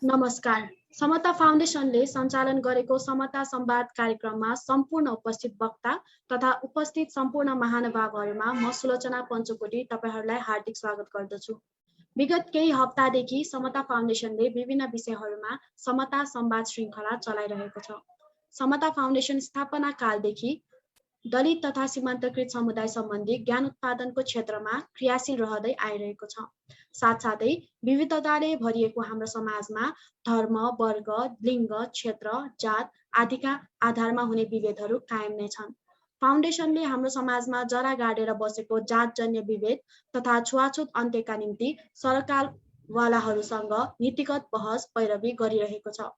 नमस्कार। समता फाउन्डेसनले सञ्चालन गरेको समता संवाद कार्यक्रममा सम्पूर्ण उपस्थित वक्ता तथा उपस्थित सम्पूर्ण महानुभावहरूमा म सुलोचना पञ्चकोटी तपाईहरूलाई हार्दिक स्वागत गर्दछु। विगत केही हप्तादेखि समता फाउन्डेसनले विभिन्न विषयहरूमा समता संवाद श्रृङ्खला चलाइरहेको छ। समता फाउन्डेसन स्थापना कालदेखि दलित तथा सीमान्तकृत समुदाय सम्बन्धी ज्ञान उत्पादनको क्षेत्रमा क्रियाशील रहँदै आइरहेको छ। साथसाथै विविधताले भरिएको हाम्रो समाजमा धर्म, वर्ग, लिङ्ग, क्षेत्र, जात आदिका आधारमा हुने विभेदहरू कायम नै छन्। फाउन्डेसनले हाम्रो समाजमा जरा गाडेर बसेको जातजन्य विभेद तथा छुवाछुत अन्त्यका निम्ति सरकारवालाहरूसँग नीतिगत बहस पैरवी गरिरहेको छ।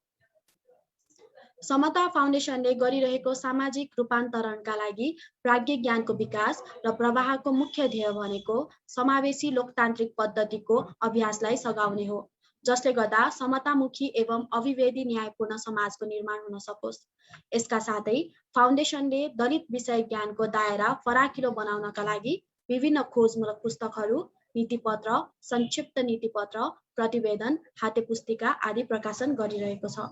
समता फाउन्डेसनले गरिरहेको सामाजिक रूपान्तरणका लागि प्राज्ञिक ज्ञानको विकास र प्रवाहको मुख्य ध्येय भनेको समावेशी लोकतान्त्रिक पद्धतिको अभ्यासलाई सघाउने हो, जसले गर्दा समतामुखी एवं अविभेदी न्यायपूर्ण समाजको निर्माण हुन सकोस्। यसका साथै फाउन्डेसनले दलित विषय ज्ञानको दायरा फराकिलो बनाउनका लागि विभिन्न खोजमूलक पुस्तकहरू, नीतिपत्र, संक्षिप्त नीतिपत्र, प्रतिवेदन, हाते पुस्तिका आदि प्रकाशन गरिरहेको छ।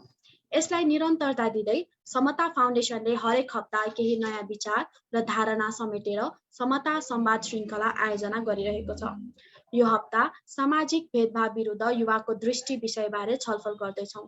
यसलाई निरन्तरता दिँदै समता फाउन्डेसनले हरेक हप्ता केही नयाँ विचार र धारणा समेटेर समता संवाद श्रृङ्खला आयोजना गरिरहेको छ। यो हप्ता सामाजिक भेदभाव विरुद्ध युवाको दृष्टि विषयबारे छलफल गर्दैछौँ।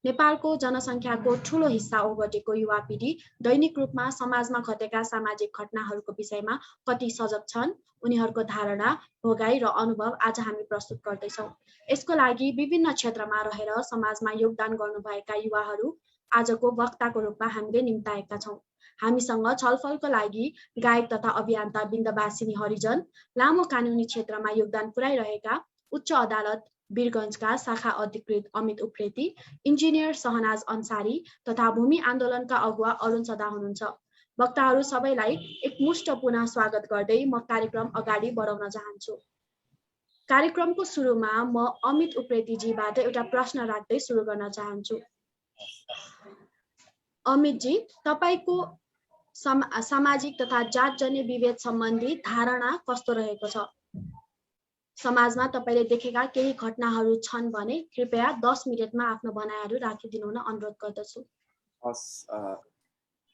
नेपालको जनसङ्ख्याको ठूलो हिस्सा ओगटेको युवा पिढी दैनिक रूपमा समाजमा घटेका सामाजिक घटनाहरूको विषयमा कति सजग छन्, उनीहरूको धारणा, भोगाई र अनुभव आज हामी प्रस्तुत गर्दैछौँ। यसको लागि विभिन्न क्षेत्रमा रहेर समाजमा योगदान गर्नुभएका युवाहरू आजको वक्ताको रूपमा हामीले निम्ताएका छौँ। हामीसँग छलफलको लागि गायक तथा अभियन्ता बिन्दवासिनी हरिजन, लामो कानुनी क्षेत्रमा योगदान पुर्याइरहेका उच्च अदालत वीरगञ्जका शाखा अधिकृत अमित उप्रेती, इन्जिनियर सहनाज अन्सारी तथा भूमि आन्दोलनका अगुवा अरुण सदा हुनुहुन्छ। वक्ताहरू सबैलाई एकमुष्ट पुनः स्वागत गर्दै म कार्यक्रम अगाडि बढाउन चाहन्छु। कार्यक्रमको सुरुमा म अमित उप्रेतीजीबाट एउटा प्रश्न राख्दै सुरु गर्न चाहन्छु। अमितजी, तपाईको सामाजिक तथा जातजन्य विभेद सम्बन्धी धारणा कस्तो रहेको छ? समाजमा तपाईले देखेका केही घटनाहरू छन् भने कृपया 10 मिनेटमा आफ्नो भनाइहरू राखिदिनु हुन अनुरोध गर्दछु।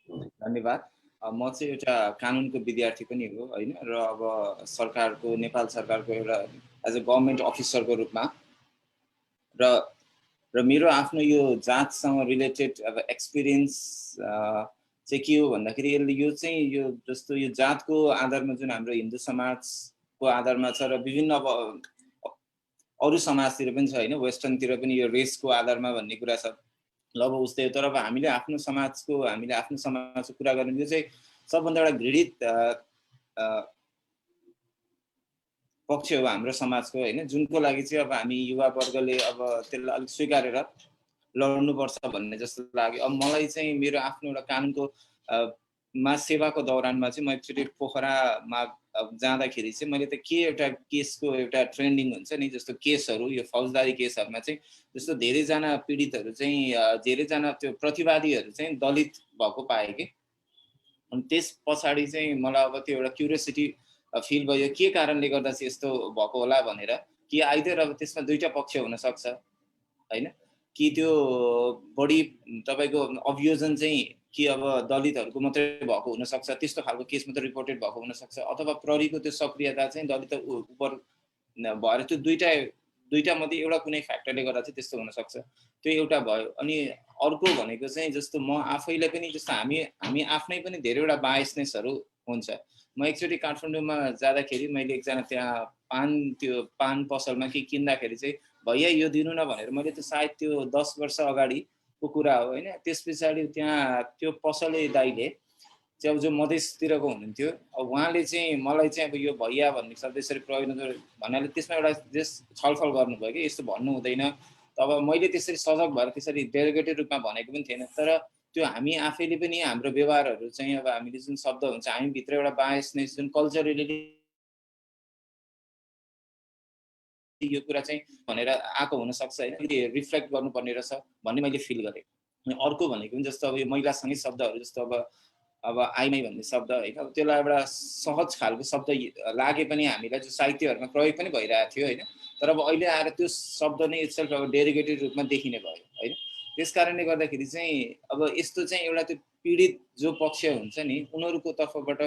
धन्यवाद। म चाहिँ एउटा कानुनको विद्यार्थी पनि हो हैन, र अब सरकारको, नेपाल सरकारको एउटा एज अ गभर्नमेन्ट अफिसरको रूपमा र मेरो आफ्नो यो जातसँग रिलेटेड अब एक्सपिरियन्स चाहिँ के हो भन्दाखेरि यो चाहिँ यो जस्तो यो जातको आधारमा जुन हाम्रो हिन्दू समाजको आधारमा छ र विभिन्न अब अरू समाजतिर पनि छ हैन, वेस्टर्नतिर पनि यो रेसको आधारमा भन्ने कुरा छ। ल अब उस्तै, तर अब हामीले आफ्नो समाजको कुरा गर्ने यो चाहिँ सबभन्दा एउटा घृणित पक्ष हो हाम्रो समाजको हैन, जुनको लागि चाहिँ अब हामी युवा वर्गले अब त्यसलाई अलिक स्वीकारेर लड्नुपर्छ भन्ने जस्तो लाग्यो। अब मलाई चाहिँ मेरो आफ्नो एउटा कानुनको मा सेवाको दौरानमा चाहिँ म एकचोटि पोखरामा जाँदाखेरि चाहिँ मैले त एउटा केसको एउटा ट्रेन्डिङ हुन्छ नि, जस्तो केसहरू, यो फौजदारी केसहरूमा चाहिँ जस्तो धेरैजना पीडितहरू चाहिँ धेरैजना त्यो प्रतिवादीहरू चाहिँ दलित भएको पाए कि। अनि त्यस पछाडि चाहिँ मलाई अब त्यो एउटा क्युरियोसिटी फिल भयो, के कारणले गर्दा चाहिँ यस्तो भएको होला भनेर। कि आइदर अब त्यसमा दुईटा पक्ष हुन सक्छ हैन, कि त्यो बढी तपाईको अभियोजन चाहिँ कि अब दलितहरूको मात्रै भएको हुन सक्छ, त्यस्तो खालको केस मात्रै रिपोर्टेड भएको हुन सक्छ, अथवा प्रहरीको त्यो सक्रियता चाहिँ दलित उपर भएर त्यो दुईटा मध्ये एउटा कुनै फ्याक्टरले गर्दा चाहिँ त्यस्तो हुन सक्छ। त्यो एउटा भयो। अनि अर्को भनेको चाहिँ जस्तो म आफैले पनि जस्तो हामी आफ्नै पनि धेरैवटा बायसनेसहरू हुन्छ। म एकचोटि काठमाडौँमा जाँदाखेरि मैले एकजना त्यहाँ पान पसलमा के किन्दाखेरि चाहिँ भैया यो दिनु न भनेर, मैले त सायद त्यो 10 वर्ष अगाडिको कुरा हो हैन। त्यस पछाडि त्यहाँ त्यो पसले दाइले चाहिँ जो मधेसतिरको हुनुहुन्थ्यो, उहाँले चाहिँ मलाई चाहिँ अब यो भैया भन्ने शब्द यसरी प्रयोग भन्नाले त्यसमा एउटा छलफल गर्नुभयो कि यस्तो भन्नु हुँदैन। तब मैले त्यसरी सजग भएर त्यसरी डेलिगेटेड रूपमा भनेको पनि थिएन, तर त्यो हामी आफैले पनि हाम्रो व्यवहारहरू चाहिँ अब हामीले जुन शब्द हुन्छ हामी भित्र एउटा बायसनेस जुन कल्चरली यो कुरा चाहिँ भनेर आएको हुन सक्छ हैन, रिफ्लेक्ट गर्नुपर्ने रहेछ भन्ने मैले फिल गरेँ। अनि अर्को भनेको पनि जस्तो अब यो महिलासँगै शब्दहरू जस्तो अब अब आइमाई भन्ने शब्द होइन, अब त्यसलाई एउटा सहज खालको शब्द लागे पनि हामीलाई जो साहित्यहरूमा प्रयोग पनि भइरहेको थियो होइन, तर अब अहिले आएर त्यो शब्द नै इट्सेल्फ अब डेरिगेटेड रूपमा देखिने भयो होइन। त्यस कारणले गर्दाखेरि चाहिँ अब यस्तो चाहिँ एउटा त्यो पीडित जो पक्ष हुन्छ नि उनीहरूको तर्फबाट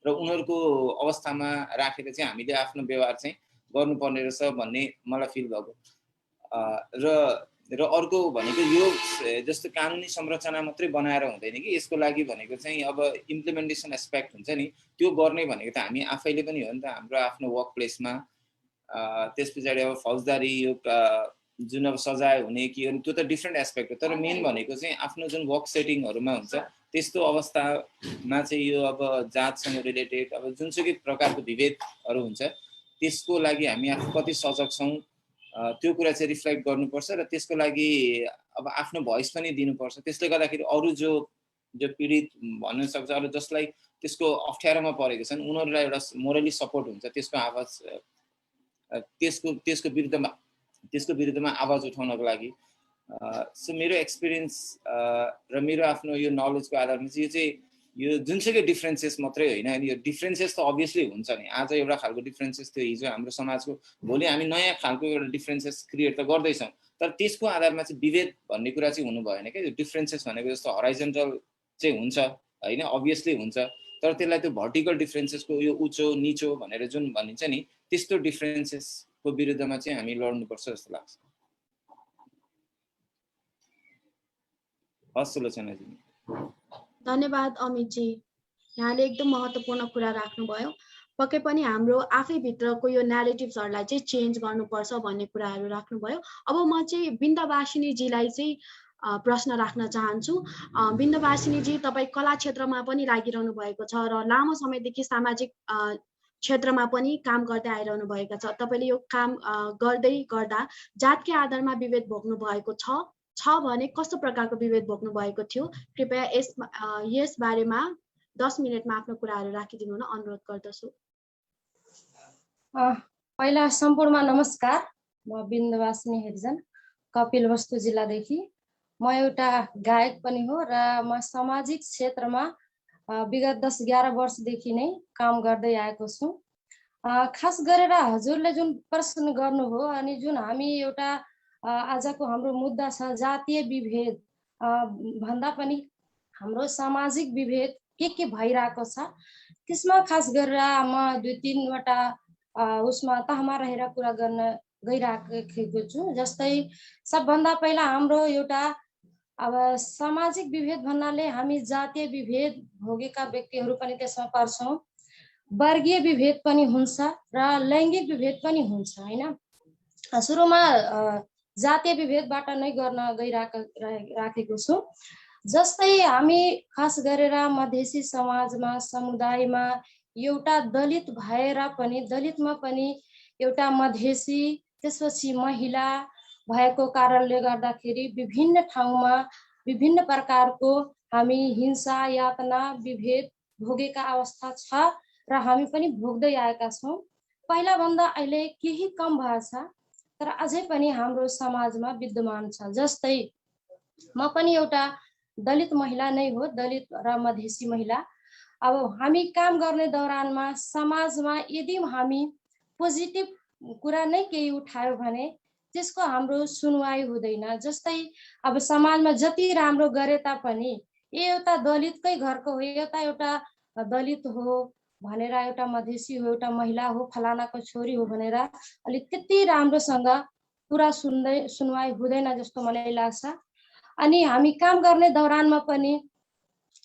र उनीहरूको अवस्थामा राखेर चाहिँ हामीले आफ्नो व्यवहार चाहिँ गर्नुपर्ने रहेछ भन्ने मलाई फिल भएको। र अर्को भनेको यो जस्तो कानुनी संरचना मात्रै बनाएर हुँदैन कि, यसको लागि भनेको चाहिँ अब इम्प्लिमेन्टेसन एस्पेक्ट हुन्छ नि, त्यो गर्ने भनेको त हामी आफैले पनि हो नि त, हाम्रो आफ्नो वर्क प्लेसमा। त्यस पछाडि अब फौजदारी यो जुन अब सजाय हुने कि त्यो त डिफ्रेन्ट एस्पेक्ट हो, तर मेन भनेको चाहिँ आफ्नो जुन वर्क सेटिङहरूमा हुन्छ त्यस्तो अवस्थामा चाहिँ यो अब जातसँग रिलेटेड अब जुनसुकै प्रकारको विभेदहरू हुन्छ त्यसको लागि हामी आफू कति सजग छौँ त्यो कुरा चाहिँ रिफ्लेक्ट गर्नुपर्छ र त्यसको लागि अब आफ्नो भोइस पनि दिनुपर्छ। त्यसले गर्दाखेरि अरू जो पीडित भन्न सक्छ अरू जसलाई त्यसको अप्ठ्यारोमा परेको छन् उनीहरूलाई एउटा मोरली सपोर्ट हुन्छ, त्यसको आवाज त्यसको विरुद्धमा आवाज उठाउनको लागि। सो मेरो एक्सपिरियन्स र मेरो आफ्नो यो नलेजको आधारमा चाहिँ यो चाहिँ यो जुनसुकै डिफ्रेन्सेस मात्रै होइन, यो डिफ्रेन्सेस त अभियसली हुन्छ नि, आज एउटा खालको डिफ्रेन्सेस थियो हिजो हाम्रो समाजको, भोलि हामी नयाँ खालको एउटा डिफ्रेन्सेस क्रिएट त गर्दैछौँ, तर त्यसको आधारमा चाहिँ विभेद भन्ने कुरा चाहिँ हुनु भएन क्या। यो डिफ्रेन्सेस भनेको जस्तो हराइजन्टल चाहिँ हुन्छ होइन, अभियसली हुन्छ, तर त्यसलाई त्यो भर्टिकल डिफ्रेन्सेसको यो उचो निचो भनेर जुन भनिन्छ नि त्यस्तो डिफ्रेन्सेसको विरुद्धमा चाहिँ हामी लड्नुपर्छ जस्तो लाग्छ। हस् सुलोचनाजी। धन्यवाद अमितजी, यहाँले एकदम महत्त्वपूर्ण कुरा राख्नुभयो। पक्कै पनि हाम्रो आफैभित्रको यो न्यारेटिभ्सहरूलाई चाहिँ चेन्ज गर्नुपर्छ भन्ने कुराहरू राख्नुभयो। अब म चाहिँ बिन्दवासिनीजीलाई चाहिँ प्रश्न राख्न चाहन्छु। बिन्दवासिनीजी, तपाईँ कला क्षेत्रमा पनि लागिरहनु भएको छ र लामो समयदेखि सामाजिक क्षेत्रमा पनि काम गर्दै आइरहनु भएको छ। तपाईँले यो काम गर्दै गर्दा जातकै आधारमा विभेद भोग्नु भएको छ भने कस्तो प्रकारको विभेद भोग्नु भएको थियो? कृपया यस बारेमा 10 मिनटमा आफ्नो कुराहरू राखिदिनु हुन अनुरोध गर्दछु। पहिला सम्पूर्णमा नमस्कार। म बिन्दवासिनी हेर्जन, कपिलवस्तु जिल्लादेखि। म एउटा गायक पनि हो र म सामाजिक क्षेत्रमा विगत 10-11 वर्षदेखि नै काम गर्दै आएको छु। खास गरेर हजुरले जुन प्रश्न गर्नुभयो अनि जुन हामी एउटा आजको हाम्रो मुद्दा छ जातीय विभेद भन्दा पनि हाम्रो सामाजिक विभेद के भइरहेको छ त्यसमा खास गरेर म 2-3वटा उसमा तहमा रहेर कुरा गर्न गइरहेको छु। जस्तै सबभन्दा पहिला हाम्रो एउटा अब सामाजिक विभेद भन्नाले हामी जातीय विभेद भोगेका व्यक्तिहरू पनि त्यसमा पर्छौँ, वर्गीय विभेद पनि हुन्छ र लैङ्गिक विभेद पनि हुन्छ होइन। सुरुमा जातीय विभेदबाट नै गर्न गइराखेको छु। जस्तै हामी खास गरेर मधेसी समाजमा समुदायमा एउटा दलित भएर पनि दलितमा पनि एउटा मधेसी त्यसपछि महिला भएको कारणले गर्दाखेरि विभिन्न ठाउँमा विभिन्न प्रकारको हामी हिंसा यातना विभेद भोगेका अवस्था छ र हामी पनि भोग्दै आएका छौँ। पहिला भन्दा अहिले केही कम भएको छ तर अझै पनि हाम्रो समाजमा विद्यमान छ। जस्तै म पनि एउटा दलित महिला नै हो, दलित र मधेसी महिला। अब हामी काम गर्ने दौरानमा समाजमा यदि हामी पोजिटिभ कुरा नै केही उठायो भने त्यसको हाम्रो सुनवाई हुँदैन। जस्तै अब समाजमा जति राम्रो गरे तापनि एउटा दलितकै घरको हो, एउटा दलित हो भनेर एउटा मधेसी हो एउटा महिला हो फलानाको छोरी हो भनेर अलिक त्यति राम्रोसँग कुरा सुनवाई हुँदैन जस्तो मलाई लाग्छ। अनि हामी काम गर्ने दौरानमा पनि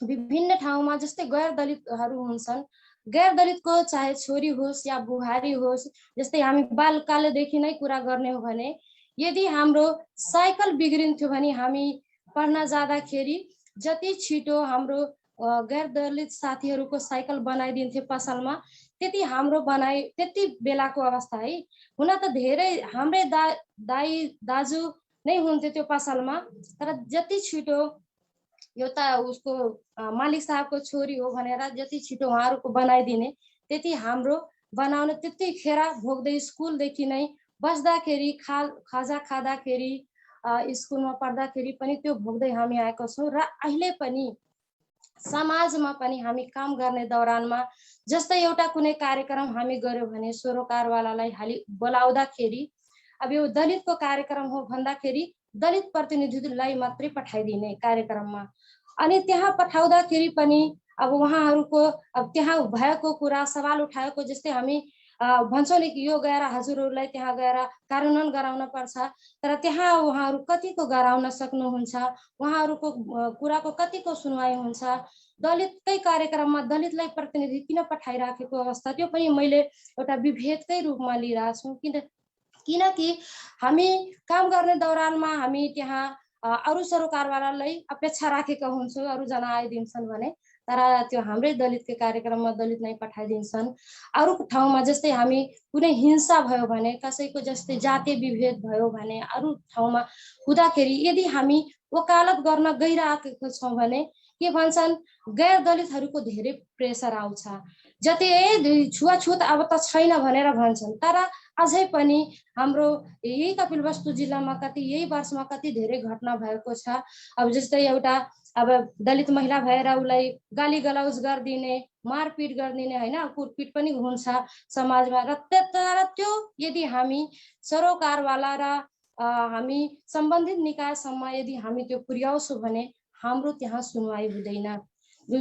विभिन्न ठाउँमा जस्तै गैर दलितहरू हुन्छन्, गैर दलितको चाहे छोरी होस् या बुहारी होस्, जस्तै हामी बालकालदेखि नै कुरा गर्ने हो भने यदि हाम्रो साइकल बिग्रिन्थ्यो भने हामी पढ्न जाँदाखेरि जति छिटो हाम्रो गैर दलित साथीहरूको साइकल बनाइदिन्थ्यो पसलमा त्यति हाम्रो बनाइ त्यति बेलाको अवस्था है। हुन त धेरै हाम्रै दाइ दाजु नै हुन्थ्यो त्यो पसलमा, तर जति छिटो एउटा उसको मालिक साहबको छोरी हो भनेर जति छिटो उहाँहरूको बनाइदिने त्यति हाम्रो बनाउन त्यतिखेर भोग्दै स्कुलदेखि नै बस्दाखेरि खाजा खाँदाखेरि स्कुलमा पढ्दाखेरि पनि त्यो भोग्दै हामी आएको छौँ र अहिले पनि समाजमा पनि हामी काम गर्ने दौरानमा जस्तै एउटा कुनै कार्यक्रम हामी गर्यो भने सरोकारवालालाई हालि बोलाउँदाखेरि अब यो दलितको कार्यक्रम हो भन्दाखेरि दलित प्रतिनिधिलाई मात्रै पठाइदिने कार्यक्रममा, अनि त्यहाँ पठाउँदाखेरि पनि अब उहाँहरूको अब त्यहाँ भएको कुरा सवाल उठाएको, जस्तै हामी भन्छौँ नि कि यो गएर हजुरहरूलाई त्यहाँ गएर कार्यान्वयन गराउन पर्छ, तर त्यहाँ उहाँहरू कतिको गराउन सक्नुहुन्छ, उहाँहरूको कुराको कतिको सुनवाई हुन्छ, दलितकै कार्यक्रममा दलितलाई प्रतिनिधि किन पठाइराखेको अवस्था, त्यो पनि मैले एउटा विभेदकै रूपमा लिइरहेको छु। किनकि हामी काम गर्ने दौरानमा हामी त्यहाँ अरू सरोकारवालालाई अपेक्षा राखेका हुन्छौँ, अरूजना आइदिन्छन् भने, तर त्यो हाम्रै दलितकै कार्यक्रममा दलित नै पठाइदिन्छन्। अरू ठाउँमा जस्तै हामी कुनै हिंसा भयो भने, कसैको जस्तै जातीय विभेद भयो भने अरू ठाउँमा हुँदाखेरि यदि हामी वकालत गर्न गइरहेको छौँ भने के भन्छन्, गैर दलितहरूको धेरै प्रेसर आउँछ, जति छुवाछुत अब त छैन भनेर भन्छन्, तर अझै पनि हाम्रो यही कपिलवस्तु जिल्लामा कति यही वर्षमा कति धेरै घटना भएको छ। अब जस्तै एउटा अब दलित महिला भएर उसलाई गाली गलौज गरिदिने, मारपिट गरिदिने, होइन, कुटपिट पनि हुन्छ समाजमा। र तर त्यो यदि हामी सरोकारवाला र हामी सम्बन्धित निकायसम्म यदि हामी त्यो पुर्याउँछौँ भने हाम्रो त्यहाँ सुनवाई हुँदैन।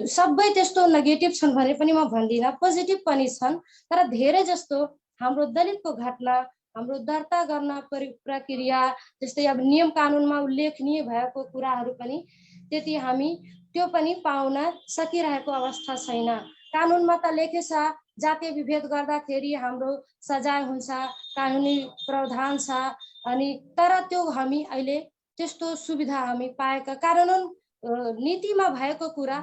सबै त्यस्तो नेगेटिभ छन् भने पनि म भन्दिनँ, पोजिटिभ पनि छन्, तर धेरै जस्तो हाम्रो दलितको घटना, हाम्रो दर्ता गर्न प्रक्रिया, जस्तै अब नियम कानुनमा उल्लेखनीय भएको कुराहरू पनि त्यति हामी त्यो पनि पाउन सकिरहेको अवस्था छैन। कानुनमा त लेखेछ जातीय विभेद गर्दाखेरि हाम्रो सजाय हुन्छ, कानुनी प्रावधान छ, अनि तर त्यो हामी अहिले त्यस्तो सुविधा हामी पाएका कार्यान्वयन नीतिमा भएको कुरा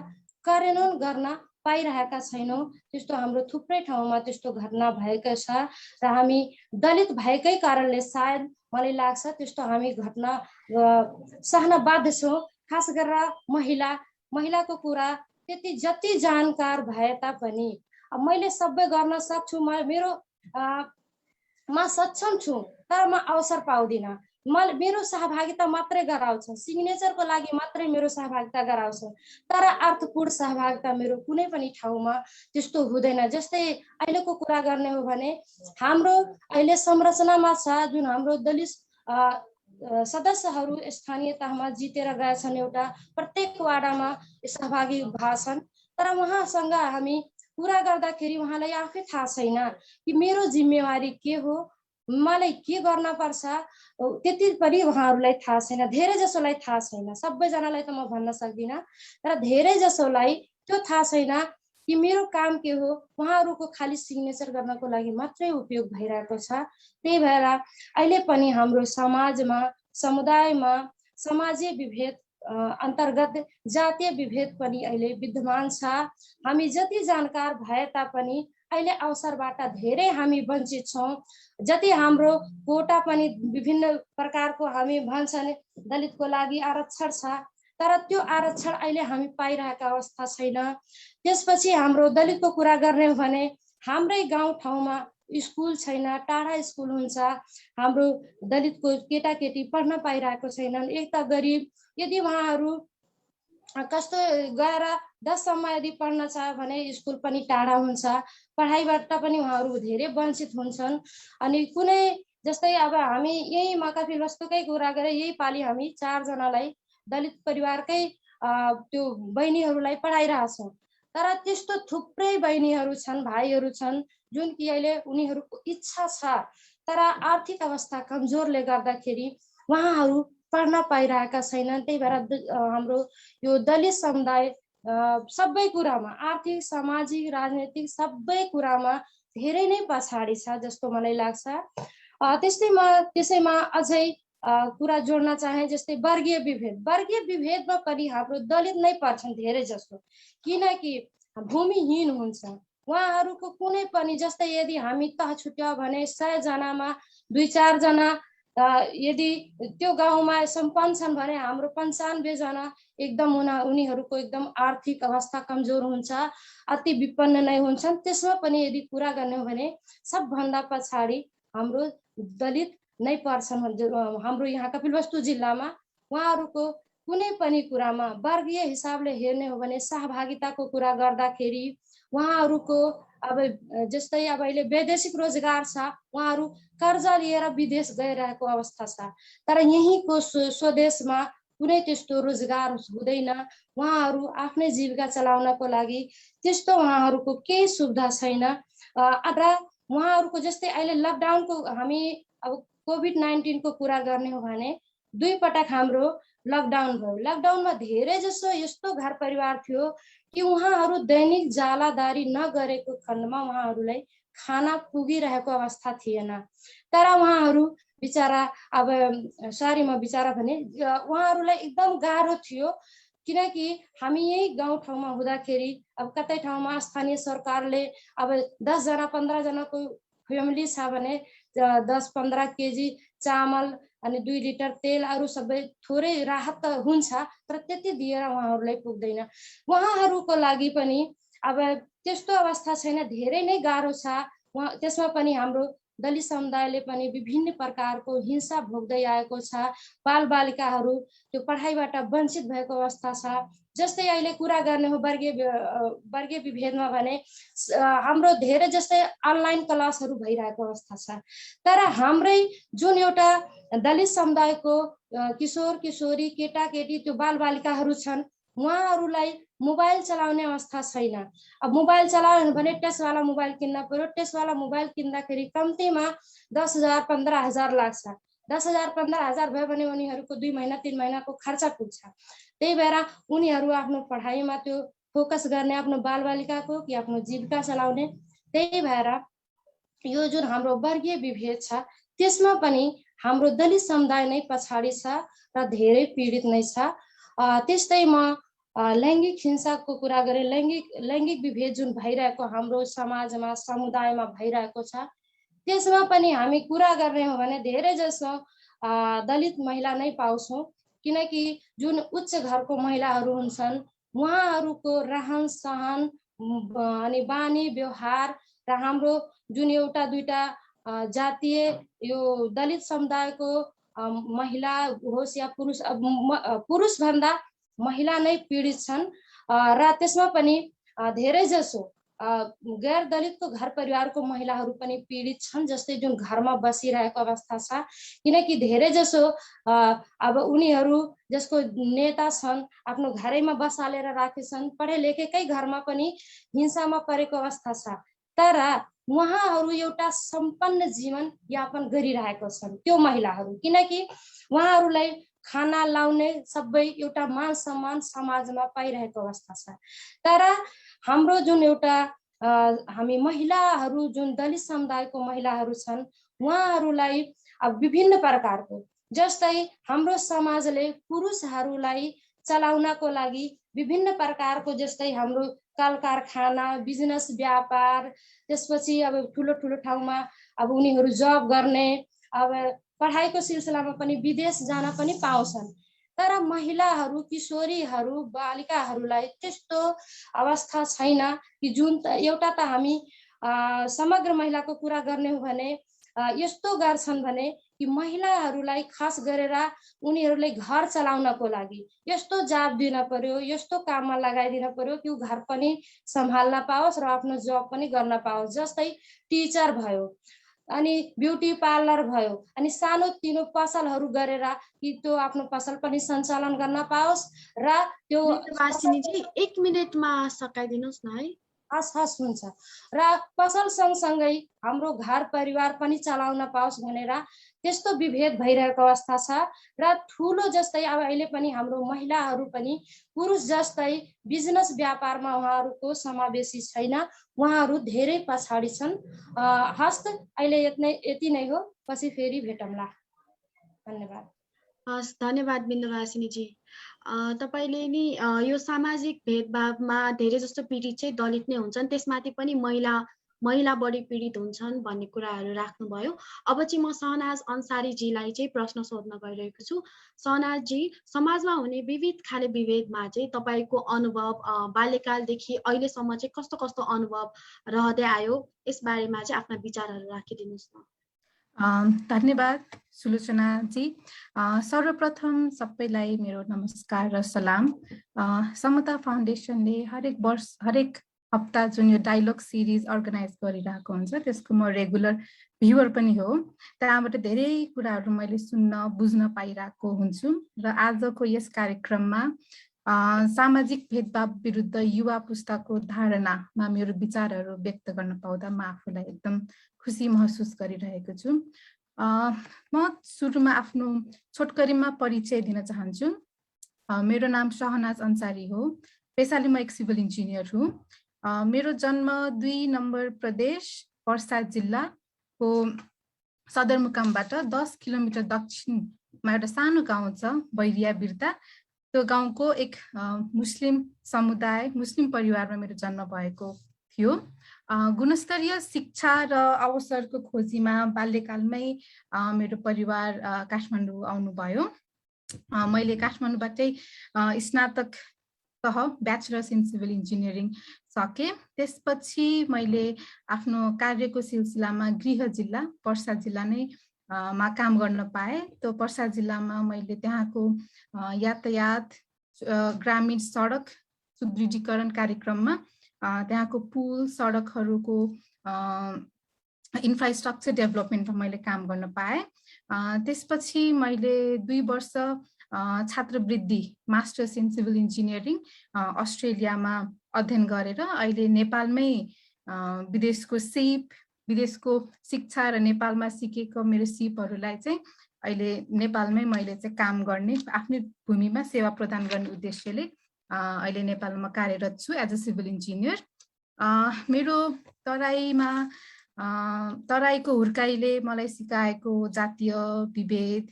कार्यान्वयन गर्न पाइरहेका छैनौँ। त्यस्तो हाम्रो थुप्रै ठाउँमा त्यस्तो घटना भएको छ र हामी दलित भएकै कारणले सायद मलाई लाग्छ त्यस्तो हामी घटना सहन बाध्य छौँ। खास गरेर महिलाको कुरा त्यति जति जानकार भए तापनि अब मैले सबै गर्न सक्छु, म सक्षम छु, तर म अवसर पाउँदिनँ। मेरो सहभागिता मात्रै गराउँछ, सिग्नेचरको लागि मात्रै मेरो सहभागिता गराउँछ, तर अर्थपूर्ण सहभागिता मेरो कुनै पनि ठाउँमा त्यस्तो हुँदैन। जस्तै अहिलेको कुरा गर्ने हो भने हाम्रो अहिले संरचनामा छ जुन हाम्रो दलित सदस्यहरू स्थानीय तहमा जितेर गएछन्, एउटा प्रत्येक वाडामा सहभागी भएछन्, तर उहाँसँग हामी कुरा गर्दाखेरि उहाँलाई आफै थाहा छैन कि मेरो जिम्मेवारी के हो, मलाई के गर्न पर्छ, त्यति पनि उहाँहरूलाई थाहा छैन। धेरै जसोलाई थाहा छैन, सबैजनालाई त म भन्न सक्दिनँ, तर धेरै जसोलाई त्यो थाहा छैन कि मेरो काम के हो। उहाँहरूको खालि सिग्नेचर गर्नको लागि मात्रै उपयोग भइरहेको छ। त्यही भएर अहिले पनि हाम्रो समाजमा, समुदायमा समाजीय विभेद अन्तर्गत जातीय विभेद पनि अहिले विद्यमान छ। हामी जति जानकार भए तापनि अहिले अवसरबाट धेरै हामी वञ्चित छौँ। जति हाम्रो कोटा पनि विभिन्न प्रकारको हामी भन्छन् दलितको लागि आरक्षण छ, तर त्यो आरक्षण अहिले हामी पाइरहेका अवस्था छैन। त्यसपछि हाम्रो दलितको कुरा गर्ने हो भने हाम्रै गाउँ ठाउँमा स्कुल छैन, टाढा स्कुल हुन्छ, हाम्रो दलितको केटाकेटी पढ्न पाइरहेको छैनन्। एक त गरिब, यदि उहाँहरू कस्तो गएर 10सम्म यदि पढ्न चाह्यो भने स्कुल पनि टाढा हुन्छ, पढाइबाट पनि उहाँहरू धेरै वञ्चित हुन्छन्। अनि कुनै जस्तै अब हामी यही कपिलवस्तुकै कुरा गरेँ, यही पालि हामी 4 जनालाई दलित परिवारकै त्यो बहिनीहरूलाई पढाइरहेछौँ, तर त्यस्तो थुप्रै बहिनीहरू छन्, भाइहरू छन् जुन कि अहिले उनीहरूको इच्छा छ, तर आर्थिक अवस्था कमजोरले गर्दाखेरि उहाँहरू पढ्न पाइरहेका छैनन्। त्यही भएर हाम्रो यो दलित समुदाय सबै कुरामा, आर्थिक, सामाजिक, राजनीतिक सबै कुरामा धेरै नै पछाडि छ जस्तो मलाई लाग्छ। त्यसैमा अझै कुरा जोड्न चाहे, जस्तै वर्गीय विभेदमा पनि हाम्रो दलित नै पर्छन् धेरै जसो, किनकि भूमिहीन हुन्छ उहाँहरूको कुनै पनि। जस्तै यदि हामी तह छुट्यायो भने 100 जनामा 2-4 जना यदि त्यो गाउँमा सम्पन्न छन् भने हाम्रो 95 जना एकदम उनीहरूको एकदम आर्थिक अवस्था कमजोर हुन्छ, अति विपन्न नै हुन्छन्। त्यसमा पनि यदि कुरा गर्ने हो भने सबभन्दा पछाडि हाम्रो दलित नै पर्छन्। हाम्रो यहाँ कपिलवस्तु जिल्लामा उहाँहरूको कुनै पनि कुरामा वर्गीय हिसाबले हेर्ने हो भने सहभागिताको कुरा गर्दाखेरि उहाँहरूको अब जस्तै अब अहिले वैदेशिक रोजगार छ, उहाँहरू कर्जा लिएर विदेश गइरहेको अवस्था छ, तर यहीँको स्वदेशमा कुनै त्यस्तो रोजगार हुँदैन। उहाँहरू आफ्नै जीविका चलाउनको लागि त्यस्तो उहाँहरूको केही सुविधा छैन। र उहाँहरूको जस्तै अहिले लकडाउनको हामी अब कोभिड-19 को कुरा गर्ने हो भने 2 पटक हाम्रो लकडाउन भयो। लकडाउनमा धेरै जसो यस्तो घर परिवार थियो कि उहाँहरू दैनिक जालादारी नगरेको खण्डमा उहाँहरूलाई खाना पुगिरहेको अवस्था थिएन। तर उहाँहरू बिचारा अब सरी म बिचारा भने उहाँहरूलाई एकदम गाह्रो थियो, किनकि हामी यही गाउँठाउँमा हुँदाखेरि अब कतै ठाउँमा स्थानीय सरकारले अब 10 जना 15 जनाको फ्यामिली छ भने 10-15 केजी चामल अनि 2 लिटर तेल अरू सबै थोरै राहत त हुन्छ, तर त्यति दिएर उहाँहरूलाई पुग्दैन। उहाँहरूको लागि पनि अब त्यस्तो अवस्था छैन, धेरै नै गाह्रो छ। त्यसमा पनि हाम्रो दलित समुदायले पनि विभिन्न प्रकारको हिंसा भोग्दै आएको छ। बालबालिकाहरू त्यो पढाइबाट वञ्चित भएको अवस्था छ। जस्तै अहिले कुरा गर्ने हो वर्गीय विभेदमा भने हाम्रो धेरै जस्तै अनलाइन क्लासहरू भइरहेको अवस्था छ, तर हाम्रै जुन एउटा दलित समुदायको किशोर किशोरी केटाकेटी त्यो बालबालिकाहरू छन्, उहाँहरूलाई मोबाइल चलाउने अवस्था छैन। अब मोबाइल चलाउनु भने टचवाला मोबाइल किन्न पर्यो। टचवाला मोबाइल किन्दाखेरि कम्तीमा 10,000 15,000 लाग्छ। 10,000 15,000 भयो भने उनीहरूको 2 महिना 3 महिनाको खर्च पुग्छ। त्यही भएर उनीहरू आफ्नो पढाइमा त्यो फोकस गर्ने, आफ्नो बालबालिकाको कि आफ्नो जीविका चलाउने। त्यही भएर यो जुन हाम्रो वर्गीय विभेद छ त्यसमा पनि हाम्रो दलित समुदाय नै पछाडि छ र धेरै पीडित नै छ। त्यस्तै म लैङ्गिक हिंसाको कुरा गरेँ। लैङ्गिक विभेद जुन भइरहेको हाम्रो समाजमा समुदायमा भइरहेको छ त्यसमा पनि हामी कुरा गर्ने हो भने धेरै जसो दलित महिला नै पाउँछौँ, किनकि जुन उच्च घरको महिलाहरू हुन्छन् उहाँहरूको रहन सहन अनि बानी व्यवहार र हाम्रो जुन एउटा दुईटा जातीय यो दलित समुदायको महिला होस् या पुरुष भन्दा महिला नै पीडित छन्। र त्यसमा पनि धेरै जसो गैर दलितको घर परिवारको महिलाहरू पनि पीडित छन्, जस्तै जुन घरमा बसिरहेको अवस्था छ। किनकि धेरै जसो अब उनीहरू जसको नेता छन् आफ्नो घरैमा बसालेर राखेछन्, पढे लेखेकै घरमा पनि हिंसामा परेको अवस्था छ, तर उहाँहरू एउटा सम्पन्न जीवन यापन गरिरहेको छन् त्यो महिलाहरू, किनकि उहाँहरूलाई खाना लाउने सबै एउटा मान सम्मान समाजमा पाइरहेको अवस्था छ। तर हाम्रो जुन एउटा हामी महिलाहरू जुन दलित समुदायको महिलाहरू छन् उहाँहरूलाई अब विभिन्न प्रकारको जस्तै हाम्रो समाजले पुरुषहरूलाई चलाउनको लागि विभिन्न प्रकारको जस्तै हाम्रो कल कारखाना बिजनेस व्यापार, त्यसपछि अब ठुलो ठुलो ठाउँमा अब उनीहरू जब गर्ने, अब पढाइको सिलसिलामा पनि विदेश जान पनि पाउँछन्। तर महिलाहरू किशोरीहरू बालिकाहरूलाई त्यस्तो अवस्था छैन कि जुन एउटा त हामी समग्र महिलाको कुरा गर्ने हो भने यस्तो गर्छन् भने कि महिलाहरूलाई खास गरेर उनीहरूले घर चलाउनको लागि यस्तो जाब दिन पर्यो, यस्तो काममा लगाइदिन पर्यो कि घर पनि सम्हाल्न पाओस् र आफ्नो जब पनि गर्न पाओस्। जस्तै टिचर भयो अनि ब्युटी पार्लर भयो अनि सानो तिनो पसलहरू गरेर कि त्यो आफ्नो पसल पनि सञ्चालन गर्न पाओस् र त्यो वासिनीजी 1 मिनेटमा सकाइदिनुस् न है। हस् हुन्छ। र पसल सँगसँगै हाम्रो घर परिवार पनि चलाउन पाओस् भनेर त्यस्तो विभेद भइरहेको अवस्था छ। र ठुलो जस्तै अब अहिले पनि हाम्रो महिलाहरू पनि पुरुष जस्तै बिजनेस व्यापारमा उहाँहरूको समावेशी छैन, उहाँहरू धेरै पछाडि छन्। हस्त अहिले यति नै हो, पछि फेरि भेटौँला। धन्यवाद। हस्, धन्यवाद बिन्दुवासिनीजी। तपाईले नि यो सामाजिक भेदभावमा धेरै जस्तो पीडित चाहिँ दलित नै हुन्छन्, त्यसमाथि पनि महिला बढी पीडित हुन्छन् भन्ने कुराहरू राख्नुभयो। अब चाहिँ म सहनाज अन्सारीजीलाई चाहिँ प्रश्न सोध्न गइरहेको छु। सहनाजजी, समाजमा हुने विविध खाले विभेदमा चाहिँ तपाईको अनुभव बाल्यकालदेखि अहिलेसम्म चाहिँ कस्तो कस्तो अनुभव रहँदै आयो, यसबारेमा चाहिँ आफ्ना विचारहरू राखिदिनुस् न। धन्यवाद सुलोचनाजी। सर्वप्रथम सबैलाई मेरो नमस्कार र सलाम। समता फाउन्डेसनले हरेक हप्ता जुन यो डायलग सिरिज अर्गनाइज गरिरहेको हुन्छ त्यसको म रेगुलर भ्युअर पनि हो। त्यहाँबाट धेरै कुराहरू मैले सुन्न बुझ्न पाइरहेको हुन्छु र आजको यस कार्यक्रममा सामाजिक भेदभाव विरुद्ध युवा पुस्ताको धारणामा मेरो विचारहरू व्यक्त गर्न पाउँदा म आफूलाई एकदम खुसी महसुस गरिरहेको छु। म सुरुमा आफ्नो छोटकरीमा परिचय दिन चाहन्छु। मेरो नाम शहनाज अन्सारी हो। पेसाले म एक सिभिल इन्जिनियर हुँ। मेरो जन्म 2 नम्बर प्रदेश पर्सा जिल्लाको सदरमुकामबाट 10 किलोमिटर दक्षिणमा एउटा सानो गाउँ छ बैरिया बिर्ता। त्यो गाउँको एक मुस्लिम समुदाय मुस्लिम परिवारमा मेरो जन्म भएको थियो। गुणस्तरीय शिक्षा र अवसरको खोजीमा बाल्यकालमै मेरो परिवार काठमाडौँ आउनुभयो। मैले काठमाडौँबाटै स्नातक तह ब्याचलर्स इन सिभिल इन्जिनियरिङ सकेँ। त्यसपछि मैले आफ्नो कार्यको सिलसिलामा गृह जिल्ला पर्सा जिल्ला नै मा काम गर्न पाएँ। त्यो पर्सा जिल्लामा मैले त्यहाँको यातायात ग्रामीण सडक सुदृढीकरण कार्यक्रममा त्यहाँको पुल सडकहरूको इन्फ्रास्ट्रक्चर डेभलपमेन्टमा मैले काम गर्न पाएँ। त्यसपछि मैले 2 वर्ष छात्रवृत्ति मास्टर्स इन सिभिल इन्जिनियरिङ अस्ट्रेलियामा अध्ययन गरेर अहिले नेपालमै विदेशको शिक्षा र नेपालमा सिकेको मेरो सिपहरूलाई चाहिँ अहिले नेपालमै मैले चाहिँ काम गर्ने आफ्नै भूमिमा सेवा प्रदान गर्ने उद्देश्यले अहिले नेपालमा कार्यरत छु एज अ सिभिल इन्जिनियर। मेरो तराईको हुर्काइले मलाई सिकाएको जातीय विभेद,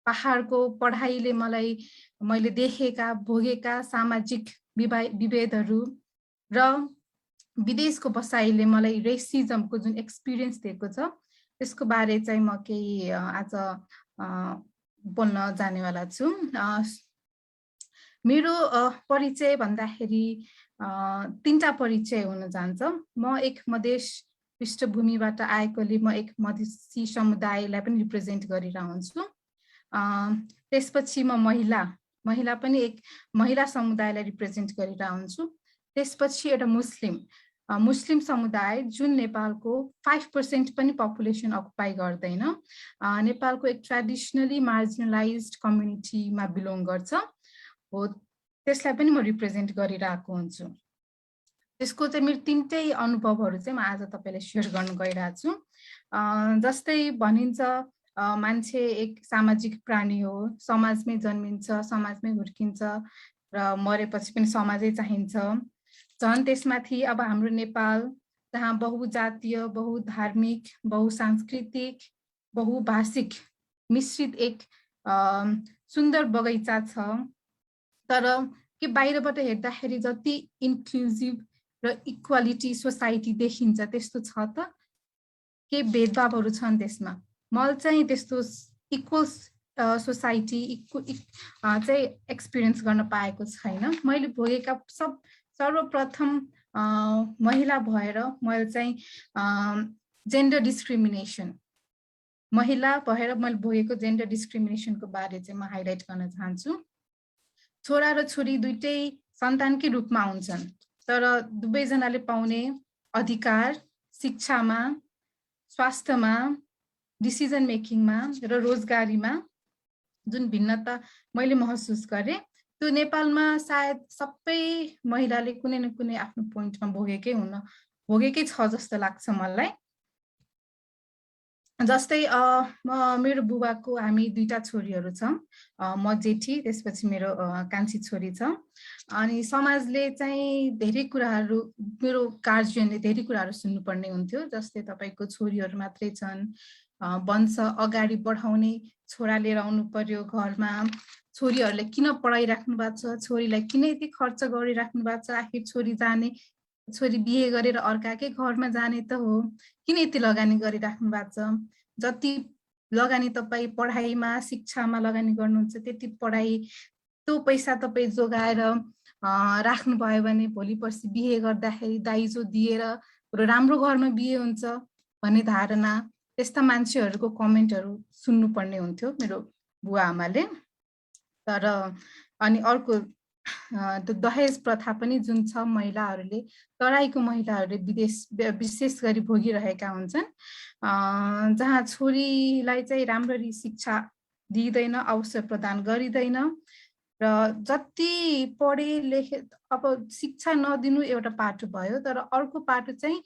पहाडको पढाइले मैले देखेका भोगेका सामाजिक विभेदहरू र विदेशको बसाइले मलाई रेसिजमको जुन एक्सपिरियन्स दिएको छ त्यसको बारे चाहिँ म केही आज बोल्न जानेवाला छु। मेरो परिचय भन्दाखेरि 3टा परिचय हुन जान्छ। म एक मधेस पृष्ठभूमिबाट आएकोले म एक मधेसी समुदायलाई पनि रिप्रेजेन्ट गरिरहन्छु। त्यसपछि म महिला पनि एक महिला समुदायलाई रिप्रेजेन्ट गरिरहन्छु। त्यसपछि एउटा मुस्लिम समुदाय जुन नेपालको 5% पनि पपुलेसन अकुपाई गर्दैन, नेपालको एक ट्रेडिसनली मार्जिनलाइज्ड कम्युनिटीमा बिलोङ गर्छ हो, त्यसलाई पनि म रिप्रेजेन्ट गरिरहेको हुन्छु। त्यसको चाहिँ मेरो 3टै अनुभवहरू चाहिँ म आज तपाईँलाई सेयर गर्न गइरहेको छु। जस्तै भनिन्छ मान्छे एक सामाजिक प्राणी हो, समाजमै जन्मिन्छ, समाजमै हुर्किन्छ र मरेपछि पनि समाजै चाहिन्छ। झन् त्यसमाथि अब हाम्रो नेपाल जहाँ बहुजातीय, बहुधार्मिक, बहुसांस्कृतिक, बहुभाषिक मिश्रित एक सुन्दर बगैँचा छ। तर के बाहिरबाट हेर्दाखेरि जति इन्क्लुजिभ र इक्वालिटी सोसाइटी देखिन्छ त्यस्तो छ त? के भेदभावहरू छन् त्यसमा? मैले चाहिँ त्यस्तो इक्वल सोसाइटी चाहिँ एक्सपिरियन्स गर्न पाएको छैन। मैले भोगेका सर्वप्रथम महिला भएर मैले चाहिँ जेन्डर डिस्क्रिमिनेसन मैले भोगेको जेन्डर डिस्क्रिमिनेसनको बारे चाहिँ म हाइलाइट गर्न चाहन्छु। छोरा र छोरी दुइटै सन्तानकै रूपमा हुन्छन्, तर दुवैजनाले पाउने अधिकार शिक्षामा, स्वास्थ्यमा, डिसिजन मेकिङमा र रोजगारीमा जुन भिन्नता मैले महसुस गरेँ त्यो नेपालमा सायद सबै महिलाले कुनै न कुनै आफ्नो पोइन्टमा भोगेकै छ जस्तो लाग्छ मलाई। जस्तै मेरो बुबाको हामी 2टा छोरीहरू छौँ, म जेठी, त्यसपछि मेरो कान्छी छोरी छ। अनि समाजले चाहिँ धेरै कुराहरू, मेरो गार्जियनले धेरै कुराहरू सुन्नुपर्ने हुन्थ्यो। जस्तै तपाईँको छोरीहरू मात्रै छन्, वंश अगाडि बढाउने छोरा लिएर आउनु पर्यो घरमा, छोरीहरूले किन पढाइराख्नु भएको छ, छोरीलाई किन यति खर्च गरिराख्नु भएको छ, आखिर छोरी बिहे गरेर अर्काकै घरमा जाने त हो, किन यति लगानी गरिराख्नु भएको छ, जति लगानी तपाईँ पढाइमा शिक्षामा लगानी गर्नुहुन्छ त्यति त्यो पैसा तपाईँ जोगाएर राख्नुभयो भने भोलि पर्सि बिहे गर्दाखेरि दाइजो दिएर राम्रो घरमा बिहे हुन्छ भन्ने धारणा, त्यस्ता मान्छेहरूको कमेन्टहरू सुन्नुपर्ने हुन्थ्यो मेरो बुवा आमाले। तर अनि अर्को त्यो दहेज प्रथा पनि जुन छ, महिलाहरूले, तराईको महिलाहरूले विशेष गरी भोगिरहेका हुन्छन्, जहाँ छोरीलाई चाहिँ राम्ररी शिक्षा दिइँदैन, अवसर प्रदान गरिँदैन र जति पढे लेखे, अब शिक्षा नदिनु एउटा पाटो भयो, तर अर्को पाटो चाहिँ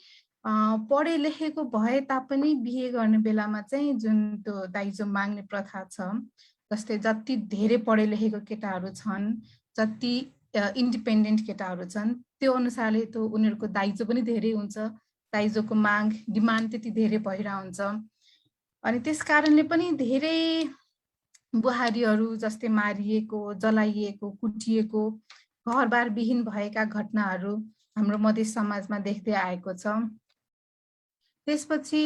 पढे लेखेको भए तापनि बिहे गर्ने बेलामा चाहिँ जुन त्यो दाइजो माग्ने प्रथा छ, जस्तै जति धेरै पढे लेखेको केटाहरू छन्, जति इन्डिपेन्डेन्ट केटाहरू छन्, त्यो अनुसारले त्यो उनीहरूको दाइजो पनि धेरै हुन्छ, दाइजोको माग डिमान्ड त्यति धेरै भइरहेको हुन्छ। अनि त्यस कारणले पनि धेरै बुहारीहरू जस्तै मारिएको, जलाइएको, कुटिएको, घरबार विहीन भएका घटनाहरू हाम्रो मधेस समाजमा देख्दै आएको छ। त्यसपछि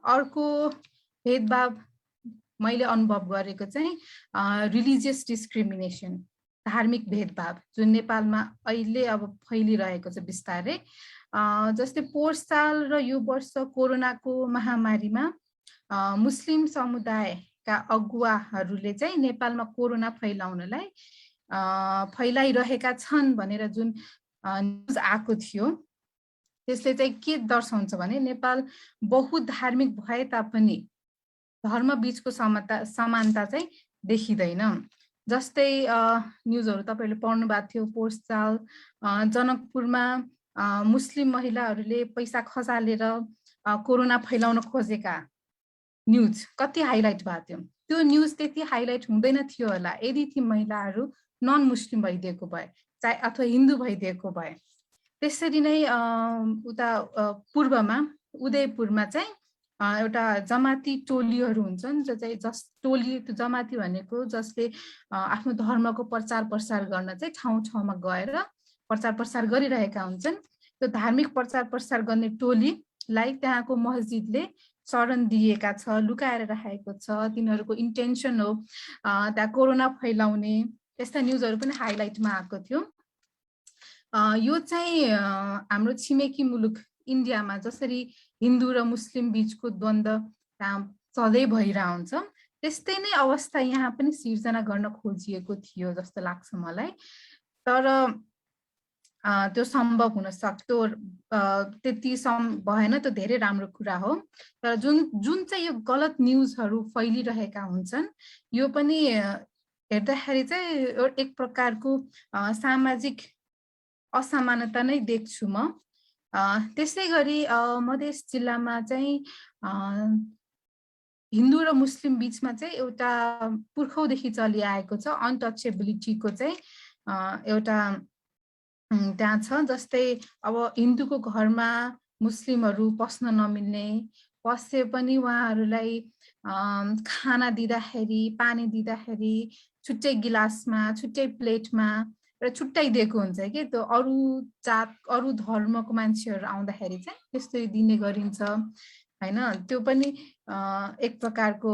अर्को भेदभाव मैले अनुभव गरेको चाहिँ रिलिजियस डिस्क्रिमिनेसन, धार्मिक भेदभाव, जुन नेपालमा अहिले अब फैलिरहेको छ बिस्तारै। जस्तै पोहोर साल र यो वर्ष कोरोनाको महामारीमा मुस्लिम समुदायका अगुवाहरूले चाहिँ नेपालमा कोरोना फैलाउनलाई फैलाइरहेका छन् भनेर जुन न्युज आएको थियो, त्यसले चाहिँ के दर्शाउँछ भने नेपाल बहुत धार्मिक भए तापनि धर्म बीचको समानता चाहिँ देखिँदैन। जस्तै न्युजहरू तपाईँहरूले पढ्नु भएको थियो, पोहोर साल जनकपुरमा मुस्लिम महिलाहरूले पैसा खसालेर कोरोना फैलाउन खोजेका न्युज कति हाइलाइट भएको थियो। त्यो न्युज त्यति हाइलाइट हुँदैन थियो होला यदि ती महिलाहरू नन मुस्लिम भइदिएको भए, चाहे अथवा हिन्दू भइदिएको भए। त्यसरी नै उता पूर्वमा उदयपुरमा चाहिँ एउटा जमाती टोलीहरू हुन्छन्, जो चाहिँ टोली, त्यो जमाती भनेको जसले आफ्नो धर्मको प्रचार प्रसार गर्न चाहिँ ठाउँ ठाउँमा गएर प्रचार प्रसार गरिरहेका हुन्छन्। त्यो धार्मिक प्रचार प्रसार गर्ने टोलीलाई त्यहाँको मस्जिदले शरण दिएका छ, लुकाएर राखेको छ, तिनीहरूको इन्टेन्सन हो त्यहाँ कोरोना फैलाउने। त्यस्ता न्युजहरू पनि हाइलाइटमा आएको थियो। यो चाहिँ हाम्रो छिमेकी मुलुक इन्डियामा जसरी हिन्दू र मुस्लिम बीचको द्वन्द्व त्यहाँ सधैँ भइरहेको हुन्छ, त्यस्तै नै अवस्था यहाँ पनि सिर्जना गर्न खोजिएको थियो जस्तो लाग्छ मलाई। तर त्यो सम्भव हुन सक्दो त्यति भएन, त्यो धेरै राम्रो कुरा हो। तर जुन चाहिँ यो गलत न्युजहरू फैलिरहेका हुन्छन्, यो पनि हेर्दाखेरि चाहिँ एक प्रकारको सामाजिक असमानता नै देख्छु म। त्यसै गरी मधेस जिल्लामा चाहिँ हिन्दू र मुस्लिम बीचमा चाहिँ एउटा पुर्खौँदेखि चलिआएको छ अनटचेबिलिटीको चाहिँ एउटा त्यहाँ छ। जस्तै अब हिन्दूको घरमा मुस्लिमहरू पस्न नमिल्ने, पसे पनि उहाँहरूलाई खाना दिँदाखेरि, पानी दिँदाखेरि छुट्टै गिलासमा, छुट्टै प्लेटमा र छुट्टै दिएको हुन्छ कि त्यो अरू जात अरू धर्मको मान्छेहरू आउँदाखेरि चाहिँ त्यस्तै दिने गरिन्छ हैन। त्यो पनि एक प्रकारको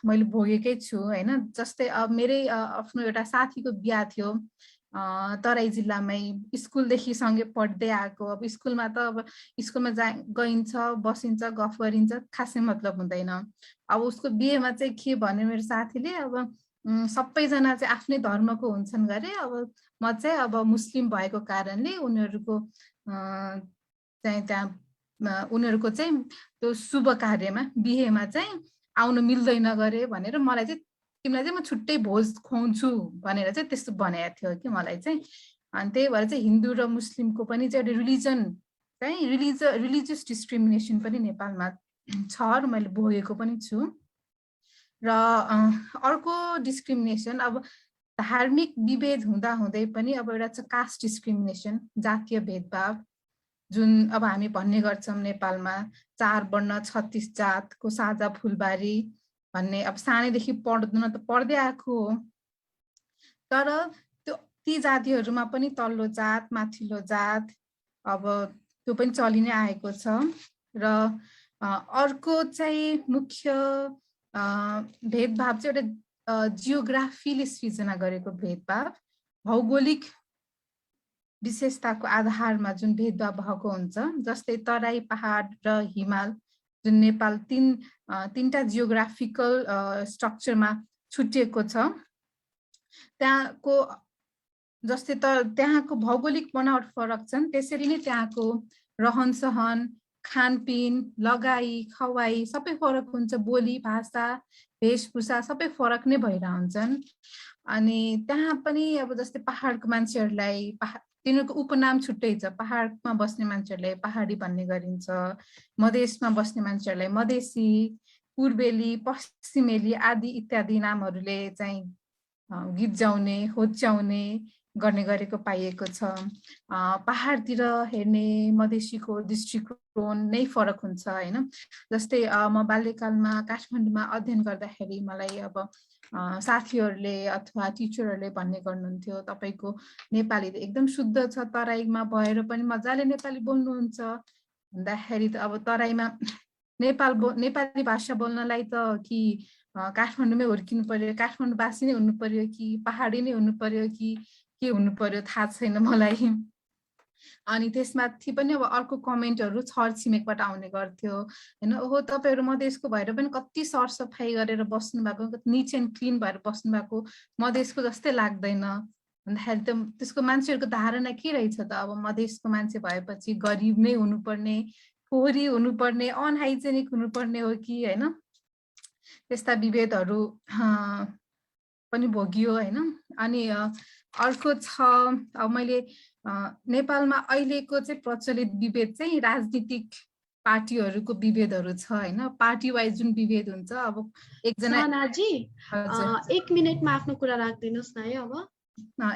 मैले भोगेकै छु हैन। जस्तै अब मेरै आफ्नो एउटा साथीको बिहा थियो तराई जिल्लामै, स्कुलदेखि सँगै पढ्दै आएको। अब स्कुलमा त अब स्कुलमा गइन्छ, बसिन्छ, गफ गरिन्छ, खासै मतलब हुँदैन। अब उसको बिहेमा चाहिँ के भन्यो मेरो साथीले, अब सबैजना चाहिँ आफ्नै धर्मको हुन्छन् गरे, अब म चाहिँ अब मुस्लिम भएको कारणले उनीहरूको चाहिँ त्यहाँ उनीहरूको चाहिँ त्यो शुभ कार्यमा बिहेमा चाहिँ आउनु मिल्दैन गरे भनेर मलाई चाहिँ तिमीलाई चाहिँ म छुट्टै भोज खुवाउँछु भनेर चाहिँ त्यस्तो भनेको थियो कि मलाई चाहिँ। अनि त्यही भएर चाहिँ हिन्दू र मुस्लिमको पनि चाहिँ एउटा रिलिजन चाहिँ रिलिजियस डिस्क्रिमिनेसन पनि नेपालमा छ र मैले भोगेको पनि छु। र अर्को डिस्क्रिमिनेसन, अब धार्मिक विभेद हुँदा हुँदै पनि अब एउटा चाहिँ कास्ट डिस्क्रिमिनेसन, जातीय भेदभाव, जुन अब हामी भन्ने गर्छौँ नेपालमा 4 वर्ण 36 जातको साझा फुलबारी भन्ने। अब सानैदेखि पढ्नु त पढ्दै आएको हो, तर त्यो ती जातिहरूमा पनि तल्लो जात, माथिल्लो जात, अब त्यो पनि चलि नै आएको छ। र अर्को चाहिँ मुख्य भेदभाव चाहिँ एउटा जियोग्राफीले सृजना गरेको भेदभाव, भौगोलिक विशेषताको आधारमा जुन भेदभाव भएको हुन्छ। जस्तै तराई पहाड र हिमाल जुन नेपाल तीनटा जियोग्राफिकल स्ट्रक्चरमा छुट्टिएको छ। त्यहाँको जस्तै त्यहाँको भौगोलिक बनावट फरक छन्, त्यसरी नै त्यहाँको रहन सहन, खानपिन, लगाई खवाई सबै फरक हुन्छ। बोली भाषा वेशभूषा सबै फरक नै भइरहन्छन्। अनि त्यहाँ पनि अब जस्तै पहाडको मान्छेहरूलाई तिनीहरूको उपनाम छुट्टै छ। पहाडमा बस्ने मान्छेहरूलाई पहाडी भन्ने गरिन्छ, मधेसमा बस्ने मान्छेहरूलाई मधेसी, पूर्वेली, पश्चिमेली आदि इत्यादि नामहरूले चाहिँ गिज्जाउने होच्याउने गर्ने गरेको पाइएको छ। पहाडतिर हेर्ने मधेसीको दृष्टिकोण नै फरक हुन्छ हैन। जस्तै म बाल्यकालमा काठमाडौँमा अध्ययन गर्दाखेरि मलाई अब साथीहरूले अथवा टिचरहरूले भन्ने गर्नुहुन्थ्यो, तपाईको नेपाली एकदम शुद्ध छ, तराईमा भएर पनि मजाले नेपाली बोल्नुहुन्छ भन्दाखेरि त अब तराईमा नेपाली भाषा बोल्नलाई त कि काठमाडौँमै हुर्किनु पर्यो, काठमाडौँवासी नै हुनु पर्यो कि पहाडी नै हुनु पर्यो कि के हुनु पर्यो थाहा छैन मलाई। अनि त्यसमाथि पनि अब अर्को कमेन्टहरू छरछिमेकबाट आउने गर्थ्यो हैन। ओहो तपाईहरु मधेसको भएर पनि कति सरसफाई गरेर बस्नु भएको, निट एन्ड क्लिन भएर बस्नु भएको, मधेसको जस्तै लाग्दैन भन्दाखेरि त त्यसको मान्छेहरूको धारणा के रहेछ त? अब मधेसको मान्छे भएपछि गरिब नै हुनुपर्ने, फोहोरी हुनुपर्ने, अनहाइजेनिक हुनुपर्ने हो कि हैन। त्यस्ता विभेदहरू पनि भोगियो हैन। अनि अर्को छ अब मैले नेपालमा अहिलेको चाहिँ प्रचलित विभेद चाहिँ राजनीतिक पार्टीहरूको विभेदहरू छ हैन। पार्टी वाइज जुन विभेद हुन्छ, अब एकजना सहनाजी 1 मिनेटमा आफ्नो कुरा राख्दिनुस् न है। अब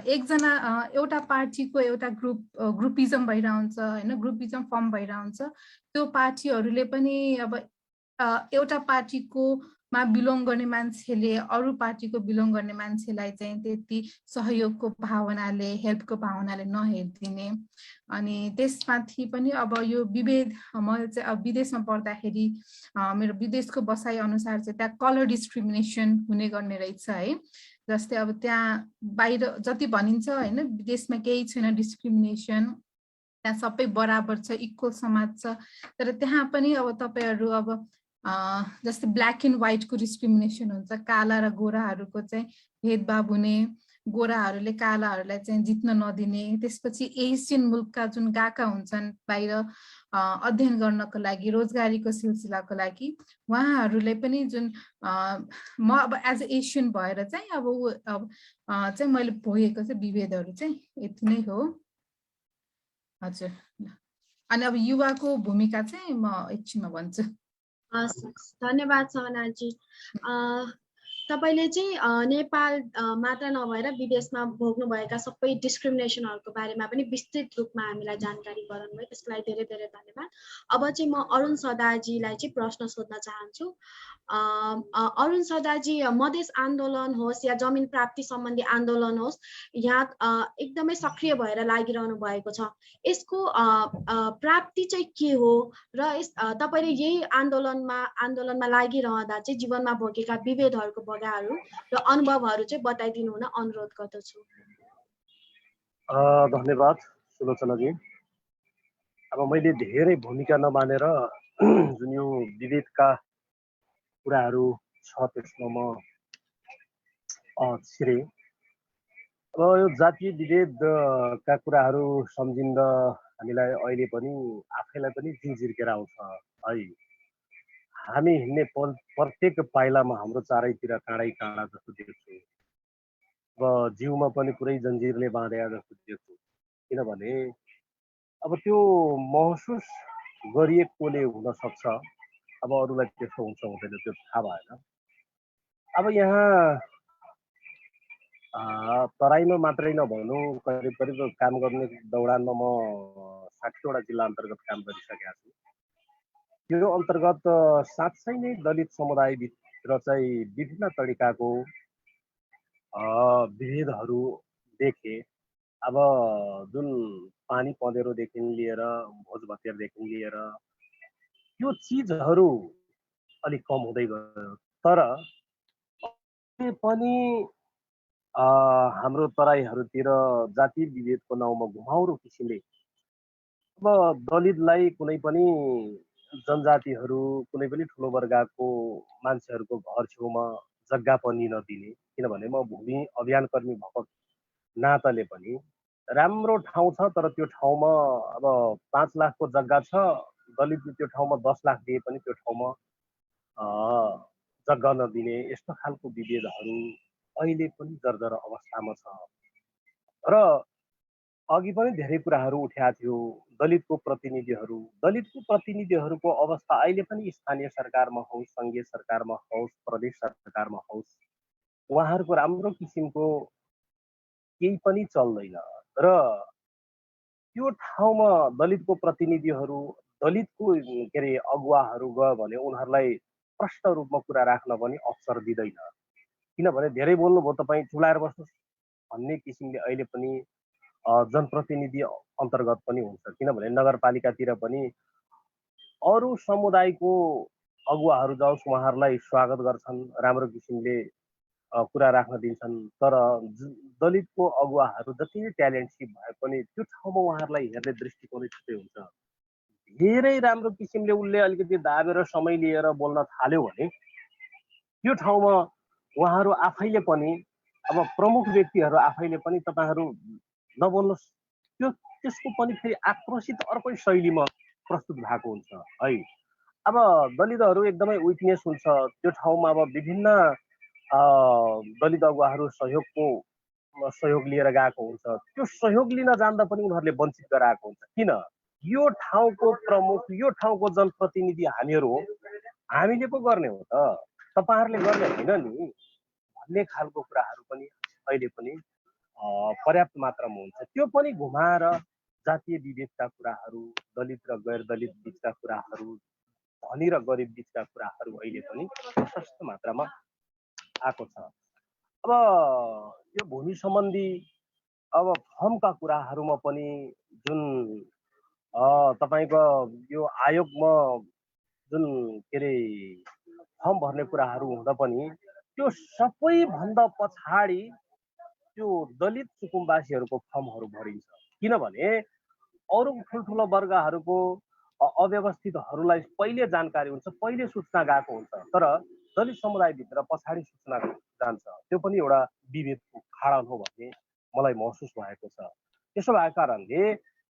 एकजना एउटा पार्टीको एउटा ग्रुपिजम भइरहन्छ हैन, ग्रुपिजम फर्म भइरहन्छ। त्यो पार्टीहरूले पनि अब एउटा पार्टीको मा बिलोङ गर्ने मान्छेले अरू पार्टीको बिलोङ गर्ने मान्छेलाई चाहिँ त्यति सहयोगको भावनाले, हेल्पको भावनाले नहेरिदिने। अनि त्यसमाथि पनि अब यो विभेद म चाहिँ अब विदेशमा पढ्दाखेरि मेरो विदेशको बसाइ अनुसार चाहिँ त्यहाँ कलर डिस्क्रिमिनेसन हुने गर्ने रहेछ है। जस्तै अब त्यहाँ बाहिर जति भनिन्छ हैन विदेशमा केही छैन डिस्क्रिमिनेसन, त्यहाँ सबै बराबर छ, इक्वल समाज छ। तर त्यहाँ पनि अब तपाईहरु अब जस्तै ब्ल्याक एन्ड व्हाइटको डिस्क्रिमिनेसन हुन्छ, काला र गोराहरूको चाहिँ भेदभाव हुने, गोराहरूले कालाहरूलाई चाहिँ जित्न नदिने। त्यसपछि एसियन मुलुकका जुन गएका हुन्छन् बाहिर अध्ययन गर्नको लागि, रोजगारीको सिलसिलाको लागि, उहाँहरूले पनि जुन म अब एज अ एसियन भएर चाहिँ अब चाहिँ मैले भोगेको चाहिँ विभेदहरू चाहिँ यति नै हो। हजुर। अनि अब युवाको भूमिका चाहिँ म एकछिनमा भन्छु। धन्यवाद सहनाजी। तपाईले चाहिँ नेपाल मात्र नभएर विदेशमा भोग्नुभएका सबै डिस्क्रिमिनेसनहरूको बारेमा पनि विस्तृत रूपमा हामीलाई जानकारी गराउनुभयो, त्यसको लागि धेरै धेरै धन्यवाद। अब चाहिँ म अरुण सरदारजीलाई चाहिँ प्रश्न सोध्न चाहन्छु। अरुण सरदारजी, मधेस आन्दोलन होस् या जमिन प्राप्ति सम्बन्धी आन्दोलन होस्, यहाँ एकदमै सक्रिय भएर लागिरहनु भएको छ। यसको प्राप्ति चाहिँ के हो र तपाईले यही आन्दोलनमा लागिरहँदा चाहिँ जीवनमा भोगेका विभेदहरूको बगाहरू र अनुभवहरू चाहिँ बताइदिनु हुन अनुरोध गर्दछु। धन्यवाद सुलोचनाजी। अब मैले धेरै भूमिका नमानेर जुन यो विभेदका कुराहरू छ त्यसमा म छिरे। अब यो जातीय विभेदका कुराहरू सम्झिँदा हामीलाई अहिले पनि आफैलाई पनि जिर्केर आउँछ है। हामी हिँड्ने प्रत्येक पाइलामा हाम्रो चारैतिर काँडै काँडा जस्तो देख्छु। अब जिउमा पनि पुरै जन्जिरले बाँधे जस्तो देख्छु। किनभने अब त्यो महसुस गरिएकोले हुन सक्छ, अब अरूलाई त्यस्तो हुन्छ हुँदैन त्यो थाहा भएन। अब यहाँ तराईमा मात्रै नभनौँ, करिब करिब काम गर्ने दौडानमा म 60वटा जिल्ला अन्तर्गत काम गरिसकेका छु। यो अन्तर्गत साँच्चै नै दलित समुदायभित्र चाहिँ विभिन्न तरिकाको विभेदहरू देखे। अब जुन पानी पँधेरोदेखि लिएर भोज भतेरदेखि लिएर त्यो चिजहरू अलिक कम हुँदै गयो। तर पनि हाम्रो तराईहरूतिर जातीय विभेदको नाउँमा घुमाउरो किसिमले अब दलितलाई कुनै पनि जनजातिहरू कुनै पनि ठुलो वर्गको मान्छेहरूको घर छेउमा जग्गा पनि नदिने, किनभने म भूमि अभियान कर्मी भएको नाताले पनि राम्रो ठाउँ छ तर त्यो ठाउँमा अब 5 लाखको जग्गा छ, दलितले त्यो ठाउँमा 10 लाख दिए पनि त्यो ठाउँमा जग्गा नदिने यस्तो खालको विभेदहरू अहिले पनि जर्जर अवस्थामा छ। र अघि पनि धेरै कुराहरू उठेको थियो। दलितको प्रतिनिधिहरूको अवस्था अहिले पनि स्थानीय सरकारमा होस्, सङ्घीय सरकारमा होस्, प्रदेश सरकारमा होस्, उहाँहरूको राम्रो किसिमको केही पनि चल्दैन। र त्यो ठाउँमा दलितको प्रतिनिधिहरू, दलितको के अरे अगुवाहरू गयो भने उनीहरूलाई प्रष्ट रूपमा कुरा राख्न पनि अवसर दिँदैन। किनभने धेरै बोल्नुभयो तपाईँ चुलाएर बस्नुहोस् भन्ने किसिमले अहिले पनि जनप्रतिनिधि अन्तर्गत पनि हुन्छ। किनभने नगरपालिकातिर पनि अरू समुदायको अगुवाहरू जाओस् उहाँहरूलाई स्वागत गर्छन्, राम्रो किसिमले कुरा राख्न दिन्छन्। तर दलितको अगुवाहरू जति नै ट्यालेन्टसिप भए पनि त्यो ठाउँमा उहाँहरूलाई हेर्ने दृष्टिकोण छुट्टै हुन्छ। धेरै राम्रो किसिमले उसले अलिकति दाबेर समय लिएर बोल्न थाल्यो भने त्यो ठाउँमा उहाँहरू आफैले पनि अब प्रमुख व्यक्तिहरू आफैले पनि तपाईँहरू नबोल्नुहोस्, त्यसको पनि फेरि आक्रोशित अर्कै शैलीमा प्रस्तुत भएको हुन्छ है। अब दलितहरू एकदमै विकनेस हुन्छ त्यो ठाउँमा। अब विभिन्न दलित अगुवाहरू सहयोग लिएर गएको हुन्छ, त्यो सहयोग लिन जान्दा पनि उनीहरूले वञ्चित गराएको हुन्छ। किन? यो ठाउँको प्रमुख, यो ठाउँको जनप्रतिनिधि हामीहरू हो, हामीले पो गर्ने हो त, तपाईँहरूले गर्ने होइन नि भन्ने खालको कुराहरू पनि अहिले पनि पर्याप्त मात्रामा हुन्छ। त्यो पनि घुमाएर जातीय विभेदका कुराहरू, दलित र गैर दलित बिचका कुराहरू, धनी र गरिब बिचका कुराहरू अहिले पनि प्रशस्त मात्रामा आएको छ। अब यो भूमि सम्बन्धी अब फर्मका कुराहरूमा पनि जुन तपाईँको यो आयोगमा जुन के अरे फर्म भर्ने कुराहरू हुँदा पनि त्यो सबैभन्दा पछाडि त्यो दलित सुकुम्बासीहरूको फर्महरू भरिन्छ। किनभने अरू ठुल्ठुलो वर्गहरूको अव्यवस्थितहरूलाई पहिले जानकारी हुन्छ, पहिले सूचना गएको हुन्छ, तर दलित समुदायभित्र पछाडि सूचना जान्छ। त्यो पनि एउटा विभेदको कारण हो भन्ने मलाई महसुस भएको छ। त्यसो भएको कारणले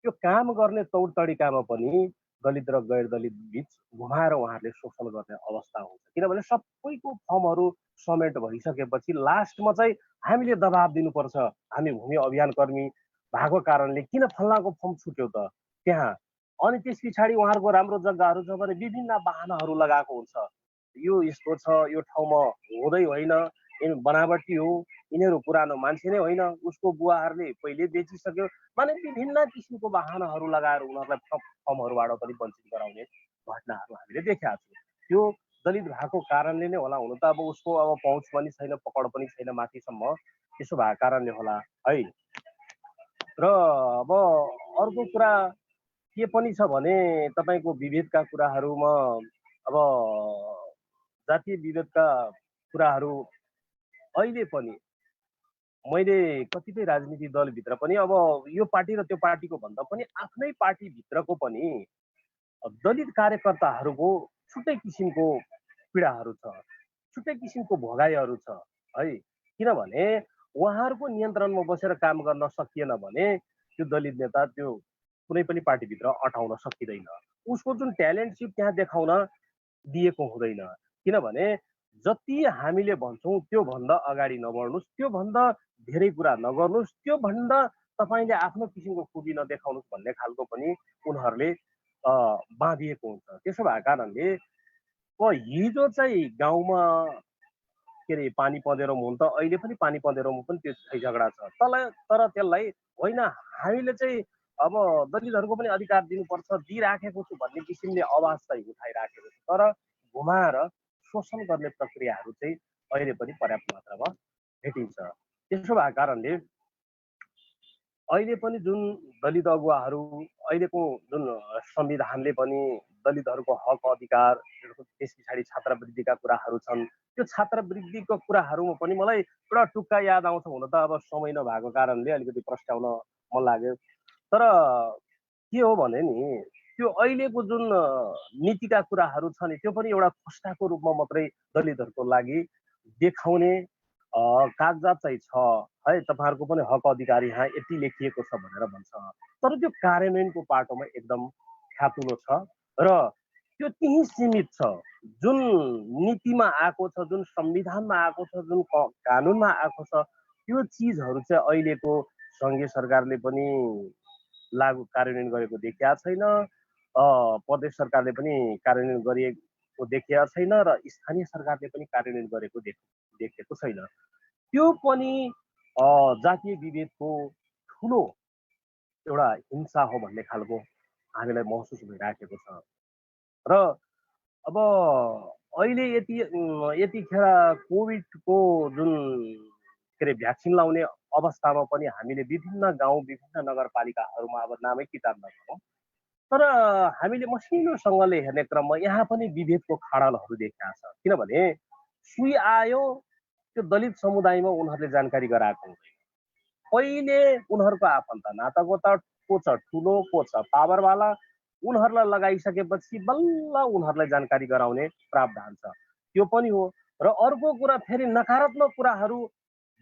यो काम गर्ने तौर तरिकामा पनि दलित र गैर दलित बिच घुमाएर उहाँहरूले शोषण गर्ने अवस्था हुन्छ। किनभने सबैको फर्महरू समेट भइसकेपछि लास्टमा चाहिँ हामीले दबाब दिनुपर्छ, हामी भूमि अभियान कर्मी भएको कारणले किन फल्लाको फर्म छुट्यो त त्यहाँ। अनि त्यस पछाडि उहाँहरूको राम्रो जग्गाहरू छ भने विभिन्न बाहनाहरू लगाएको हुन्छ, यो यस्तो छ, यो ठाउँमा हुँदै होइन, बनावटी हो, यिनीहरू पुरानो मान्छे नै होइन, उसको बुवाहरूले पहिले बेचिसक्यो, माने विभिन्न किसिमको बाहनाहरू लगाएर उनीहरूलाई फर्महरूबाट पनि वञ्चित गराउने घटनाहरू हामीले देखेका छौँ। त्यो दलित भएको कारणले नै होला, हुन त अब उसको अब पहुँच पनि छैन, पकड पनि छैन माथिसम्म, त्यसो भएको कारणले होला है। र अब अर्को कुरा के पनि छ भने तपाईँको विभेदका कुराहरूमा अब जातीय विभेदका कुराहरू अहिले पनि मैले कतिपय राजनीतिक दलभित्र पनि अब यो पार्टी र त्यो पार्टीको भन्दा पनि आफ्नै पार्टीभित्रको पनि दलित कार्यकर्ताहरूको छुट्टै किसिमको पीडाहरू छ, छुट्टै किसिमको भोगाइहरू छ है। किनभने उहाँहरूको नियन्त्रणमा बसेर काम गर्न सकिएन भने त्यो दलित नेता त्यो कुनै पनि पार्टीभित्र अटाउन सकिँदैन, उसको जुन ट्यालेन्टसिप त्यहाँ देखाउन दिएको हुँदैन। किनभने जति हामीले भन्छौँ त्योभन्दा अगाडि नबढ्नुहोस्, त्योभन्दा धेरै कुरा नगर्नुहोस्, त्योभन्दा तपाईँले आफ्नो किसिमको खुबी नदेखाउनुहोस् भन्ने खालको पनि उनीहरूले बाँधिएको हुन्छ। त्यसो भएको कारणले हिजो चाहिँ गाउँमा के अरे पानी पँधेरोमा हुन त अहिले पनि पानी पँधेरोमा पनि त्यो झगडा छ, तर त्यसलाई होइन हामीले चाहिँ अब दलितहरूको पनि अधिकार दिनुपर्छ, दिइराखेको छु भन्ने किसिमले आवाज चाहिँ उठाइराखेको छ। तर घुमाएर शोषण गर्ने प्रक्रियाहरू चाहिँ अहिले पनि पर्याप्त मात्रामा भेटिन्छ। त्यसो भएको कारणले अहिले पनि जुन दलित अगुवाहरू, अहिलेको जुन संविधानले पनि दलितहरूको हक अधिकार, त्यस पछाडि छात्रवृत्तिका कुराहरू छन्, त्यो छात्रवृत्तिको कुराहरूमा पनि मलाई एउटा टुक्का याद आउँछ, हुन त अब समय नभएको कारणले अलिकति प्रस्ट्याउन मन लाग्यो। तर के हो भने नि त्यो अहिलेको जुन नीतिका कुराहरू छ नि त्यो पनि एउटा खोस्टाको रूपमा मात्रै दलितहरूको लागि देखाउने कागजात चाहिँ छ है, तपाईँहरूको पनि हक अधिकार यहाँ यति लेखिएको छ भनेर भन्छ, तर त्यो कार्यान्वयनको पाटोमा एकदम ख्यातुलो छ र त्यो त्यही सीमित छ। जुन नीतिमा आएको छ, जुन संविधानमा आएको छ, जुन कानुनमा आएको छ, त्यो चिजहरू चाहिँ अहिलेको सङ्घीय सरकारले पनि लागू कार्यान्वयन गरेको देखिया छैन, प्रदेश सरकारले पनि कार्यान्वयन गरेको देखिया छैन र स्थानीय सरकारले पनि कार्यान्वयन गरेको देखेको छैन। त्यो पनि जातीय विभेदको ठुलो एउटा हिंसा हो भन्ने खालको हामीलाई महसुस भइराखेको छ। र अब अहिले यतिखेर कोभिडको जुन के अरे भ्याक्सिन लाउने अवस्थामा पनि हामीले विभिन्न गाउँ विभिन्न नगरपालिकाहरूमा अब नामै किताब नगरौँ, तर हामीले मसिनोसँगले हेर्ने क्रममा यहाँ पनि विभेदको खाडलहरू देखिएको छ। किनभने सुई आयो त्यो दलित समुदायमा उनीहरूले जानकारी गराएको हुँदैन। पहिले उनीहरूको आफन्त नातागोता को छ, ठुलो को छ, पावरवाला, उनीहरूलाई लगाइसकेपछि बल्ल उनीहरूलाई जानकारी गराउने प्रावधान छ। त्यो पनि हो। र अर्को कुरा फेरि नकारात्मक कुराहरू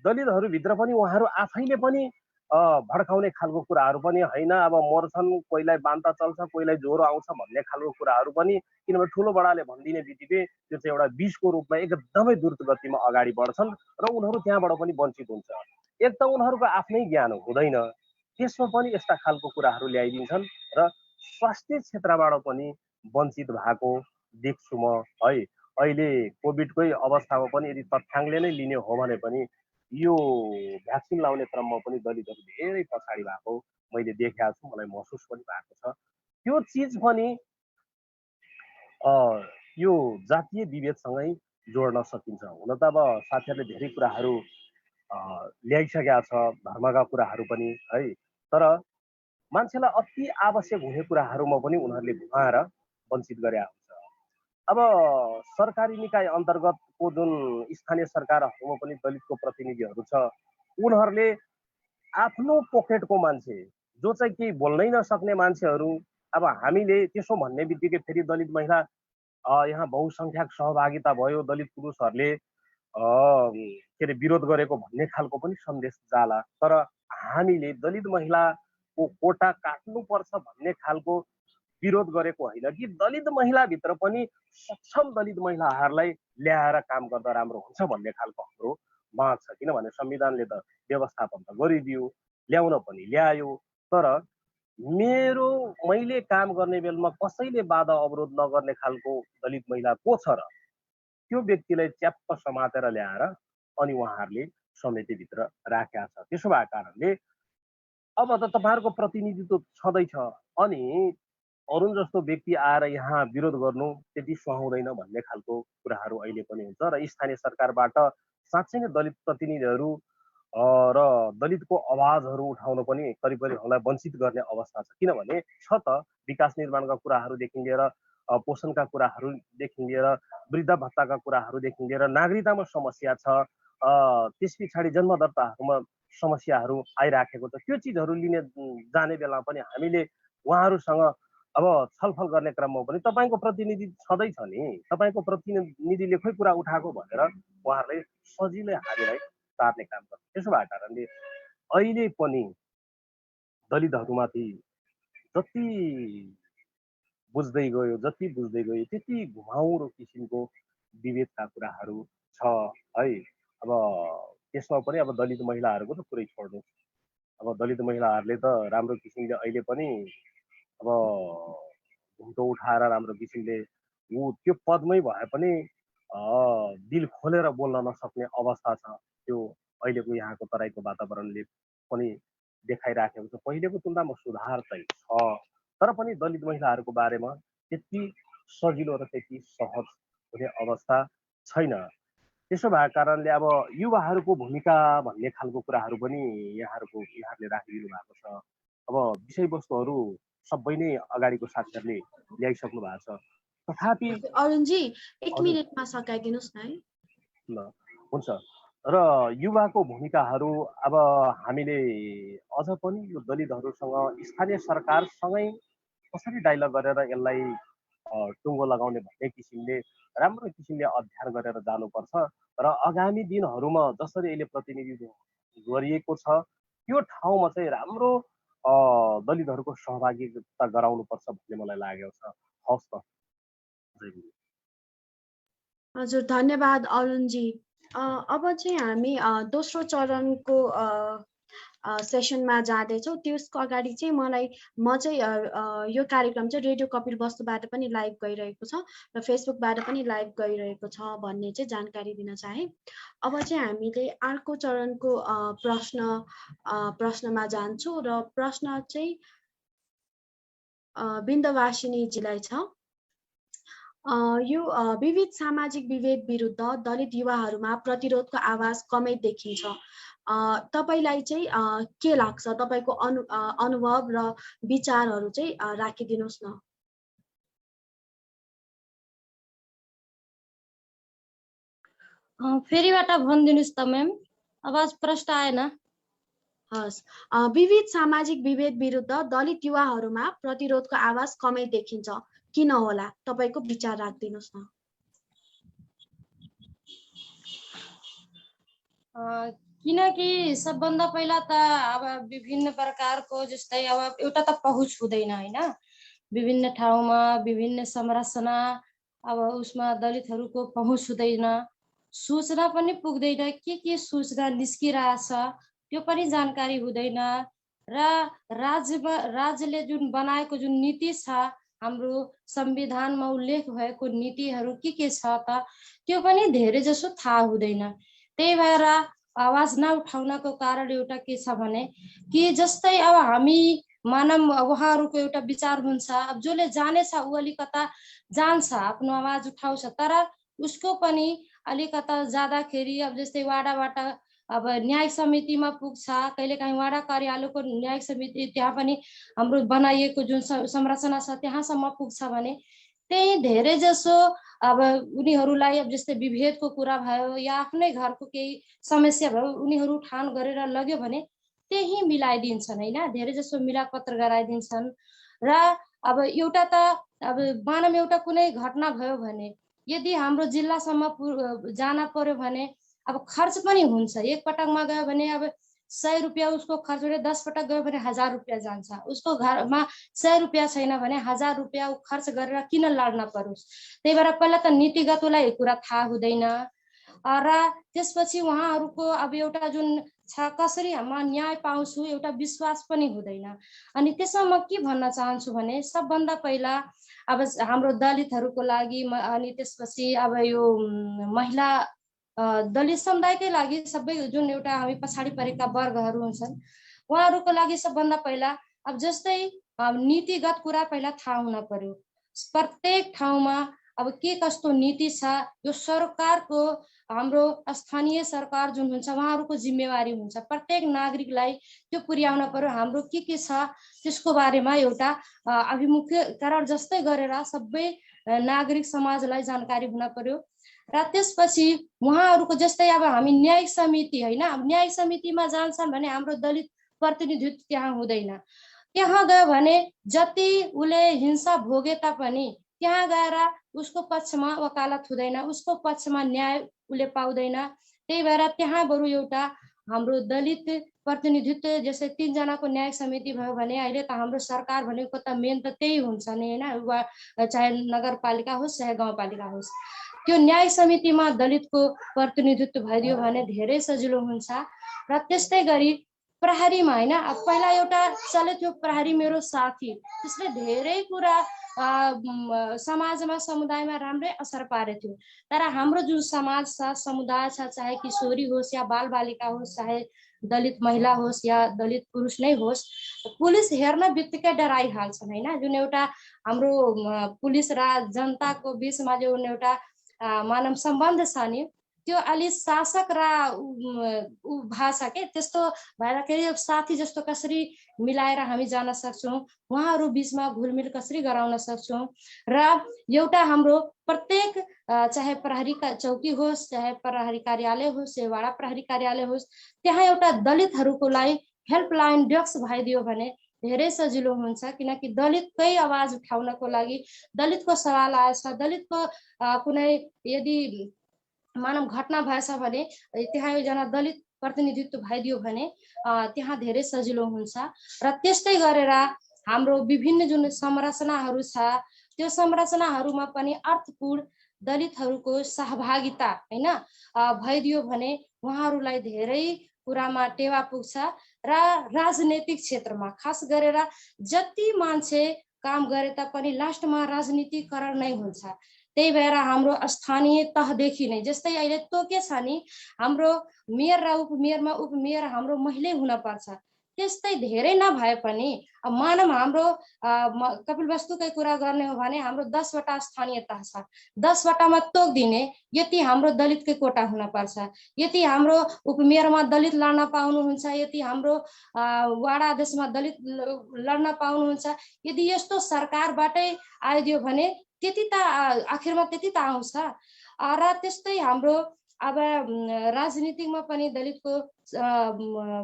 दलितहरूभित्र पनि उहाँहरू आफैले पनि भड्काउने खालको कुराहरू पनि होइन। अब मर्छन्, कोहीलाई बान्ता चल्छ, कोहीलाई ज्वरो आउँछ भन्ने खालको कुराहरू पनि, किनभने ठुलो बडाले भनिदिने बित्तिकै त्यो चाहिँ एउटा विषको रूपमा एकदमै द्रुत गतिमा अगाडि बढ्छन् र उनीहरू त्यहाँबाट पनि वञ्चित हुन्छ। एक त उनीहरूको आफ्नै ज्ञान हुँदैन, त्यसमा पनि यस्ता खालको कुराहरू ल्याइदिन्छन् र स्वास्थ्य क्षेत्रबाट पनि वञ्चित भएको देख्छु म है। अहिले कोभिडकै अवस्थामा पनि यदि तथ्याङ्कले नै लिने हो भने पनि यो भ्याक्सिन लाउने क्रममा पनि दलितहरू धेरै पछाडि भएको मैले देखेको छु, मलाई महसुस पनि भएको छ। त्यो चिज पनि यो जातीय विभेदसँगै जोड्न सकिन्छ। हुन त अब साथीहरूले धेरै कुराहरू ल्याइसकेका छ, धर्मका कुराहरू पनि है, तर मान्छेलाई अति आवश्यक हुने कुराहरूमा पनि उनीहरूले घुमाएर वञ्चित गरे हुन्छ। अब सरकारी निकाय अन्तर्गतको जुन स्थानीय सरकारहरूमा पनि दलितको प्रतिनिधिहरू छ, उनीहरूले आफ्नो पोकेटको मान्छे जो चाहिँ केही बोल्नै नसक्ने मान्छेहरू, अब हामीले त्यसो भन्ने बित्तिकै फेरि दलित महिला यहाँ बहुसङ्ख्यक सहभागिता भयो, दलित पुरुषहरूले के अरे विरोध गरेको भन्ने खालको पनि सन्देश जाला। तर हामीले दलित महिलाको कोटा काट्नुपर्छ भन्ने खालको विरोध गरेको होइन कि दलित महिलाभित्र पनि सक्षम दलित महिलाहरूलाई ल्याएर काम गर्दा राम्रो हुन्छ भन्ने खालको हाम्रो माग छ। किनभने संविधानले त व्यवस्थापन त गरिदियो, ल्याउन पनि ल्यायो, तर मैले काम गर्ने बेलामा कसैले बाधा अवरोध नगर्ने खालको दलित महिला को छ र त्यो व्यक्तिलाई च्याप्प समातेर ल्याएर अनि उहाँहरूले समितिभित्र राखेका छ। त्यसो भएको कारणले अब त तपाईँहरूको प्रतिनिधित्व छँदैछ, अनि अरुण जस्तो व्यक्ति आएर यहाँ विरोध गर्नु त्यति सुहाउँदैन भन्ने खालको कुराहरू अहिले पनि हुन्छ। र स्थानीय सरकारबाट साँच्चै नै दलित प्रतिनिधिहरू र दलितको आवाजहरू उठाउन पनि करिब करिब हामीलाई वञ्चित गर्ने अवस्था छ। किनभने छ त विकास निर्माणका कुराहरूदेखि लिएर पोषणका कुराहरूदेखि लिएर वृद्ध भत्ताका कुराहरूदेखि लिएर नागरिकतामा समस्या छ, त्यस पछाडि जन्मदत्ताहरूमा समस्याहरू आइराखेको छ। त्यो चिजहरू लिने जाने बेला पनि हामीले उहाँहरूसँग अब छलफल गर्ने क्रममा पनि तपाईँको प्रतिनिधि छँदैछ नि, तपाईँको प्रतिनिधिले खोइ कुरा उठाएको भनेर उहाँहरूले सजिलै हामीलाई तार्ने काम गर्छ। त्यसो भएको कारणले अहिले पनि दलितहरूमाथि जति बुझ्दै गयो त्यति घुमाउरो किसिमको विभेदका कुराहरू छ है। अब त्यसमा पनि अब दलित महिलाहरूको त पुरै छोड्नु, अब दलित महिलाहरूले त राम्रो किसिमले अहिले पनि अब घुम्टो उठाएर राम्रो किसिमले त्यो पदमै भए पनि दिल खोलेर बोल्न नसक्ने अवस्था छ। त्यो अहिलेको यहाँको तराईको वातावरणले पनि देखाइराखेको छ। पहिलेको तुलनामा सुधार चाहिँ छ, तर पनि दलित महिलाहरूको बारेमा त्यति सजिलो र त्यति सहज हुने अवस्था छैन। त्यसो भएको कारणले अब युवाहरूको भूमिका भन्ने खालको कुराहरू पनि यहाँहरूले राखिदिनु भएको छ। अब विषयवस्तुहरू सबै नै अगाडिको साथीहरूले ल्याइसक्नु भएको छ। तथापि अरुणजी 1 मिनेटमा सकाइदिनुस् न है। ल हुन्छ। र युवाको भूमिकाहरू अब हामीले अझ पनि यो दलितहरूसँग स्थानीय सरकारसँगै कसरी डाइलग गरेर यसलाई टुङ्गो लगाउने भन्ने किसिमले राम्रो किसिमले अध्ययन गरेर जानुपर्छ र आगामी दिनहरूमा जसरी यसले प्रतिनिधित्व गरिएको छ त्यो ठाउँमा चाहिँ राम्रो दलितहरूको सहभागिता गराउनुपर्छ भन्ने मलाई लागेको छ। हवस् त। हजुर धन्यवाद अरुणजी। अब चाहिँ हामी दोस्रो चरणको सेसनमा जाँदैछौँ। त्यसको अगाडि चाहिँ म चाहिँ यो कार्यक्रम चाहिँ रेडियो कपिल वस्तुबाट पनि लाइभ गइरहेको छ र फेसबुकबाट पनि लाइभ गइरहेको छ भन्ने चाहिँ जानकारी दिन चाहे। अब चाहिँ हामीले अर्को चरणको प्रश्नमा जान्छौँ र प्रश्न चाहिँ बिन्दवासिनीजीलाई छ। यो विविध सामाजिक विभेद विरुद्ध दलित युवाहरूमा प्रतिरोधको आवाज कमै देखिन्छ। तपाईलाई चाहिँ के लाग्छ? तपाईको अनुभव र विचारहरू चाहिँ राखिदिनुहोस् न। फेरिबाट भनिदिनुहोस् त म्याम, आवाज प्रष्ट आएन। हस्, विविध सामाजिक विभेद विरुद्ध दलित युवाहरूमा प्रतिरोधको आवाज कमै देखिन्छ, किन होला? तपाईको विचार राखिदिनुहोस् न। किनकि सबभन्दा पहिला त अब विभिन्न प्रकारको जस्तै अब एउटा त पहुँच हुँदैन हैन, विभिन्न ठाउँमा विभिन्न संरचना, अब उसमा दलितहरूको पहुँच हुँदैन, सूचना पनि पुग्दैन, के सूचना निस्किरहेछ त्यो पनि जानकारी हुँदैन र राज्यले जुन बनाएको जुन नीति छ, हाम्रो संविधानमा उल्लेख भएको नीतिहरू के छ त त्यो पनि धेरै जसो थाहा हुँदैन। त्यही भएर आवाज नउठाउनको कारण एउटा के छ भने कि जस्तै अब हामी मानव उहाँहरूको एउटा विचार हुन्छ, अब जसले जानेछ ऊ अलिकता जान्छ, आफ्नो आवाज उठाउँछ, तर उसको पनि अलिकता जाँदाखेरि अब जस्तै वाडाबाट अब न्यायिक समितिमा पुग्छ, कहिलेकाहीँ वाडा कार्यालयको न्यायिक समिति त्यहाँ पनि हाम्रो बनाइएको जुन संरचना छ त्यहाँसम्म पुग्छ भने त्यही धेरै जसो अब उनीहरूलाई अब जस्तै विभेदको कुरा भयो या आफ्नै घरको केही समस्या भयो उनीहरू उठान गरेर लग्यो भने त्यही मिलाइदिन्छन् हैन, धेरै जसो मिलापत्र गराइदिन्छन्। र अब एउटा त अब मानव एउटा कुनै घटना भयो भने यदि हाम्रो जिल्लासम्म जान पर्यो भने अब खर्च पनि हुन्छ, एक पटकमा गयो भने अब 100 रुपियाँ उसको खर्च हुने, 10 पटक गयो भने 1000 रुपियाँ जान्छ, उसको घरमा 100 रुपियाँ छैन भने 1000 रुपियाँ खर्च गरेर किन लड्न परोस्। त्यही भएर पहिला त नीतिगत उसलाई कुरा थाहा हुँदैन र त्यसपछि उहाँहरूको अब एउटा जुन छ कसरी म न्याय पाउँछु एउटा विश्वास पनि हुँदैन। अनि त्यसमा म के भन्न चाहन्छु भने सबभन्दा पहिला अब हाम्रो दलितहरूको लागि अनि त्यसपछि अब यो महिला दलित समुदायकै लागि सबै जुन एउटा हामी पछाडि परेका वर्गहरू हुन्छन् उहाँहरूको लागि सबभन्दा पहिला अब जस्तै नीतिगत कुरा पहिला थाहा हुन पर्यो। प्रत्येक ठाउँमा अब के कस्तो नीति छ यो सरकारको, हाम्रो स्थानीय सरकार जुन हुन्छ उहाँहरूको जिम्मेवारी हुन्छ, प्रत्येक नागरिकलाई त्यो पुर्याउन पर्यो। हाम्रो के छ त्यसको बारेमा एउटा अभिमुखीकरण जस्तै गरेर सबै नागरिक समाजलाई जानकारी हुन पर्यो। र त्यसपछि उहाँहरूको जस्तै अब हामी न्यायिक समिति हैन, न्यायिक समितिमा जान्छन् भने हाम्रो दलित प्रतिनिधित्व त्यहाँ हुँदैन। त्यहाँ गयो भने जति उसले हिंसा भोगे तापनि त्यहाँ गएर उसको पक्षमा वकालत हुँदैन, उसको पक्षमा न्याय उसले पाउँदैन। त्यही भएर त्यहाँ बरु एउटा हाम्रो दलित प्रतिनिधित्व जस्तै 3 जनाको न्यायिक समिति भयो भने अहिले त हाम्रो सरकार भनेको त मेन त त्यही हुन्छ नि हैन, चाहे नगरपालिका होस् चाहे गाउँपालिका होस्, त्यो न्यायिक समितिमा दलितको प्रतिनिधित्व भइदियो भने धेरै सजिलो हुन्छ। र त्यस्तै गरी प्रहरीमा हैन, पहिला एउटा चलेथ्यो प्रहरी मेरो साथी, त्यसले धेरै कुरा समाजमा समुदायमा राम्रै असर पारेथ्यो। तर हाम्रो जुन समाज छ समुदाय छ, चाहे किशोरी होस् या बालबालिका होस् चाहे दलित महिला होस् या दलित पुरुष नै होस्, पुलिस हेर्न बित्तिकै डराइहाल्छन् हैन। जुन एउटा हाम्रो पुलिस र जनताको बिचमा जुन एउटा मानव सम्बन्ध छ नि त्यो अलि शासक र भाषा के त्यस्तो भएर के साथी जस्तो कसरी मिलाएर हामी जान सक्छौं, उहाँहरू बिचमा घुलमिल कसरी गराउन सक्छौं। र एउटा हाम्रो प्रत्येक चाहे प्रहरी चौकी होस् चाहे प्रहरी कार्यालय होस् चाहे वडा प्रहरी कार्यालय होस्, त्यहाँ एउटा दलितहरूको लागि हेल्पलाइन डेस्क भइदियो भने धेरै सजिलो हुन्छ, किनकि दलितकै आवाज उठाउनको लागि, दलितको सवाल आएछ, दलितको कुनै यदि मानव घटना भएछ भने त्यहाँ एकजना दलित प्रतिनिधित्व भइदियो भने त्यहाँ धेरै सजिलो हुन्छ। र त्यस्तै गरेर हाम्रो विभिन्न जुन संरचनाहरू छ त्यो संरचनाहरूमा पनि अर्थपूर्ण दलितहरूको सहभागिता हैन भइदियो भने उहाँहरूलाई धेरै कुरामा टेवा पुग्छ। र राजनीतिक क्षेत्रमा खास गरेर जति मान्छे काम गरे तापनि लास्टमा राजनीतिकरण नै हुन्छ। त्यही भएर हाम्रो स्थानीय तहदेखि नै, जस्तै अहिले तोके छ नि हाम्रो मेयर र उपमेयरमा उपमेयर हाम्रो महिलै हुन पर्छ, त्यस्तै धेरै नभए पनि मानव हाम्रो कपिलवस्तुकै कुरा गर्ने हो भने हाम्रो 10 वटा स्थानीय तह छ, 10 वटामा तोक दिने यति हाम्रो दलितकै कोटा हुन पर्छ, यति हाम्रो उपमेयरमा दलित लड्न पाउनुहुन्छ, यति हाम्रो वाडा अध्यक्षमा दलित लड्न पाउनुहुन्छ। यदि यस्तो सरकारबाटै आइदियो भने त्यति त आखिरमा त्यति त आउँछ। र त्यस्तै हाम्रो अब राजनीतिमा पनि दलितको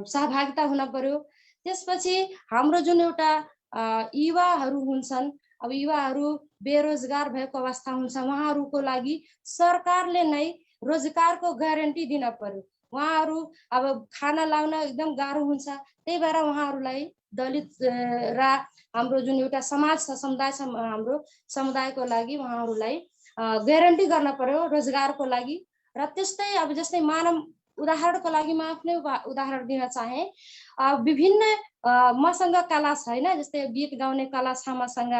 सहभागिता हुन पर्यो। त्यसपछि हाम्रो जुन एउटा युवाहरू हुन्छन्, अब युवाहरू बेरोजगार भएको अवस्था हुन्छ, उहाँहरूको लागि सरकारले नै रोजगारको ग्यारेन्टी दिन पर्यो। उहाँहरू अब खाना लाउन एकदम गाह्रो हुन्छ, त्यही भएर उहाँहरूलाई दलित र हाम्रो जुन एउटा समाज छ, समुदाय छ, हाम्रो समुदायको लागि उहाँहरूलाई ग्यारेन्टी गर्न पर्यो रोजगारको लागि। र त्यस्तै अब जस्तै मानव उदाहरणको लागि म आफ्नै उदाहरण दिन चाहे। विभिन्न मसँग कला छ हैन, जस्तै गीत गाउने कला छ मसँग,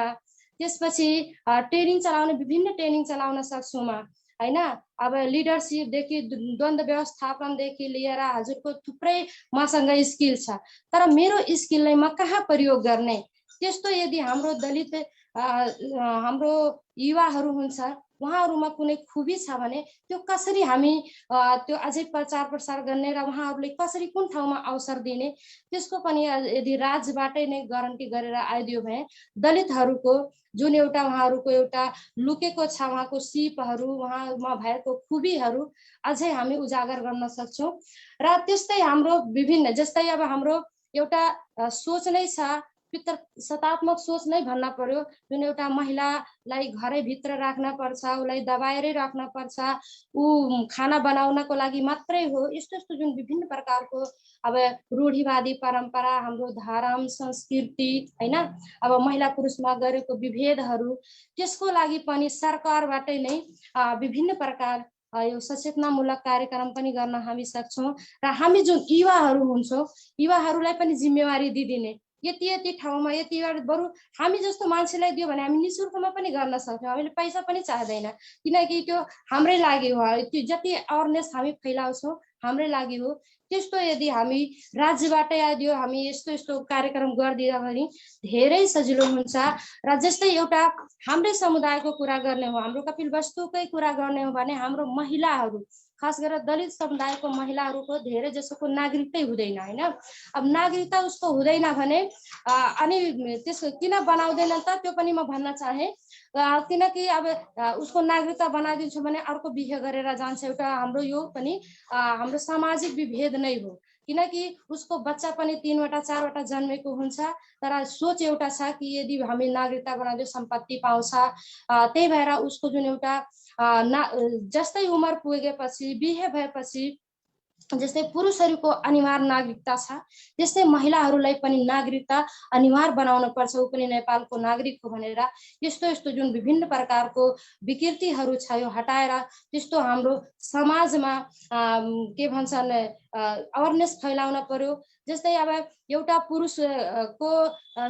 त्यसपछि ट्रेनिङ चलाउने विभिन्न ट्रेनिङ चलाउन सक्छु म हैन। अब लिडरशिपदेखि द्वन्द्व व्यवस्थापनदेखि लिएर हजुरको थुप्रै मसँग स्किल छ, तर मेरो स्किललाई म कहाँ प्रयोग गर्ने, त्यस्तो यदि हाम्रो दलित हाम्रो युवाहरू हुन्छ उहाँहरूमा कुनै खुबी छ भने त्यो कसरी हामी त्यो अझै प्रचार प्रसार गर्ने र उहाँहरूले कसरी कुन ठाउँमा अवसर दिने, त्यसको पनि यदि राज्यबाटै नै ग्यारेन्टी गरेर आइदियो भने दलितहरूको जुन एउटा उहाँहरूको एउटा लुकेको छ उहाँको सिपहरू, उहाँमा भएको खुबीहरू अझै हामी उजागर गर्न सक्छौँ। र त्यस्तै हाम्रो विभिन्न, जस्तै अब हाम्रो एउटा सोच नै छ, सतात्मक सोच नै भन्न पर्यो, जुन एउटा महिलालाई घरै भित्र राख्न पर्छ, उसलाई दबाएरै राख्न पर्छ, ऊ खाना बनाउनको लागि मात्रै हो, यस्तो यस्तो जुन विभिन्न प्रकारको अब रूढिवादी परम्परा, हाम्रो धर्म संस्कृति हैन, अब महिला पुरुषमा गरेको विभेदहरू, त्यसको लागि पनि सरकारबाटै नै विभिन्न प्रकार यो सचेतनामूलक कार्यक्रम पनि गर्न हामी सक्छौँ। र हामी जुन युवाहरू हुन्छौँ युवाहरूलाई पनि जिम्मेवारी दिदिने, यति यति ठाउँमा यति बरु हामी जस्तो मान्छेलाई दियो भने हामी निशुल्कमा पनि गर्न सक्छौँ, हामीले पैसा पनि चाहदैन, किनकि त्यो हाम्रै लागि हो, त्यो जति अवेरनेस हामी फैलाउँछौँ हाम्रै लागि हो। त्यस्तो यदि हामी राज्यबाटै आइदियो, हामी यस्तो यस्तो कार्यक्रम गरिदियो भने धेरै सजिलो हुन्छ। र जस्तै एउटा हाम्रै समुदायको कुरा गर्ने हो, हाम्रो कपिलवस्तुकै कुरा गर्ने हो भने हाम्रो महिलाहरू, खास गरेर दलित समुदायको महिलाहरूको धेरै जसोको नागरिकतै हुँदैन हैन। अब नागरिकता उसको हुँदैन भने अनि त्यस किन बनाउँदैन त, त्यो पनि म भन्न चाहे। किनकि अब उसको नागरिकता बनाइदिन्छु भने अर्को बिहे गरेर जान्छ, एउटा हाम्रो यो पनि हाम्रो सामाजिक विभेद नै हो, किनकि उसको बच्चा पनि 3 वटा 4 वटा जन्मेको हुन्छ, तर सोच एउटा छ कि यदि हामी नागरिकता बनाइदियो सम्पत्ति पाउँछ। त्यही भएर उसको जुन एउटा जस्तै उमेर पुगेपछि बिहे भएपछि जस्तै पुरुषहरूको अनिवार्य नागरिकता छ, त्यस्तै महिलाहरूलाई पनि नागरिकता अनिवार्य बनाउन पर्छ, ऊ पनि नेपालको नागरिक हो भनेर। यस्तो यस्तो जुन विभिन्न प्रकारको विकृतिहरू छ यो हटाएर त्यस्तो हाम्रो समाजमा के भन्छन् अवेरनेस फैलाउन पर्यो। जस्तै अब एउटा पुरुषको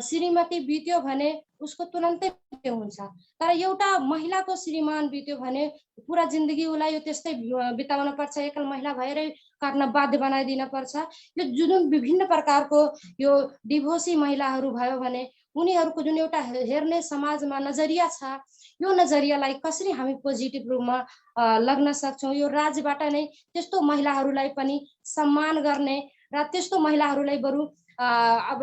श्रीमती बित्यो भने उसको तुरन्तै मृत्यु हुन्छ, तर एउटा महिलाको श्रीमान बित्यो भने पुरा जिन्दगी उसलाई यो त्यस्तै बिताउन पर्छ, एकल महिला भएरै काट्न बाध्य बनाइदिन पर्छ। यो जुन विभिन्न प्रकारको यो डिभोर्सी महिलाहरू भयो भने उनीहरूको जुन एउटा हेर्ने समाजमा नजरिया छ, यो नजरियालाई कसरी हामी पोजिटिभ रूपमा लग्न सक्छौँ, यो राज्यबाट नै त्यस्तो महिलाहरूलाई पनि सम्मान गर्ने र त्यस्तो महिलाहरूलाई बरु अब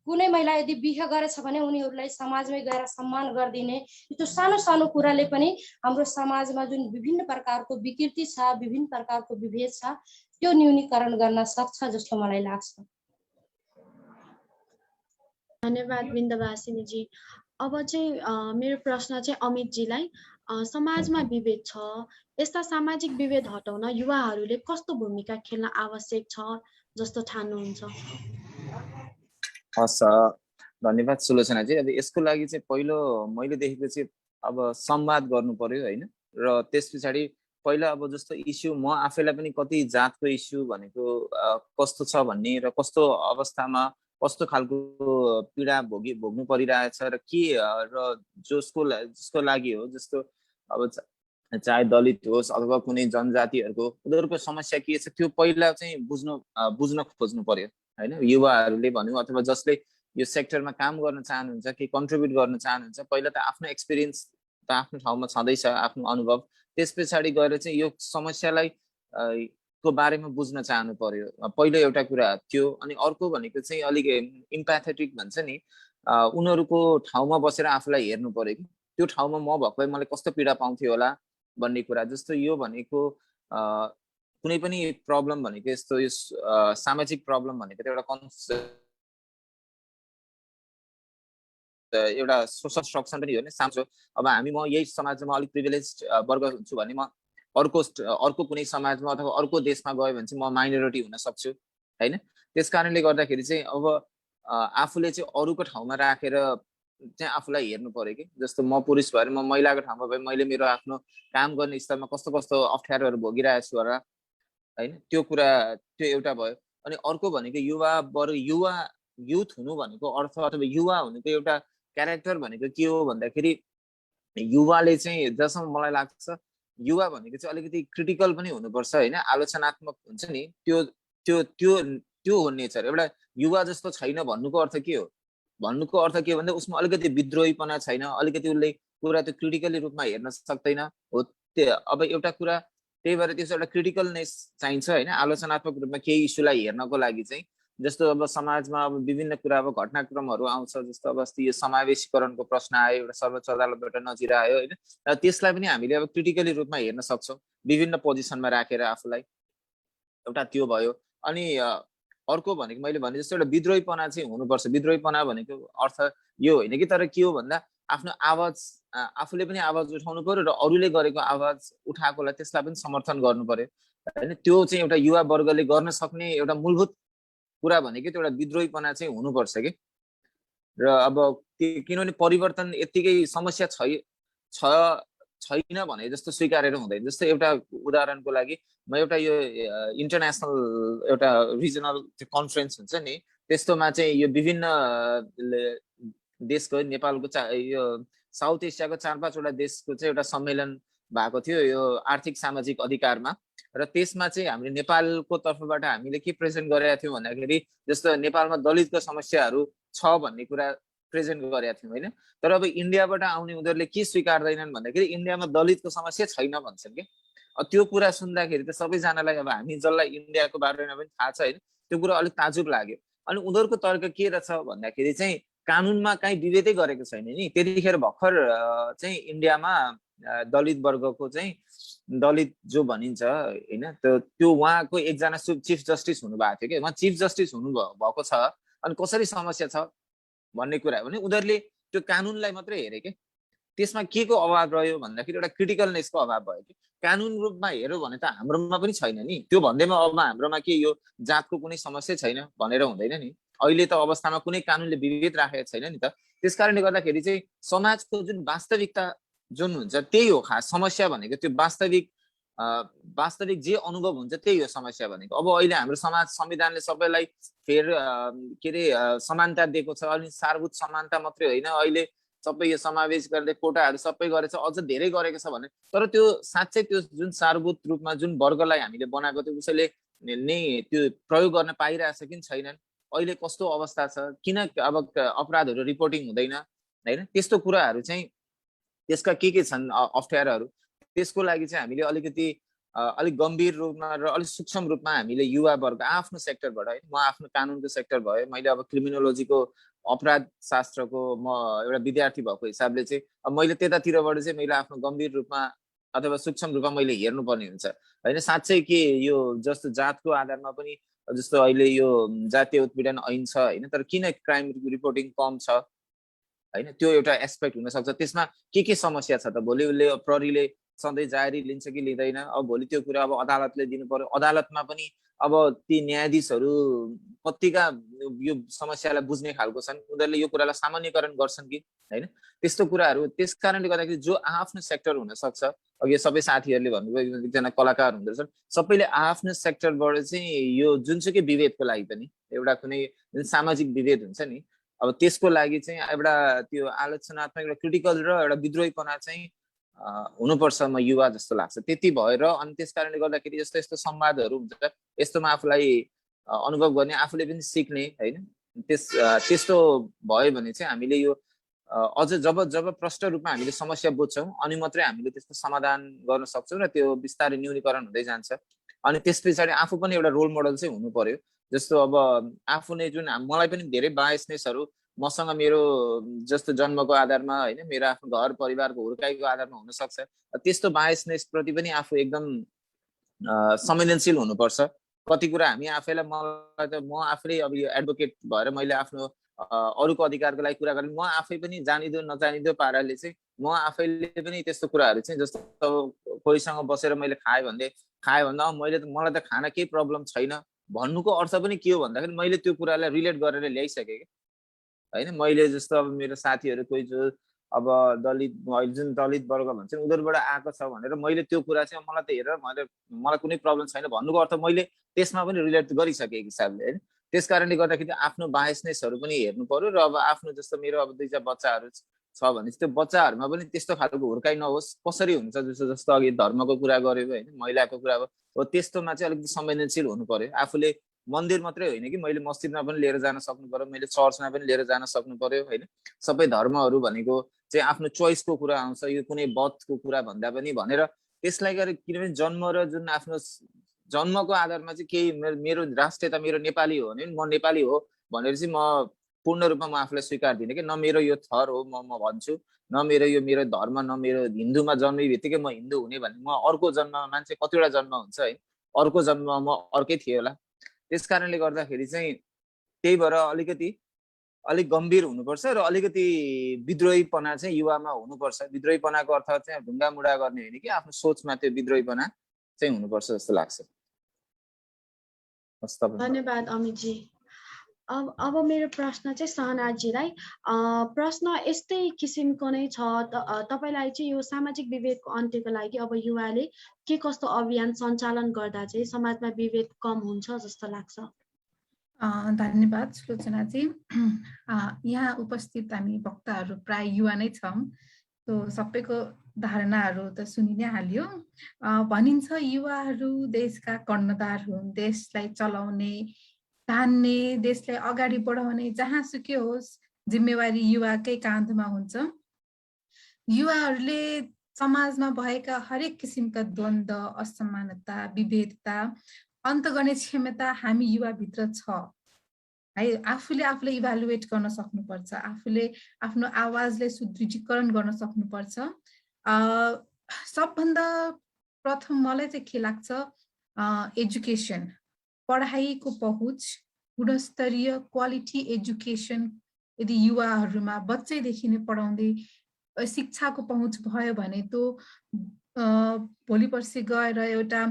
कुनै महिला यदि बिहे गरेछ भने उनीहरूलाई समाजमै गएर सम्मान गरिदिने, त्यो सानो सानो कुराले पनि हाम्रो समाजमा जुन विभिन्न प्रकारको विकृति छ, विभिन्न प्रकारको विभेद छ, त्यो न्यूनीकरण गर्न सक्छ जस्तो मलाई लाग्छ। धन्यवाद बिन्दवासिनीजी। अब चाहिँ मेरो प्रश्न चाहिँ अमितजीलाई। समाजमा विभेद छ, यस्ता सामाजिक विभेद हटाउन युवाहरूले कस्तो भूमिका खेल्न आवश्यक छ जस्तो ठान्नुहुन्छ? हस्, धन्यवाद सुलोचनाजी। अब यसको लागि चाहिँ पहिलो मैले देखेको चाहिँ अब संवाद गर्नु पर्यो होइन, र त्यस पछाडि पहिला अब जस्तो इस्यु म आफैलाई पनि कति जातको इस्यु भनेको कस्तो छ भन्ने र कस्तो अवस्थामा कस्तो खालको पीडा भोग्नु परिरहेछ र के र जसको लागि हो, जस्तो अब चाहे दलित होस् अथवा कुनै जनजातिहरूको उनीहरूको समस्या के छ त्यो पहिला चाहिँ बुझ्न खोज्नु पर्यो होइन। युवाहरूले भनौँ अथवा जसले यो सेक्टरमा काम गर्न चाहनुहुन्छ कि कन्ट्रिब्युट गर्न चाहनुहुन्छ, पहिला त आफ्नो एक्सपिरियन्स त आफ्नो ठाउँमा छँदैछ, आफ्नो अनुभव, त्यस पछाडि गएर चाहिँ यो समस्यालाई को बारेमा बुझ्न चाहनु पर्यो, पहिलो एउटा कुरा त्यो। अनि अर्को भनेको चाहिँ अलिक इम्प्याथेटिक भन्छ नि, उनीहरूको ठाउँमा बसेर आफूलाई हेर्नु पर्यो कि त्यो ठाउँमा म भएको भए मलाई कस्तो पीडा पाउँथ्यो होला भन्ने कुरा। जस्तो यो भनेको कुनै पनि प्रब्लम भनेको यस्तो यो सामाजिक प्रब्लम भनेको त एउटा सोसल स्ट्रक्चर पनि हो नि साँचो। अब म यही समाजमा अलिक प्रिभिलेज वर्ग हुन्छु भने म अर्को कुनै समाजमा अथवा अर्को देशमा गयो भने चाहिँ म माइनोरिटी हुन सक्छु होइन। त्यस कारणले गर्दाखेरि चाहिँ अब आफूले चाहिँ अरूको ठाउँमा राखेर चाहिँ आफूलाई हेर्नु पर्यो कि जस्तो म पुरुष भएर म महिलाको ठाउँमा भए मैले मेरो आफ्नो काम गर्ने स्तरमा कस्तो कस्तो अप्ठ्यारोहरू भोगिरहेको छु होला होइन, त्यो कुरा त्यो एउटा भयो। अनि अर्को भनेको युथ हुनु भनेको अर्थ अथवा युवा हुनुको एउटा क्यारेक्टर भनेको के हो भन्दाखेरि युवाले चाहिँ जसम्म मलाई लाग्छ युवा भनेको चाहिँ अलिकति क्रिटिकल पनि हुनुपर्छ होइन, आलोचनात्मक हुन्छ नि, त्यो त्यो त्यो त्यो हो नेचर। एउटा युवा जस्तो छैन भन्नुको अर्थ के हो? भन्नुको अर्थ के भन्दा उसमा अलिकति विद्रोहीपना छैन, अलिकति उसले कुरा त्यो क्रिटिकली रूपमा हेर्न सक्दैन हो। अब एउटा कुरा त्यही भएर त्यसो एउटा क्रिटिकलनेस चाहिन्छ होइन, आलोचनात्मक रूपमा केही इस्युलाई हेर्नको लागि चाहिँ। जस्तो अब समाजमा अब विभिन्न कुरा अब घटनाक्रमहरू आउँछ, जस्तो अब अस्ति यो समावेशीकरणको प्रश्न आयो, एउटा सर्वोच्च अदालतबाट नजिर आयो होइन, र त्यसलाई पनि हामीले अब क्रिटिकली रूपमा हेर्न सक्छौँ विभिन्न पोजिसनमा राखेर आफूलाई, एउटा त्यो भयो। अनि अर्को भनेको मैले भने जस्तो एउटा विद्रोहीपना चाहिँ हुनुपर्छ। विद्रोहीपना भनेको अर्थ यो होइन कि, तर के हो भन्दा आफ्नो आवाज आफूले पनि आवाज उठाउनु पर्यो र अरूले गरेको आवाज उठाएकोलाई त्यसलाई पनि समर्थन गर्नु पर्यो होइन। त्यो चाहिँ एउटा युवा वर्गले गर्न सक्ने एउटा मूलभूत कुरा भनेको त्यो एउटा विद्रोहीपना चाहिँ हुनुपर्छ कि। र अब किनभने परिवर्तन यत्तिकै समस्या छैन भने जस्तो स्वीकारेर हुँदैन। जस्तो एउटा उदाहरणको लागि म एउटा यो इन्टरनेसनल एउटा रिजनल कन्फरेन्स हुन्छ नि, त्यस्तोमा चाहिँ यो विभिन्न देशको नेपालको यो साउथ एसियाको 4-5वटा देशको चाहिँ एउटा सम्मेलन भएको थियो यो आर्थिक सामाजिक अधिकारमा। र त्यसमा चाहिँ हामीले नेपालको तर्फबाट हामीले के प्रेजेन्ट गरेका थियौँ भन्दाखेरि जस्तो नेपालमा दलितको समस्याहरू छ भन्ने कुरा प्रेजेन्ट गरेका थियौँ होइन। तर अब इन्डियाबाट आउने उनीहरूले के स्वीकार्दैनन् भन्दाखेरि इन्डियामा दलितको समस्या छैन भन्छन् कि। त्यो कुरा सुन्दाखेरि त सबैजनालाई, अब हामी जसलाई इन्डियाको बारेमा पनि थाहा छ होइन, त्यो कुरा अलिक ताजुब लाग्यो। अनि उनीहरूको तर्क के रहेछ भन्दाखेरि चाहिँ कानुनमा काहीँ विभेदै गरेको छैन नि। त्यतिखेर भर्खर चाहिँ इन्डियामा दलित वर्गको चाहिँ दलित जो भनिन्छ होइन, त्यो उहाँको एकजना चिफ जस्टिस हुनुभएको थियो कि, उहाँ चिफ जस्टिस हुनुभएको छ। अनि कसरी समस्या छ भन्ने कुरा हो भने उनीहरूले त्यो कानुनलाई मात्रै हेरे कि, त्यसमा के को अभाव रह्यो भन्दाखेरि एउटा क्रिटिकलनेसको अभाव भयो कि। कानुन रूपमा हेऱ्यो भने त हाम्रोमा पनि छैन नि, त्यो भन्दैमा अब हाम्रोमा के यो जातको कुनै समस्या छैन भनेर हुँदैन नि। अहिले त अवस्थामा कुनै कानुनले विभेद राखेको छैन नि त। त्यस कारणले गर्दाखेरि चाहिँ समाजको जुन वास्तविकता जुन हुन्छ त्यही हो खास समस्या भनेको। त्यो वास्तविक जे अनुभव हुन्छ त्यही हो समस्या भनेको। अब अहिले हाम्रो समाज संविधानले सबैलाई फेर के अरे समानता दिएको छ। अनि सारभूत समानता मात्रै होइन, अहिले सबै यो समावेश गर्दै कोटाहरू सबै गरेछ, अझ धेरै गरेको छ भने। तर त्यो साँच्चै त्यो जुन सारभूत रूपमा जुन वर्गलाई हामीले बनाएको थियो उसैले नै त्यो प्रयोग गर्न पाइरहेछ कि छैनन्, अहिले कस्तो अवस्था छ, किन अब अपराधहरू रिपोर्टिङ हुँदैन होइन, त्यस्तो कुराहरू चाहिँ त्यसका के छन् अप्ठ्याराहरू, त्यसको लागि चाहिँ हामीले अलिकति अलिक गम्भीर रूपमा र अलिक सूक्ष्म रूपमा हामीले युवा वर्ग आफ्नो सेक्टरबाट है, म आफ्नो कानुनको सेक्टर भयो, मैले अब क्रिमिनोलोजीको अपराध शास्त्रको म एउटा विद्यार्थी भएको हिसाबले चाहिँ अब मैले त्यतातिरबाट चाहिँ मैले आफ्नो गम्भीर रूपमा अथवा सूक्ष्म रूपमा मैले हेर्नुपर्ने हुन्छ होइन। साँच्चै के यो जस्तो जातको आधारमा पनि जस्तो अहिले यो जातीय उत्पीडन ऐन छ हैन, तर किन क्राइम रिपोर्टिङ कम छ हैन, त्यो एउटा एस्पेक्ट हुन सक्छ। त्यसमा के समस्या छ त? भोलि उसले प्रहरीले सधैँ जारी लिन्छ कि लिँदैन, अब भोलि त्यो कुरा अब अदालतले दिनु पर्यो। अदालतमा पनि अब ती न्यायाधीशहरू कतिका यो समस्यालाई बुझ्ने खालको छन्, उनीहरूले यो कुरालाई सामान्यकरण गर्छन् कि हैन, त्यस्तो कुराहरू। त्यस कारणले गर्दाखेरि जो आफ्नो सेक्टर हुन सक्छ, अघि सबै साथीहरूले भन्नुभयो एकजना कलाकार हुँदछ, सबैले आफ्नो सेक्टरबाट चाहिँ यो जुनसुकै विभेदको लागि पनि एउटा कुनै सामाजिक विभेद हुन्छ नि, अब त्यसको लागि चाहिँ एउटा त्यो आलोचनात्मक एउटा क्रिटिकल र एउटा विद्रोहीपना चाहिँ हुनुपर्छ म युवा जस्तो लाग्छ। त्यति भएर अनि त्यस कारणले गर्दाखेरि यस्तो यस्तो संवादहरू हुन्छ, यस्तोमा आफूलाई अनुभव गर्ने, आफूले पनि सिक्ने हैन, त्यस्तो भयो भने चाहिँ हामीले यो अझ जब प्रष्ट रूपमा हामीले समस्या बुझ्छौँ अनि मात्रै हामीले त्यसको समाधान गर्न सक्छौँ र त्यो बिस्तारै न्यूनीकरण हुँदै जान्छ। अनि त्यस पछाडि आफू पनि एउटा रोल मोडल चाहिँ हुनु पर्यो। जस्तो अब आफू नै जुन मलाई पनि धेरै बायसनेसहरू मसँग मेरो जस्तो जन्मको आधारमा हैन, मेरो आफ्नो घर परिवारको हुर्काइको आधारमा हुन सक्छ, त्यस्तो बायसनेस प्रति पनि आफू एकदम संवेदनशील हुनुपर्छ। कति कुरा हामी आफैलाई, मलाई त म आफैले अब यो एडभोकेट भएर मैले आफ्नो अरूको अधिकारको लागि कुरा गर्ने, म आफै पनि जानिदो नजानिदो पाराले चाहिँ म आफैले पनि त्यस्तो कुराहरू चाहिँ जस्तो कोहीसँग बसेर मैले खाएँ भन्दा मलाई त खाना केही प्रब्लम छैन भन्नुको अर्थ पनि के हो भन्दाखेरि मैले त्यो कुरालाई रिलेट गरेर ल्याइसकेँ कि हैन। मैले जस्तो अब मेरो साथीहरू कोही जो अब जुन दलित वर्ग भन्छन् उनीहरूबाट आएको छ भनेर मैले त्यो कुरा चाहिँ मलाई त हेरेर मलाई कुनै प्रब्लम छैन भन्नुको अर्थ मैले त्यसमा पनि रिलेट गरिसकेँ हिसाबले हैन। त्यस कारणले गर्दाखेरि आफ्नो बायसनेसहरू पनि हेर्नु पर्यो र अब आफ्नो जस्तो मेरो अब 2 बच्चाहरू छ भने त्यो बच्चाहरूमा पनि त्यस्तो खालको हुर्काइ नहोस्। कसरी हुन्छ जस्तो अघि धर्मको कुरा गर्यो हैन, महिलाको कुरा हो, त्यस्तोमा चाहिँ अलिकति संवेदनशील हुनु पर्यो। आफूले मन्दिर मात्रै होइन कि मैले मस्जिदमा पनि लिएर जान सक्नु पर्यो, मैले चर्चमा पनि लिएर जान सक्नु पर्यो हैन। सबै धर्महरू भनेको चाहिँ आफ्नो चोइसको कुरा आउँछ, यो कुनै बधको कुरा भन्दा पनि भनेर त्यसलाई गरे। किनभने जन्म र जुन आफ्नो जन्मको आधारमा चाहिँ केही मेरो राष्ट्रियता मेरो नेपाली हो भने म नेपाली हो भनेर चाहिँ म पूर्ण रूपमा म आफूलाई स्वीकार दिने कि न मेरो यो थर हो म भन्छु, न मेरो यो मेरो धर्म, न मेरो हिन्दूमा जन्मे बित्तिकै म हिन्दू हुने भने म अर्को जन्ममा मान्छे कतिवटा जन्म हुन्छ है, अर्को जन्ममा म अर्कै थिएँ होला। त्यस कारणले गर्दाखेरि चाहिँ त्यही भएर अलिक गम्भीर हुनुपर्छ र अलिकति विद्रोहीपना चाहिँ युवामा हुनुपर्छ। विद्रोहीपनाको अर्थ चाहिँ ढुङ्गा मुढा गर्ने होइन कि आफ्नो सोचमा त्यो विद्रोहीपना चाहिँ हुनुपर्छ जस्तो लाग्छ। धन्यवाद अमितजी। अब मेरो प्रश्न चाहिँ सहनाजीलाई। प्रश्न यस्तै किसिमको नै छ। तपाईलाई चाहिँ यो सामाजिक विभेदको अन्त्यको लागि अब युवाले के कस्तो अभियान सञ्चालन गर्दा चाहिँ समाजमा विभेद कम हुन्छ जस्तो लाग्छ? धन्यवाद सुलोचनाजी। यहाँ उपस्थित हामी वक्ताहरू प्राय युवा नै छौँ, तो सबैको धारणाहरू त सुनि नै हाल्यो। भनिन्छ युवाहरू देशका कर्णधार हुन्, देशलाई चलाउने, धान्ने, देशलाई अगाडि बढाउने, जहाँसुकै होस् जिम्मेवारी युवाकै काँधमा हुन्छ। युवाहरूले समाजमा भएका हरेक किसिमका द्वन्द, असमानता, विभेदता अन्त गर्ने क्षमता हामी युवाभित्र छ है। आफूले आफूलाई इभ्यालुएट गर्न सक्नुपर्छ, आफूले आफ्नो आवाजलाई सुदृढीकरण गर्न सक्नुपर्छ। सबभन्दा प्रथम मलाई चाहिँ के लाग्छ, एजुकेसन, पढाइको पहुँच, गुणस्तरीय क्वालिटी एजुकेसन यदि युवाहरूमा बच्चैदेखि नै पढाउँदै शिक्षाको पहुँच भयो भने तो भोलि पर्सि गएर एउटा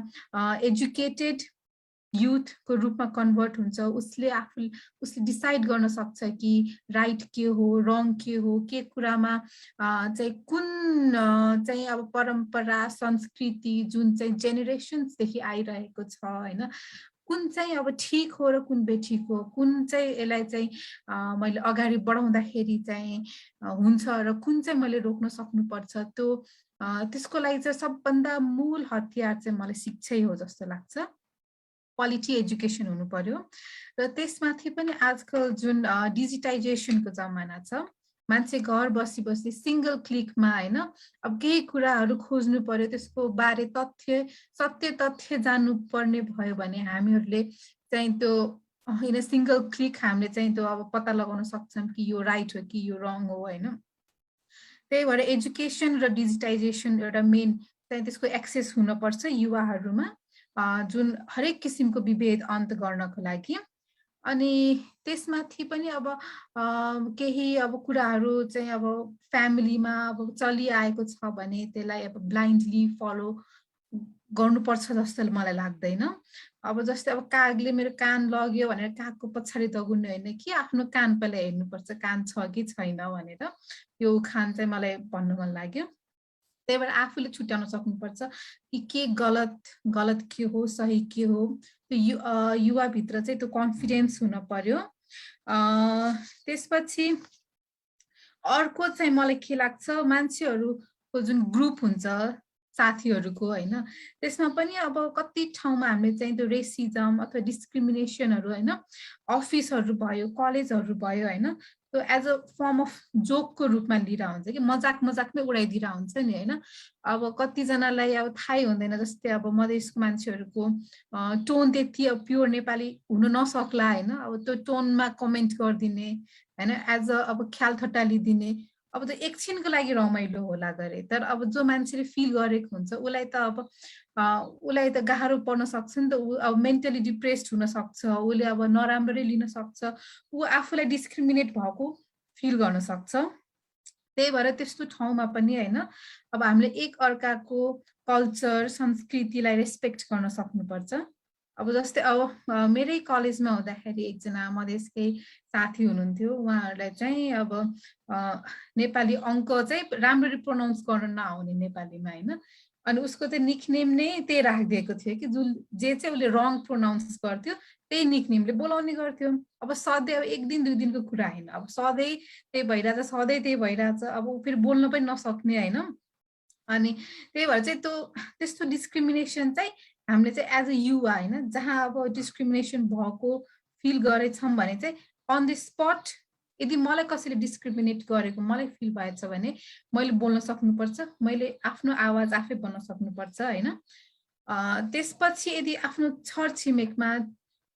एजुकेटेड युथको रूपमा कन्भर्ट हुन्छ। उसले डिसाइड गर्न सक्छ कि राइट के हो, रङ के हो, के कुरामा चाहिँ कुन चाहिँ अब परम्परा संस्कृति जुन चाहिँ जेनेरेसन्सदेखि आइरहेको छ हैन, कुन चाहिँ अब ठिक हो र कुन बेठिक हो, कुन चाहिँ यसलाई चाहिँ मैले अगाडि बढाउँदाखेरि चाहिँ हुन्छ र कुन चाहिँ मैले रोक्न सक्नुपर्छ, त्यो त्यसको लागि चाहिँ सबभन्दा मूल हतियार चाहिँ मलाई शिक्षै हो जस्तो लाग्छ। क्वालिटी एजुकेसन हुनु पर्यो। र त्यसमाथि पनि आजकल जुन डिजिटाइजेसनको जमाना छ, मान्छे घर बसी सिंगल क्लिकमा हैन अब केही कुराहरू खोज्नु पर्यो, त्यसको बारे सत्य तथ्य जान्नु पर्ने भयो भने हामीहरूले चाहिँ त्यो हैन सिंगल क्लिक हामीले चाहिँ त्यो अब पत्ता लगाउन सक्छौँ कि यो राइट हो कि यो रङ हो हैन। त्यही भएर एजुकेसन र डिजिटाइजेसन एउटा मेन चाहिँ त्यसको एक्सेस हुनुपर्छ युवाहरूमा। जुन हरेक किसिमको विभेद अन्त गर्नको लागि। अनि त्यसमाथि पनि अब केही अब कुराहरू चाहिँ अब फ्यामिलीमा अब चलिआएको छ भने त्यसलाई अब ब्लाइन्डली फलो गर्नुपर्छ जस्तो मलाई लाग्दैन। अब जस्तै अब कागले मेरो कान लग्यो भनेर कागको पछाडि दगुर्ने होइन कि आफ्नो कान पहिला हेर्नुपर्छ कान छ कि छैन भनेर, यो उखान चाहिँ मलाई भन्नु मन लाग्यो। त्यही भएर आफूले छुट्याउन सक्नुपर्छ कि के गलत के हो सही के हो। त्यो युवाभित्र चाहिँ त्यो कन्फिडेन्स हुन पर्यो। त्यसपछि अर्को चाहिँ मलाई के लाग्छ, मान्छेहरूको जुन ग्रुप हुन्छ साथीहरूको होइन, त्यसमा पनि अब कति ठाउँमा हामीले चाहिँ त्यो रेसिजम अथवा डिस्क्रिमिनेसनहरू होइन, अफिसहरू भयो कलेजहरू भयो होइन, त्यो एज अ फर्म अफ जोकको रूपमा लिएर हुन्छ कि मजाकमै उडाइदिएर हुन्छ नि होइन। अब कतिजनालाई अब थाहै हुँदैन, जस्तै अब मधेसको मान्छेहरूको टोन त्यति अब प्योर नेपाली हुन नसक्ला होइन, अब त्यो टोनमा कमेन्ट गरिदिने होइन, एज अ अब ख्याल ठट्टा लिदिने, अब त्यो एकछिनको लागि रमाइलो होला गरे, तर अब जो मान्छेले फिल गरेको हुन्छ उसलाई त गाह्रो पर्न सक्छ नि त। ऊ अब मेन्टली डिप्रेस्ड हुन सक्छ, उसले अब नराम्ररी लिन सक्छ, ऊ आफूलाई डिस्क्रिमिनेट भएको फिल गर्न सक्छ। त्यही भएर त्यस्तो ठाउँमा पनि होइन अब हामीले एक अर्काको कल्चर संस्कृतिलाई रेस्पेक्ट गर्न सक्नुपर्छ। अब जस्तै अब मेरै कलेजमा हुँदाखेरि एकजना मधेसकै साथी हुनुहुन्थ्यो, उहाँहरूलाई चाहिँ अब नेपाली अङ्क चाहिँ राम्ररी प्रोनाउन्स गर्न नआउने नेपालीमा होइन, अनि उसको चाहिँ निकनेम नै त्यही राखिदिएको थियो कि जे चाहिँ उसले रङ प्रोनाउन्स गर्थ्यो त्यही निकनेमले बोलाउने गर्थ्यो। अब सधैँ अब 1 दिन 2 दिनको कुरा होइन, अब सधैँ त्यही भइरहेछ, अब फेरि बोल्न पनि नसक्ने होइन। अनि त्यही भएर चाहिँ त्यस्तो डिस्क्रिमिनेसन चाहिँ हामीले चाहिँ एज अ युवा होइन, जहाँ अब डिस्क्रिमिनेसन भएको फिल गरेछौँ भने चाहिँ अन द स्पट यदि मलाई कसैले डिस्क्रिमिनेट गरेको मलाई फिल भएछ भने मैले बोल्न सक्नुपर्छ, मैले आफ्नो आवाज आफै बन्न सक्नुपर्छ होइन। त्यसपछि यदि आफ्नो छरछिमेकमा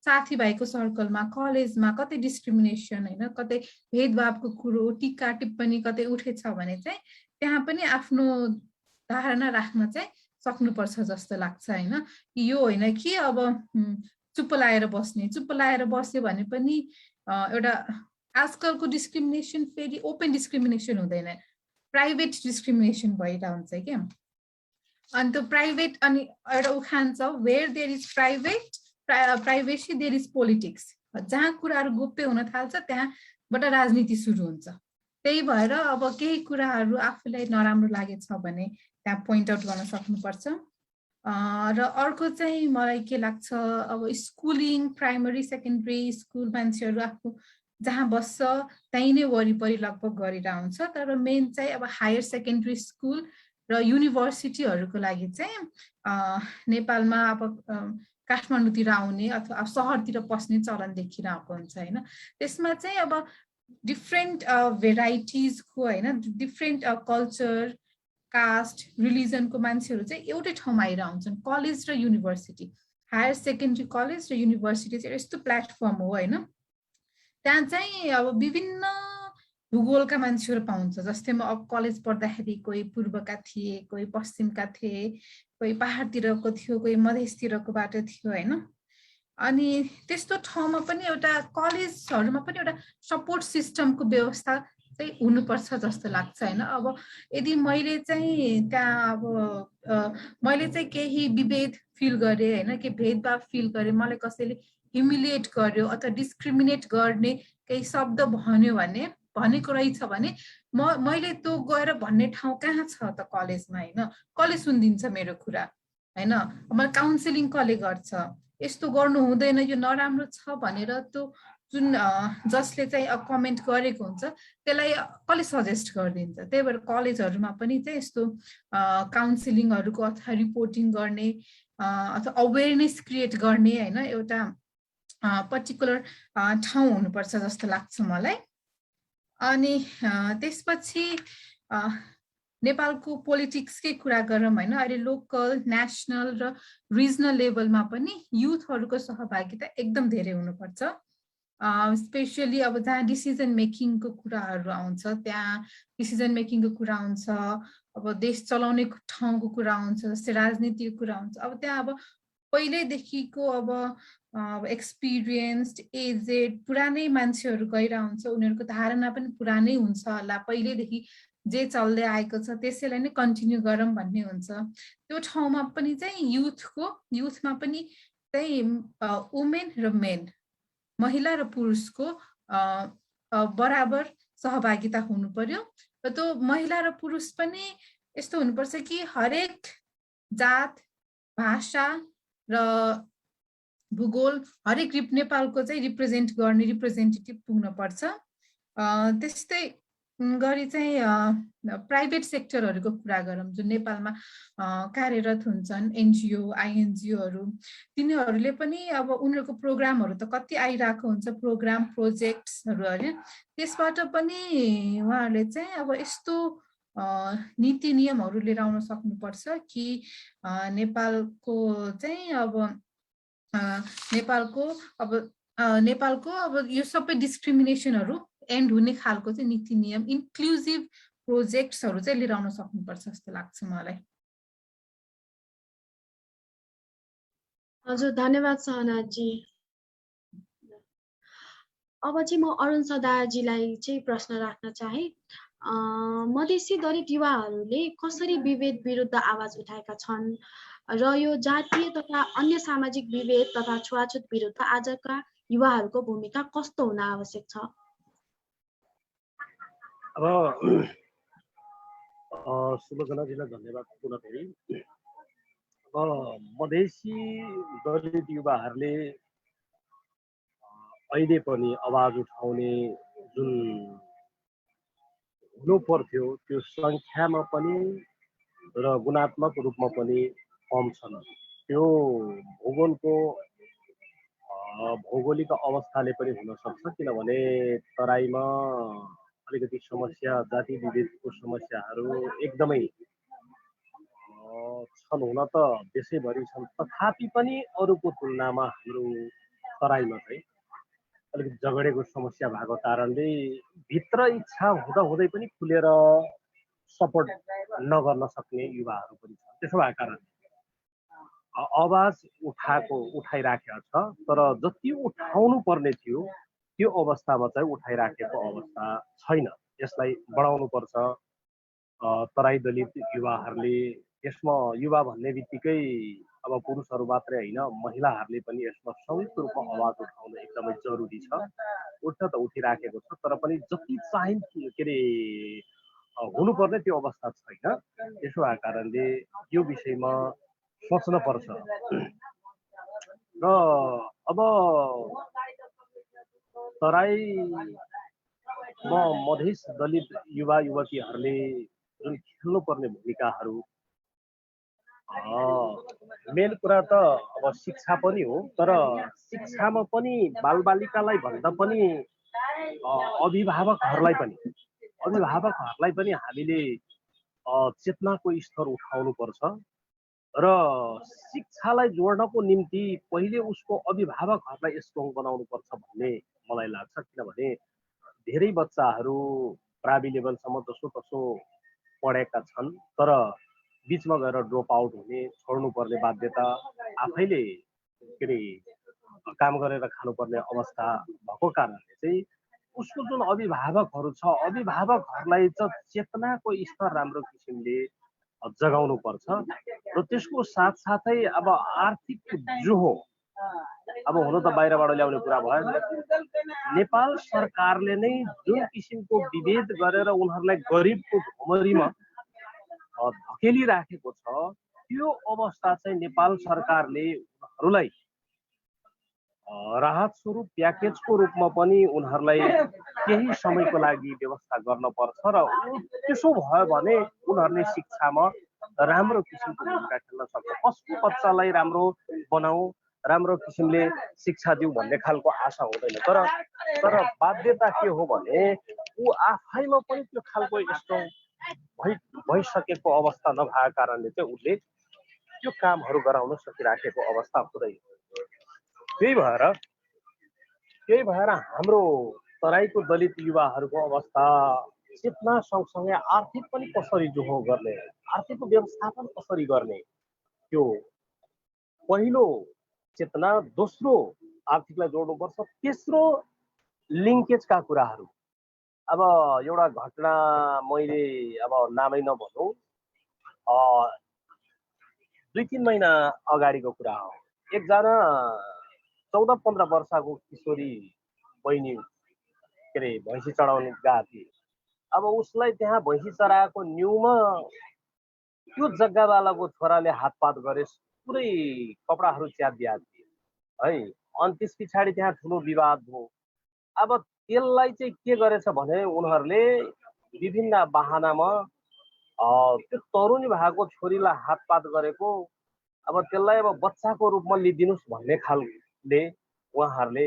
साथीभाइको सर्कलमा कलेजमा कतै डिस्क्रिमिनेसन होइन, कतै भेदभावको कुरो टिक्का टिप्पणी कतै उठेछ भने चाहिँ त्यहाँ पनि आफ्नो धारणा राख्न चाहिँ सक्नुपर्छ जस्तो लाग्छ होइन। यो होइन कि अब चुप्प लाएर बस्यो भने पनि एउटा आजकलको डिस्क्रिमिनेसन फेरि ओपन डिस्क्रिमिनेसन हुँदैन, प्राइभेट डिस्क्रिमिनेसन भइरहेको हुन्छ क्या। अनि त्यो प्राइभेट, अनि एउटा उखान छ, where there is privacy there is politics. जहाँ कुराहरू गोप्य हुन थाल्छ त्यहाँबाट राजनीति सुरु हुन्छ। त्यही भएर अब केही कुराहरू आफूलाई नराम्रो लागेछ भने त्यहाँ पोइन्ट आउट गर्न सक्नुपर्छ। र अर्को चाहिँ मलाई के लाग्छ, अब स्कुलिङ प्राइमरी सेकेन्डरी स्कुल मान्छेहरू आफू जहाँ बस्छ त्यहीँ नै वरिपरि लगभग गरेर हुन्छ, तर मेन चाहिँ अब हायर सेकेन्डरी स्कुल र युनिभर्सिटीहरूको लागि चाहिँ नेपालमा अब काठमाडौँतिर आउने अथवा सहरतिर पस्ने चलन देखिरहेको हुन्छ होइन। त्यसमा चाहिँ अब डिफ्रेन्ट भेराइटिजको होइन, डिफ्रेन्ट कल्चर कास्ट रिलिजनको मान्छेहरू चाहिँ एउटै ठाउँमा आएर हुन्छन्। कलेज र युनिभर्सिटी, हायर सेकेन्डरी कलेज र युनिभर्सिटी चाहिँ यस्तो प्लेटफर्म हो होइन, त्यहाँ चाहिँ अब विभिन्न भूगोलका मान्छेहरू पाउँछ। जस्तै म अब कलेज पढ्दाखेरि कोही पूर्वका थिए, कोही पश्चिमका थिए, कोही पहाडतिरको थियो, कोही मधेसतिरको बाटो थियो होइन। अनि त्यस्तो ठाउँमा पनि एउटा कलेजहरूमा पनि एउटा सपोर्ट सिस्टमको व्यवस्था चाहिँ हुनुपर्छ जस्तो लाग्छ होइन। अब यदि मैले चाहिँ त्यहाँ अब मैले चाहिँ केही विभेद फिल गरेँ होइन, केही भेदभाव फिल गरेँ, मलाई कसैले ह्युमिलिएट गर्यो अथवा डिस्क्रिमिनेट गर्ने केही शब्द भनेको रहेछ भने मैले त्यो गएर भन्ने ठाउँ कहाँ छ त? कलेजमा होइन। कलेज सुनिदिन्छ मेरो कुरा होइन, मलाई काउन्सिलिङ कसले गर्छ? यस्तो गर्नु हुँदैन, यो नराम्रो छ भनेर त्यो जुन जसले चाहिँ कमेन्ट गरेको हुन्छ त्यसलाई कसले सजेस्ट गरिदिन्छ? त्यही भएर कलेजहरूमा पनि चाहिँ यस्तो काउन्सिलिङहरूको अथवा रिपोर्टिङ गर्ने अथवा अवेरनेस क्रिएट गर्ने होइन एउटा पर्टिकुलर ठाउँ हुनुपर्छ जस्तो लाग्छ मलाई। अनि त्यसपछि नेपालको पोलिटिक्सकै कुरा गरौँ होइन, अहिले लोकल नेसनल र रिजनल लेभलमा पनि युथहरूको सहभागिता एकदम धेरै हुनुपर्छ। स्पेसली अब जहाँ डिसिजन मेकिङको कुराहरू आउँछ त्यहाँ डिसिजन मेकिङको कुरा आउँछ, अब देश चलाउने ठाउँको कुरा आउँछ, जस्तै राजनीतिको कुरा आउँछ, अब त्यहाँ अब पहिल्यैदेखिको अब एक्सपिरियन्स्ड एजेड पुरानै मान्छेहरू गइरहेको हुन्छ, उनीहरूको धारणा पनि पुरानै हुन्छ होला, पहिल्यैदेखि जे चल्दै आएको छ त्यसैलाई नै कन्टिन्यू गरौँ भन्ने हुन्छ। त्यो ठाउँमा पनि चाहिँ युथमा पनि चाहिँ वुमेन र मेन, महिला र पुरुषको बराबर सहभागिता हुनु पर्यो। र त्यो महिला र पुरुष पनि यस्तो हुनुपर्छ कि हरेक जात, भाषा र भूगोल हरेक नेपालको चाहिँ रिप्रेजेन्ट गर्ने रिप्रेजेन्टेटिभ पुग्न पर्छ। त्यस्तै गरी चाहिँ प्राइभेट सेक्टरहरूको कुरा गरौँ, जुन नेपालमा कार्यरत हुन्छन् एनजिओ आइएनजिओहरू, तिनीहरूले पनि अब उनीहरूको प्रोग्रामहरू त कति आइरहेको हुन्छ, प्रोग्राम प्रोजेक्ट्सहरू होइन, त्यसबाट पनि उहाँहरूले चाहिँ अब यस्तो नीति नियमहरू लिएर आउन सक्नुपर्छ कि नेपालको चाहिँ अब नेपालको अब यो सबै डिस्क्रिमिनेसनहरू एन्ड हुने खालको चाहिँ नीति नियम, इन्क्लुजिभ प्रोजेक्ट्सहरू चाहिँ लिएर आउन सक्नुपर्छ जस्तो लाग्छ मलाई। हजुर, धन्यवाद सहनाजी। अब चाहिँ म अरुण सदाजीलाई चाहिँ प्रश्न राख्न चाहे। मधेसी दलित युवाहरूले कसरी विभेद विरुद्ध आवाज उठाएका छन् र यो जातीय तथा अन्य सामाजिक विभेद तथा छुवाछुत विरुद्ध आजका युवाहरूको भूमिका कस्तो हुन आवश्यक छ? अब सुलोचनाजीलाई धन्यवाद पुनः फेरि। अब मधेसी दलित युवाहरूले अहिले पनि आवाज उठाउने जुन हुनु पर्थ्यो त्यो सङ्ख्यामा पनि र गुणात्मक रूपमा पनि कम छन्। त्यो भौगोलिक अवस्थाले पनि हुन सक्छ, किनभने तराईमा अलिकति समस्या, जाति विभेदको समस्याहरू एकदमै छन्, हुन त देशैभरि छन्, तथापि पनि अरूको तुलनामा हाम्रो तराईमा चाहिँ अलिकति झगडेको समस्या भएको कारणले भित्र इच्छा हुँदाहुँदै पनि खुलेर सपोर्ट नगर्न सक्ने युवाहरू पनि छन्। त्यसो भएको कारणले आवाज उठाइराखेको छ, तर जति उठाउनु पर्ने थियो त्यो अवस्थामा चाहिँ उठाइराखेको अवस्था छैन। यसलाई बढाउनु पर्छ। तराई दलित युवाहरूले, यसमा युवा भन्ने बित्तिकै अब पुरुषहरू मात्रै होइन, महिलाहरूले पनि यसमा संयुक्त रूपमा आवाज उठाउन एकदमै जरुरी छ। उठ्न त उठिराखेको छ, तर पनि जति चाहिन्छ के अरे हुनुपर्ने त्यो अवस्था छैन। त्यसो भएको कारणले यो विषयमा सोच्न पर्छ। र अब तराईमा मधेस दलित युवा युवतीहरूले जुन खेल्नुपर्ने भूमिकाहरू, मेन कुरा त अब शिक्षा पनि हो, तर शिक्षामा पनि बालबालिकालाई भन्दा पनि अभिभावकहरूलाई पनि हामीले चेतनाको स्तर उठाउनु पर्छ। र शिक्षालाई जोड्नको निम्ति पहिले उसको अभिभावकहरूलाई स्ट्रङ बनाउनु पर्छ भन्ने मलाई लाग्छ। किनभने धेरै बच्चाहरू प्राइमेरी लेभलसम्म जसो पढेका छन्, तर बिचमा गएर ड्रप आउट हुने, छोड्नु पर्ने बाध्यता, आफैले के अरे काम गरेर खानुपर्ने अवस्था भएको कारणले चाहिँ उसको जुन अभिभावकहरू छ, अभिभावकहरूलाई चाहिँ चेतनाको स्तर राम्रो किसिमले जगाउनु पर्छ। र त्यसको साथसाथै अब आर्थिक जोहो, अब हुन त बाहिरबाट ल्याउने कुरा भयो, नेपाल सरकारले नै जुन किसिमको विभेद गरेर उनीहरूलाई गरिबको भुमरीमा धकेलिराखेको छ, त्यो अवस्था चाहिँ नेपाल सरकारले उनीहरूलाई राहत स्वरूप प्याकेजको रूपमा पनि उनीहरूलाई केही समयको लागि व्यवस्था गर्न पर्छ। र त्यसो भयो भने उनीहरूले शिक्षामा राम्रो किसिमको भूमिका खेल्न सक्छ। कसको बच्चालाई राम्रो बनाऊ, राम्रो किसिमले शिक्षा दिउँ भन्ने खालको आशा हुँदैन। तर बाध्यता के हो भने ऊ आफैमा पनि त्यो खालको यस्तो भइसकेको अवस्था नभएको कारणले चाहिँ उसले त्यो कामहरू गराउन सकिराखेको अवस्था हुँदैन। त्यही भएर हाम्रो तराईको दलित युवाहरूको अवस्था चेतना सँगसँगै आर्थिक पनि कसरी जोहो गर्ने, आर्थिकको व्यवस्थापन कसरी गर्ने, त्यो पहिलो चेतना, दोस्रो आर्थिकलाई जोड्नुपर्छ, तेस्रो लिङ्केजका कुराहरू। अब एउटा घटना मैले अब नामै नभनौँ, 2-3 महिना अगाडिको कुरा हो। एकजना 14-15 वर्षको किशोरी बहिनी के अरे भैँसी चढाउने गएको थिए। अब उसलाई त्यहाँ भैँसी चराएको न्युमा त्यो जग्गावालाको छोराले हातपात गरे, पुरै कपडाहरू च्यातिदिएको थिए है। अनि त्यस पछाडि त्यहाँ ठुलो विवाद भयो। अब त्यसलाई चाहिँ के गरेछ भने उनीहरूले विभिन्न बहानामा त्यो तरुणी भएको छोरीलाई हातपात गरेको, अब त्यसलाई अब बच्चाको रूपमा लिदिनुहोस् भन्ने खालले उहाँहरूले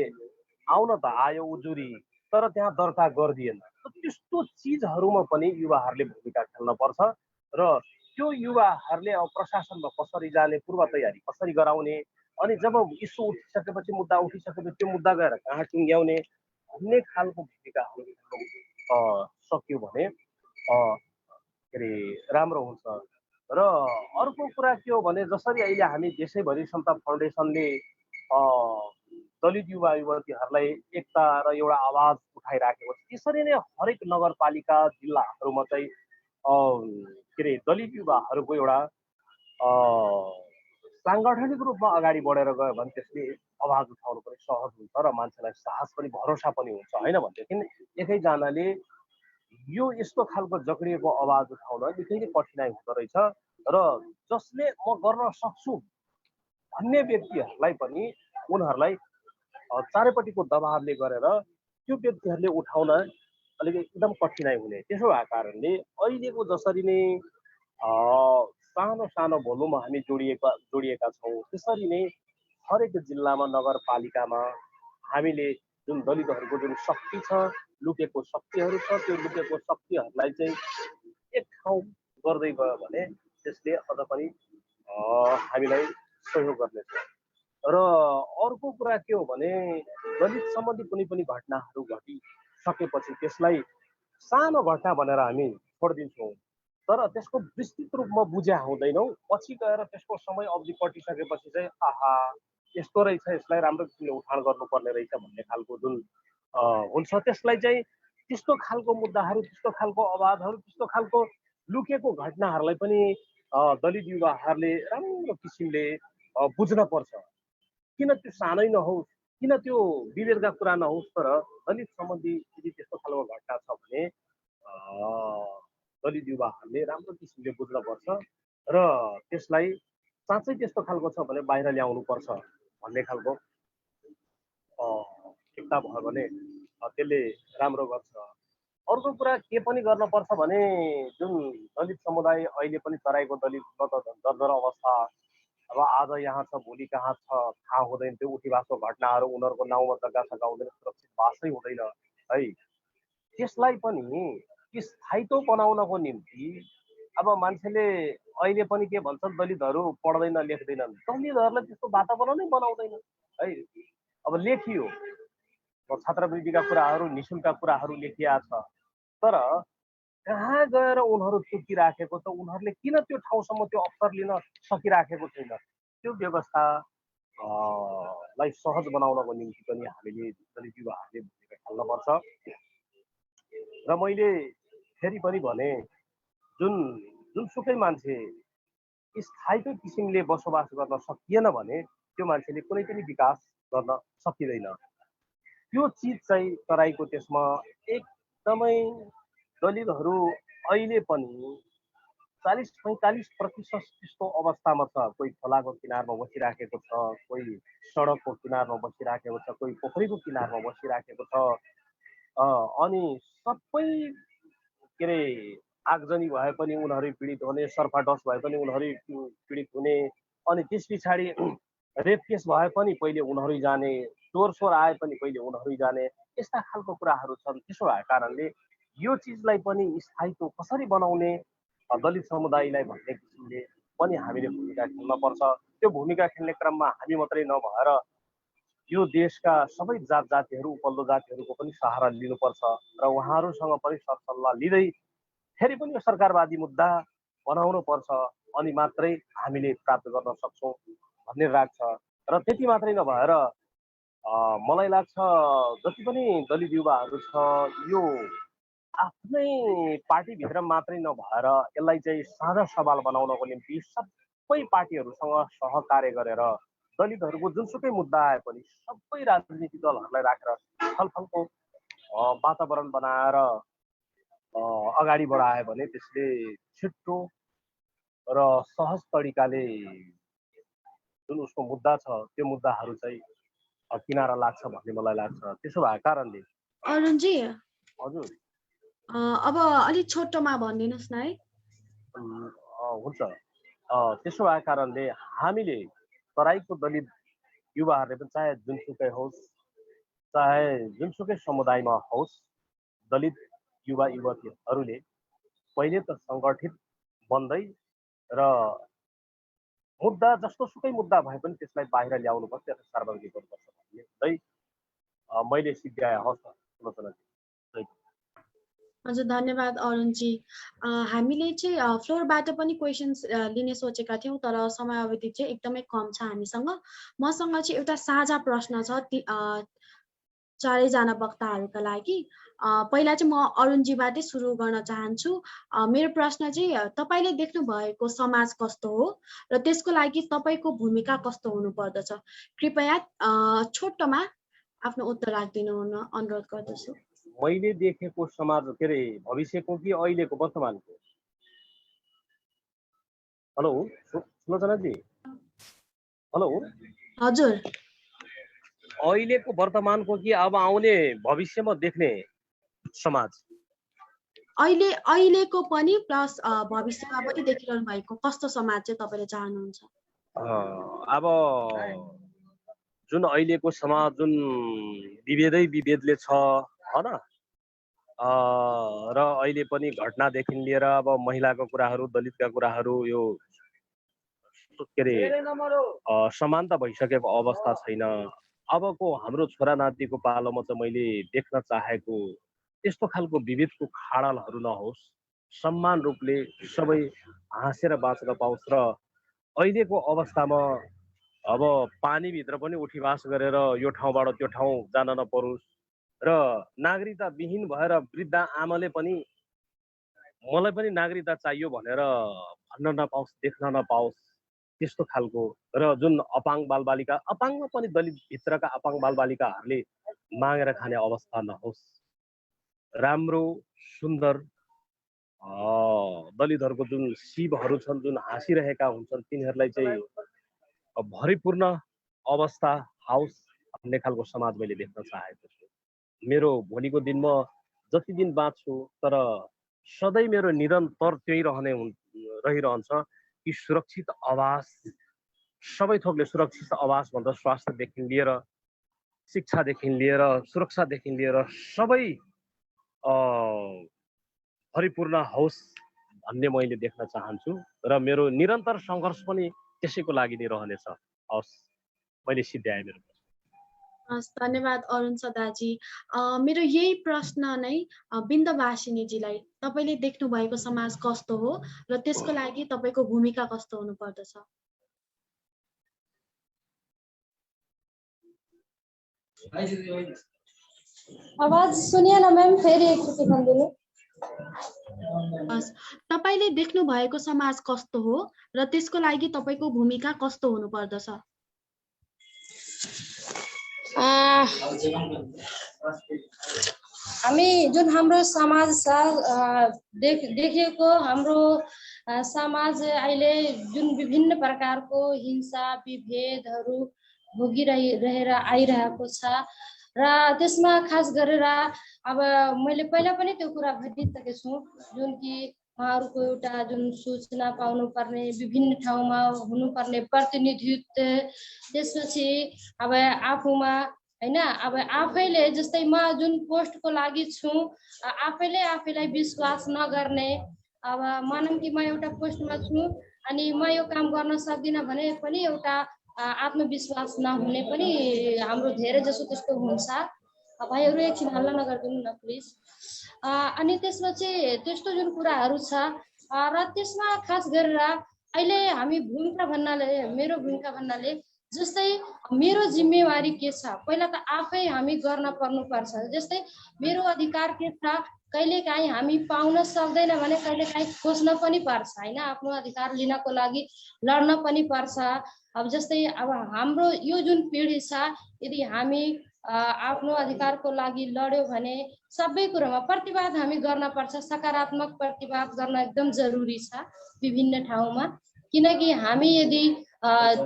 आउन त आयो उजुरी, तर त्यहाँ दर्ता गरिदिएन। त्यस्तो चिजहरूमा पनि युवाहरूले भूमिका खेल्न पर्छ र त्यो युवाहरूले अब प्रशासनमा कसरी जाने, पूर्व तयारी कसरी गराउने, अनि जब इस्यु उठिसकेपछि, मुद्दा उठिसकेपछि त्यो मुद्दा गएर कहाँ टुङ्ग्याउने भन्ने खालको भूमिकाहरू सक्यो भने के अरे राम्रो हुन्छ। र अर्को कुरा के हो भने जसरी अहिले हामी देशैभरि समता फाउन्डेसनले दलित युवा युवतीहरूलाई एकता र एउटा आवाज उठाइराखेको छ, त्यसरी नै हरेक नगरपालिका जिल्लाहरूमा चाहिँ के अरे दलित युवाहरूको एउटा साङ्गठनिक रूपमा अगाडि बढेर गयो भने त्यसले आवाज उठाउनु पनि सहज हुन्छ र मान्छेलाई साहस पनि भरोसा पनि हुन्छ। होइन भनेदेखि एकैजनाले यो यस्तो खालको जक्रिएको आवाज उठाउन निकै नै कठिनाइ हुँदो रहेछ र जसले म गर्न सक्छु भन्ने व्यक्तिहरूलाई पनि उनीहरूलाई चारैपट्टिको दबावले गरेर त्यो व्यक्तिहरूले उठाउन अलिकति एकदम कठिनाइ हुने। त्यसो भएको कारणले अहिलेको जसरी नै सानो सानो भोलुमा हामी जोडिएका छौँ, त्यसरी नै हरेक जिल्लामा नगरपालिकामा हामीले जुन दलितहरूको जुन शक्ति छ, लुकेको शक्तिहरू छ, त्यो लुकेको शक्तिहरूलाई चाहिँ एक ठाउँ गर्दै गयो भने त्यसले अझ पनि हामीलाई सहयोग गर्नेछ। र अर्को कुरा के हो भने दलित सम्बन्धी कुनै पनि घटनाहरू घटिसकेपछि त्यसलाई सानो घटना भनेर हामी छोडिदिन्छौँ, तर त्यसको विस्तृत रूपमा बुझ्या हुँदैनौँ। पछि गएर त्यसको समय अवधि कटिसकेपछि चाहिँ आहा यस्तो रहेछ, यसलाई राम्रो किसिमले उठान गर्नुपर्ने रहेछ भन्ने खालको जुन हुन्छ, त्यसलाई चाहिँ त्यस्तो खालको मुद्दाहरू, त्यस्तो खालको आवाजहरू, त्यस्तो खालको लुकेको घटनाहरूलाई पनि दलित युवाहरूले राम्रो किसिमले बुझ्न पर्छ। किन त्यो सानै नहोस्, किन त्यो विभेदका कुरा नहोस्, तर दलित सम्बन्धी यदि त्यस्तो खालको घटना छ भने दलित युवाहरूले राम्रो किसिमले बुझ्नुपर्छ र त्यसलाई साँच्चै त्यस्तो खालको छ भने बाहिर ल्याउनुपर्छ भन्ने खालको एकता भयो भने त्यसले राम्रो गर्छ। अर्को कुरा के पनि गर्नुपर्छ भने जुन दलित समुदाय अहिले पनि तराईको दलित दर्दर अवस्था, अब आज यहाँ छ भोलि कहाँ छ थाहा हुँदैन, त्यो उठीवासको घटनाहरू, उनीहरूको नाउँमा जग्गा सग्गा हुँदैन, सुरक्षित बासै हुँदैन है। त्यसलाई पनि स्थायित्व बनाउनको निम्ति अब मान्छेले अहिले पनि के भन्छन्, दलितहरू पढ्दैन लेख्दैनन्। दलितहरूलाई त्यस्तो वातावरणै बनाउँदैन है। अब लेखियो छात्रवृत्तिका कुराहरू, निःशुल्कका कुराहरू लेखिया छ, तर कहाँ गएर उनीहरू चुकिराखेको छ, उनीहरूले किन त्यो ठाउँसम्म त्यो अवसर लिन सकिराखेको छैन, त्यो व्यवस्था लाई सहज बनाउनको निम्ति पनि हामीले दलित युवाहरूले भूमिका खेल्नुपर्छ। र मैले फेरि पनि भने जुनसुकै मान्छे स्थायी किसिमले बसोबास गर्न सकिएन भने त्यो मान्छेले कुनै पनि विकास गर्न सकिँदैन। त्यो चिज चाहिँ तराईको त्यसमा एकदमै दलितहरू अहिले पनि 40-45% त्यस्तो अवस्थामा छ। कोही खोलाको किनारमा बसिराखेको छ, कोही सडकको किनारमा बसिराखेको छ, कोही पोखरीको किनारमा बसिराखेको छ। अनि सबै के अरे आगजनी भए पनि उनीहरू पीडित हुने, सर्फाडस भए पनि उनीहरू पीडित हुने, अनि त्यस पछाडि रेप केस भए पनि पहिले उनीहरू जाने, चोर आए पनि पहिले उनीहरू जाने, यस्ता खालको कुराहरू छन्। त्यसो भएको कारणले यो चिजलाई पनि स्थायित्व कसरी बनाउने दलित समुदायलाई भन्ने किसिमले पनि हामीले भूमिका खेल्न पर्छ। त्यो भूमिका खेल्ने क्रममा हामी मात्रै नभएर यो देशका सबै जात जातिहरू, उपल्लो जातिहरूको पनि सहारा लिनुपर्छ र उहाँहरूसँग पनि सरसल्लाह लिँदै फेरि पनि यो सरकारवादी मुद्दा बनाउनु पर्छ, अनि मात्रै हामीले प्राप्त गर्न सक्छौँ भन्ने लाग्छ। र त्यति मात्रै नभएर मलाई लाग्छ जति पनि दलित युवाहरू छ यो आफ्नै पार्टीभित्र मात्रै नभएर यसलाई चाहिँ साझा सवाल बनाउनको निम्ति सबै पार्टीहरूसँग सहकार्य गरेर दलितहरूको जुनसुकै मुद्दा आए पनि सबै राजनीतिक दलहरूलाई राखेर छलफलको वातावरण बनाएर अगाडि बढायो भने त्यसले छिट्टो र सहज तरिकाले जुन उसको मुद्दा छ त्यो मुद्दाहरू चाहिँ किनारा लाग्छ भन्ने मलाई लाग्छ। त्यसो भएको कारणले अरुणजी हजुर अब अलिक छोटोमा भनिदिनुहोस् न है। हुन्छ। त्यसो भएको कारणले हामीले तराईको दलित युवाहरूले पनि चाहे जुनसुकै होस् चाहे जुनसुकै समुदायमा होस् दलित युवा युवतीहरूले पहिले त सङ्गठित बन्दै र मुद्दा जस्तो सुकै मुद्दा भए पनि त्यसलाई बाहिर ल्याउनुपर्छ, त्यसलाई सार्वजनिक गर्नुपर्छ भन्ने चाहिँ मैले सिद्ध्याए हस्। हजुर धन्यवाद अरुणजी। हामीले चाहिँ फ्लोरबाट पनि क्वेसन्स लिने सोचेका थियौँ तर समय अवधि चाहिँ एकदमै कम छ हामीसँग। मसँग चाहिँ एउटा साझा प्रश्न छ चारैजना वक्ताहरूका लागि। पहिला चाहिँ म अरुणजीबाटै सुरु गर्न चाहन्छु। मेरो प्रश्न चाहिँ तपाईँले देख्नु भएको समाज कस्तो हो र त्यसको लागि तपाईँको भूमिका कस्तो हुनुपर्दछ? कृपया छोटोमा आफ्नो उत्तर राखिदिनु हुन अनुरोध गर्दछु। मैले देखेको समाज के अरे भविष्यको कि अहिलेको वर्तमानको? हेलो सुलोचनाजी, हेलो हजुर, अहिलेको वर्तमानको कि अब आउने भविष्यमा देख्ने समाज? अहिलेको पनि प्लस भविष्यमा पनि देखिरहनु भएको कस्तो समाज चाहिँ तपाईँले चाहनुहुन्छ? अब जुन अहिलेको समाज जुन विभेदै विभेदले छ होइन, र अहिले पनि घटनादेखि लिएर अब महिलाको कुराहरू दलितका कुराहरू यो के अरे समानता भइसकेको अवस्था छैन। अबको हाम्रो छोरा नातिको पालोमा चाहिँ मैले देख्न चाहेको त्यस्तो खालको विभेदको खाडलहरू नहोस्, समान रूपले सबै हाँसेर बाँच्न पाओस् र अहिलेको अवस्थामा अब पानीभित्र पनि उठीवास गरेर यो ठाउँबाट त्यो ठाउँ जान नपरोस् र नागरिकता विहीन भएर वृद्ध आमाले पनि मलाई पनि नागरिकता चाहियो भनेर भन्न नपाओस्, देख्न नपाओस् त्यस्तो खालको। र जुन अपाङ्ग बालबालिका, अपाङ्गमा पनि दलित भित्रका अपाङ्ग बालबालिकाहरूले मागेर खाने अवस्था नहोस्। राम्रो सुन्दर दलितहरूको जुन शिवहरू छन् जुन हाँसिरहेका हुन्छन् तिनीहरूलाई चाहिँ भरिपूर्ण अवस्था हाउस भन्ने खालको समाज मैले देख्न चाहेको छु। मेरो भोलिको दिनमा जति दिन बाँच्छु तर सधैँ मेरो निरन्तर त्यही रहिरहन्छ कि सुरक्षित आवास, सबै थोकले सुरक्षित आवास भन्दा स्वास्थ्यदेखि लिएर शिक्षादेखि लिएर सुरक्षादेखि लिएर सबै परिपूर्ण होस् भन्ने मैले देख्न चाहन्छु र मेरो निरन्तर सङ्घर्ष पनि त्यसैको लागि नै रहनेछ। हवस्, मैले सिद्ध्याएँ मेरो। धन्यवाद अरुण सदाजी। मेरो यही प्रश्न नै बिन्दवासिनीजीलाई, तपाईँले देख्नु भएको समाज कस्तो हो र त्यसको लागि तपाईँको भूमिका कस्तो हुनुपर्दछ? आवाज सुनिएन मैम, फेरि एकचोटि भनिदिनु। तपाईँले देख्नु भएको समाज कस्तो हो र त्यसको लागि तपाईँको भूमिका कस्तो हुनुपर्दछ? हामी जुन हाम्रो समाज छ देखेको हाम्रो समाज अहिले जुन विभिन्न प्रकारको हिंसा विभेदहरू भोगिरहेर आइरहेको छ र त्यसमा खास गरेर अब मैले पहिला पनि त्यो कुरा भेटिसकेको छु जुन कि उहाँहरूको एउटा जुन सूचना पाउनुपर्ने विभिन्न ठाउँमा हुनुपर्ने प्रतिनिधित्व, त्यसपछि अब आफूमा हैन अब आफैले जस्तै म जुन पोस्टको लागि छु आफैले आफैलाई विश्वास नगर्ने, अब मानौँ कि म एउटा पोस्टमा छु अनि म यो काम गर्न सक्दिनँ भने पनि एउटा आत्मविश्वास नहुने पनि हाम्रो धेरै जसो त्यस्तो हुन्छ। भाइहरू एकछिन हल्ला नगरिदिनु न प्लिज। अनि त्यसपछि त्यस्तो जुन कुराहरू छ र त्यसमा खास गरेर अहिले हामी भूमिका भन्नाले मेरो भूमिका भन्नाले जस्तै मेरो जिम्मेवारी के छ पहिला त आफै हामी गर्न पर्नुपर्छ। जस्तै मेरो अधिकार के छ कहिलेकाहीँ हामी पाउन सक्दैन भने कहिलेकाहीँ खोज्न पनि पर्छ होइन, आफ्नो अधिकार लिनको लागि लड्न पनि पर्छ। अब जस्तै अब हाम्रो यो जुन पिँढी छ यदि हामी आफ्नो अधिकारको लागि लड्यो भने सबै कुरोमा प्रतिवाद हामी गर्न पर्छ। सकारात्मक प्रतिवाद गर्न एकदम जरुरी छ विभिन्न ठाउँमा, किनकि हामी यदि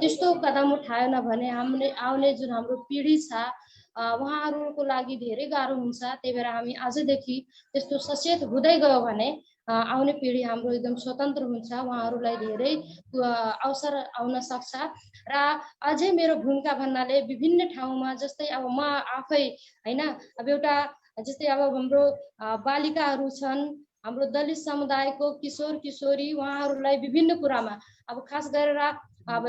त्यस्तो कदम उठाएन भने हामीले आउने जुन हाम्रो पिँढी छ उहाँहरूको लागि धेरै गाह्रो हुन्छ। त्यही भएर हामी आजदेखि त्यस्तो सचेत हुँदै गयो भने आउने पिँढी हाम्रो एकदम स्वतन्त्र हुन्छ, उहाँहरूलाई धेरै अवसर आउन सक्छ। र अझै मेरो भूमिका भन्नाले विभिन्न ठाउँमा जस्तै अब म आफै होइन अब एउटा जस्तै अब हाम्रो बालिकाहरू छन्, हाम्रो दलित समुदायको किशोर किशोरी उहाँहरूलाई विभिन्न कुरामा अब खास गरेर अब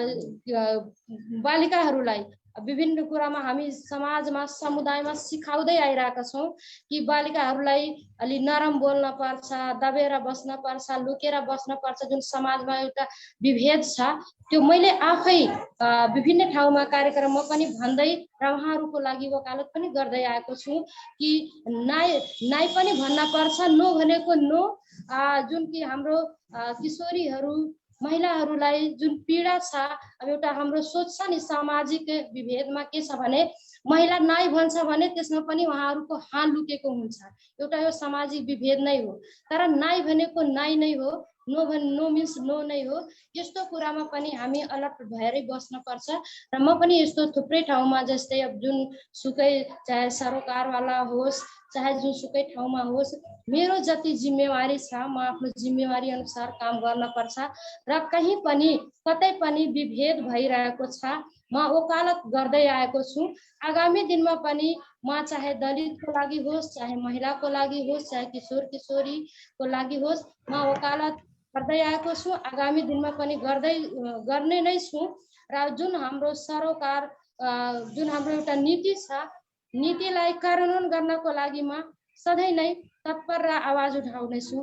बालिकाहरूलाई विभिन्न कुरामा हामी समाजमा समुदायमा सिकाउँदै आइरहेका छौँ कि बालिकाहरूलाई अलि नरम बोल्न पर्छ, दबेर बस्न पर्छ, लुकेर बस्न पर्छ। जुन समाजमा एउटा विभेद छ त्यो मैले आफै विभिन्न ठाउँमा कार्यक्रममा पनि भन्दै र उहाँहरूको लागि वकालत पनि गर्दै आएको छु कि नाइ पनि भन्न पर्छ, नो भनेको नो। जुन कि हाम्रो किशोरीहरू महिलाहरूलाई जुन पीडा छ अब एउटा हाम्रो सोच छ नि सामाजिक विभेदमा के छ भने महिला नाइ भन्छ भने त्यसमा पनि उहाँहरूको हाँ लुकेको हुन्छ, एउटा यो सामाजिक विभेद नै हो। तर नाइ भनेको नाइ नै हो, नो मिन्स नो नै हो। यस्तो कुरामा पनि हामी अलर्ट भएरै बस्न पर्छ। र म पनि यस्तो थुप्रै ठाउँमा जस्तै अब जुन सुकै चाहे सरोकारवाला होस् चाहे जुनसुकै ठाउँमा होस् मेरो जति जिम्मेवारी छ म आफ्नो जिम्मेवारी अनुसार काम गर्न पर्छ। र कहीँ पनि कतै पनि विभेद भइरहेको छ म वकालत गर्दै आएको छु। आगामी दिनमा पनि म चाहे दलितको लागि होस् चाहे महिलाको लागि होस् चाहे किशोर किशोरीको लागि होस् म वकालत गर्दै आएको छु, आगामी दिनमा पनि गर्ने नै छु। र जुन हाम्रो सरोकार जुन हाम्रो एउटा नीति छ नीतिलाई कार्यान्वयन गर्नको लागि म सधैँ नै तत्पर र आवाज उठाउनेछु।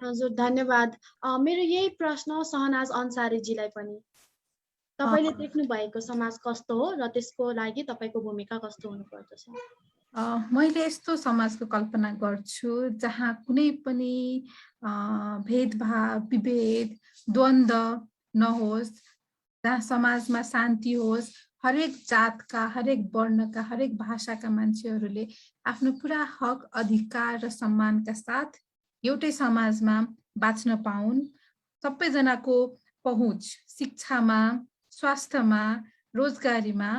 हजुर धन्यवाद। मेरो यही प्रश्न सहनाज अन्सारीजीलाई पनि, तपाईले देख्नु भएको समाज कस्तो हो र त्यसको लागि तपाईको भूमिका कस्तो हुनुपर्दछ? मैले यस्तो समाजको कल्पना गर्छु जहाँ कुनै पनि भेदभाव विभेद द्वन्द्व नहोस्, जहाँ समाजमा शान्ति होस्, हरेक जातका हरेक वर्णका हरेक भाषाका मान्छेहरूले आफ्नो पुरा हक अधिकार र सम्मानका साथ एउटै समाजमा बाँच्न पाउन्। सबैजनाको पहुँच शिक्षामा स्वास्थ्यमा रोजगारीमा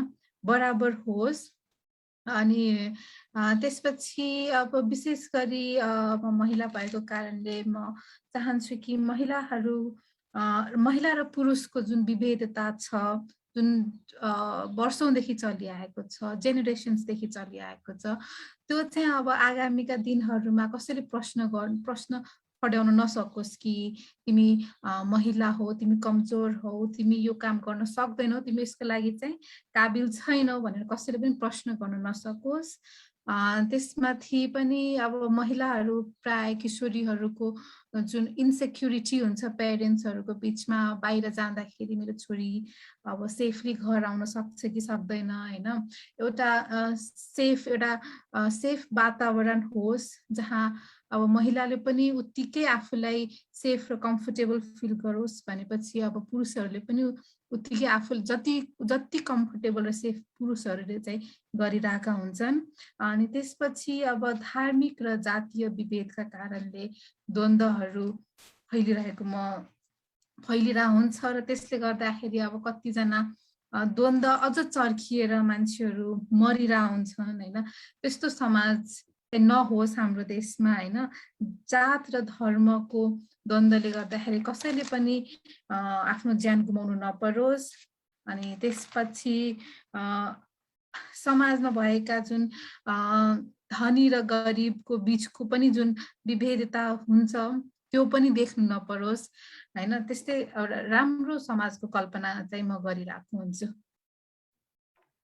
बराबर होस्। अनि त्यसपछि अब विशेष गरी म महिला भएको कारणले म चाहन्छु कि महिला र पुरुषको जुन विभेदता छ जुन वर्षौंदेखि चलिआएको छ जेनेरेसन्सदेखि चलिआएको छ त्यो चाहिँ अब आगामीका दिनहरूमा कसैले प्रश्न पढाउन नसकोस् कि तिमी महिला हो, तिमी कमजोर हौ, तिमी यो काम गर्न सक्दैनौ, तिमी यसको लागि चाहिँ काबिल छैनौ भनेर कसैले पनि प्रश्न गर्न नसकोस्। त्यसमाथि पनि अब महिलाहरू प्राय किशोरीहरूको जुन इन्सेक्युरिटी हुन्छ पेरेन्ट्सहरूको बिचमा बाहिर जाँदाखेरि मेरो छोरी अब सेफली घर आउन सक्छ कि सक्दैन हैन, एउटा सेफ वातावरण होस् जहाँ अब महिलाले पनि उत्तिकै आफूलाई सेफ र कम्फर्टेबल फिल गरोस् भनेपछि अब पुरुषहरूले पनि उत्तिकै आफू जति कम्फर्टेबल र सेफ पुरुषहरूले चाहिँ गरिरहेका हुन्छन्। अनि त्यसपछि अब धार्मिक र जातीय विभेदका कारणले द्वन्द्वहरू फैलिरहेको हुन्छ र त्यसले गर्दाखेरि अब कतिजना द्वन्द्व अझ चर्किएर मान्छेहरू मरिरहेका हुन्छन् हैन। त्यस्तो समाज नहोस् हाम्रो देशमा हैन। जात र धर्मको द्वन्द्वले गर्दाखेरि कसैले पनि आफ्नो ज्यान गुमाउनु नपरोस्। अनि त्यसपछि समाजमा भएका जुन धनी र गरिबको बीचको पनि जुन विभेदता हुन्छ त्यो पनि देख्नु नपरोस् हैन। त्यस्तै एउटा राम्रो समाजको कल्पना चाहिँ म गरिरहेको हुन्छु।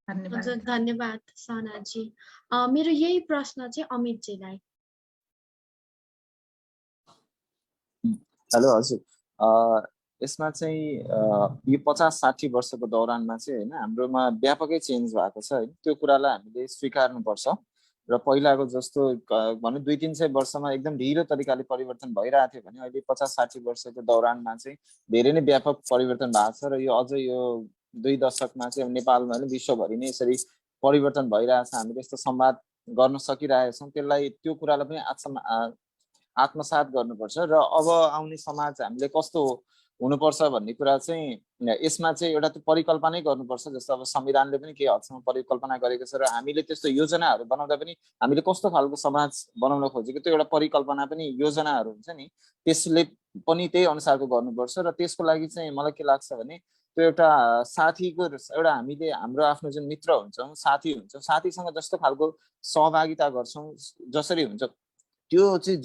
हजुर धन्यवाद सहनाजी। मेरो यही प्रश्न चाहिँ अमितजीलाई। हेलो हजुर, यसमा चाहिँ यो 50-60 वर्षको दौरानमा चाहिँ होइन हाम्रोमा व्यापकै चेन्ज भएको छ होइन, त्यो कुरालाई हामीले स्वीकार्नुपर्छ। र पहिलाको जस्तो भनौँ 200-300 वर्षमा एकदम ढिलो तरिकाले परिवर्तन भइरहेको थियो भने अहिले 50-60 वर्षको दौरानमा चाहिँ धेरै नै व्यापक परिवर्तन भएको छ। र यो अझ यो 2 दशकमा चाहिँ नेपालमा होइन विश्वभरि नै यसरी परिवर्तन भइरहेछ। हामीले यस्तो संवाद गर्न सकिरहेका छौँ, त्यसलाई त्यो कुरालाई पनि आत्मसात गर्नुपर्छ। र अब आउने समाज हामीले कस्तो हुनुपर्छ भन्ने कुरा चाहिँ यसमा चाहिँ एउटा त्यो परिकल्पनै गर्नुपर्छ। जस्तो अब संविधानले पनि केही हदसम्म परिकल्पना गरेको छ र हामीले त्यस्तो योजनाहरू बनाउँदा पनि हामीले कस्तो खालको समाज बनाउन खोजेको त्यो एउटा परिकल्पना पनि योजनाहरू हुन्छ नि, त्यसले पनि त्यही अनुसारको गर्नुपर्छ। र त्यसको लागि चाहिँ मलाई के लाग्छ भने त्यो एउटा साथीको एउटा हामीले हाम्रो आफ्नो जुन मित्र हुन्छौँ, साथी हुन्छौँ, साथीसँग जस्तो खालको सहभागिता गर्छौँ जसरी हुन्छ त्यो चाहिँ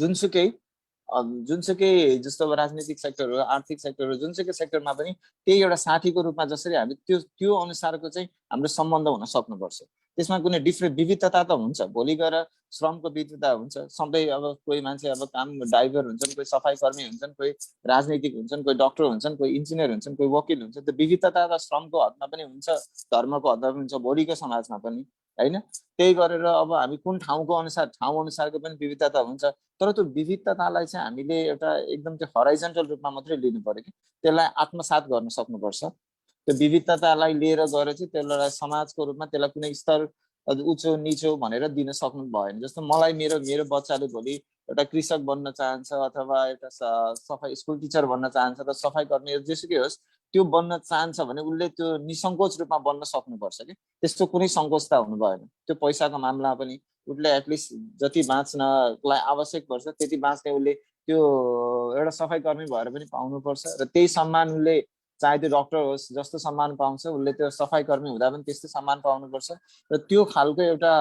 जुनसुकै जस्तो अब राजनीतिक सेक्टर हो, आर्थिक सेक्टर हो, जुनसुकै सेक्टरमा पनि त्यही एउटा साथीको रूपमा जसरी हामी त्यो अनुसारको चाहिँ हाम्रो सम्बन्ध हुन सक्नुपर्छ। त्यसमा कुनै विविधता त हुन्छ, भोलि गएर श्रमको विविधता हुन्छ। सधैँ अब कोही मान्छे अब काम ड्राइभर हुन्छन्, कोही सफाई कर्मी हुन्छन्, कोही राजनीतिक हुन्छन्, कोही डक्टर हुन्छन्, कोही इन्जिनियर हुन्छन्, कोही वकिल हुन्छ। त्यो विविधता त श्रमको हदमा पनि हुन्छ, धर्मको हदमा पनि हुन्छ, भोलिको समाजमा पनि होइन। त्यही गरेर अब हामी कुन ठाउँ अनुसारको पनि विविधता हुन्छ, तर त्यो विविधतालाई चाहिँ हामीले एउटा एकदम त्यो हराइजन्टल रूपमा मात्रै लिनु पर्यो कि त्यसलाई आत्मसात गर्न सक्नुपर्छ। त्यो विविधतालाई लिएर गएर चाहिँ त्यसलाई समाजको रूपमा त्यसलाई कुनै स्तर उच्च निचो भनेर दिन सक्नु भएन। जस्तो मलाई मेरो बच्चाले भोलि एउटा कृषक बन्न चाहन्छ अथवा एउटा सफाई स्कुल टिचर बन्न चाहन्छ र सफाई कर्मी जेसुकै होस् त्यो बन्न चाहन्छ भने उसले त्यो निसङ्कोच रूपमा बन्न सक्नुपर्छ कि त्यस्तो कुनै सङ्कोचता हुनु भएन। त्यो पैसाको मामलामा पनि उसले एटलिस्ट जति बाँच्नलाई आवश्यक पर्छ त्यति बाँच्ने उसले त्यो एउटा सफाई कर्मी भएर पनि पाउनुपर्छ। र त्यही सम्मान उसले चाहे त्यो डक्टर होस् जस्तो सम्मान पाउँछ उसले त्यो सफाई कर्मी हुँदा पनि त्यस्तै सम्मान पाउनुपर्छ। र त्यो खालको एउटा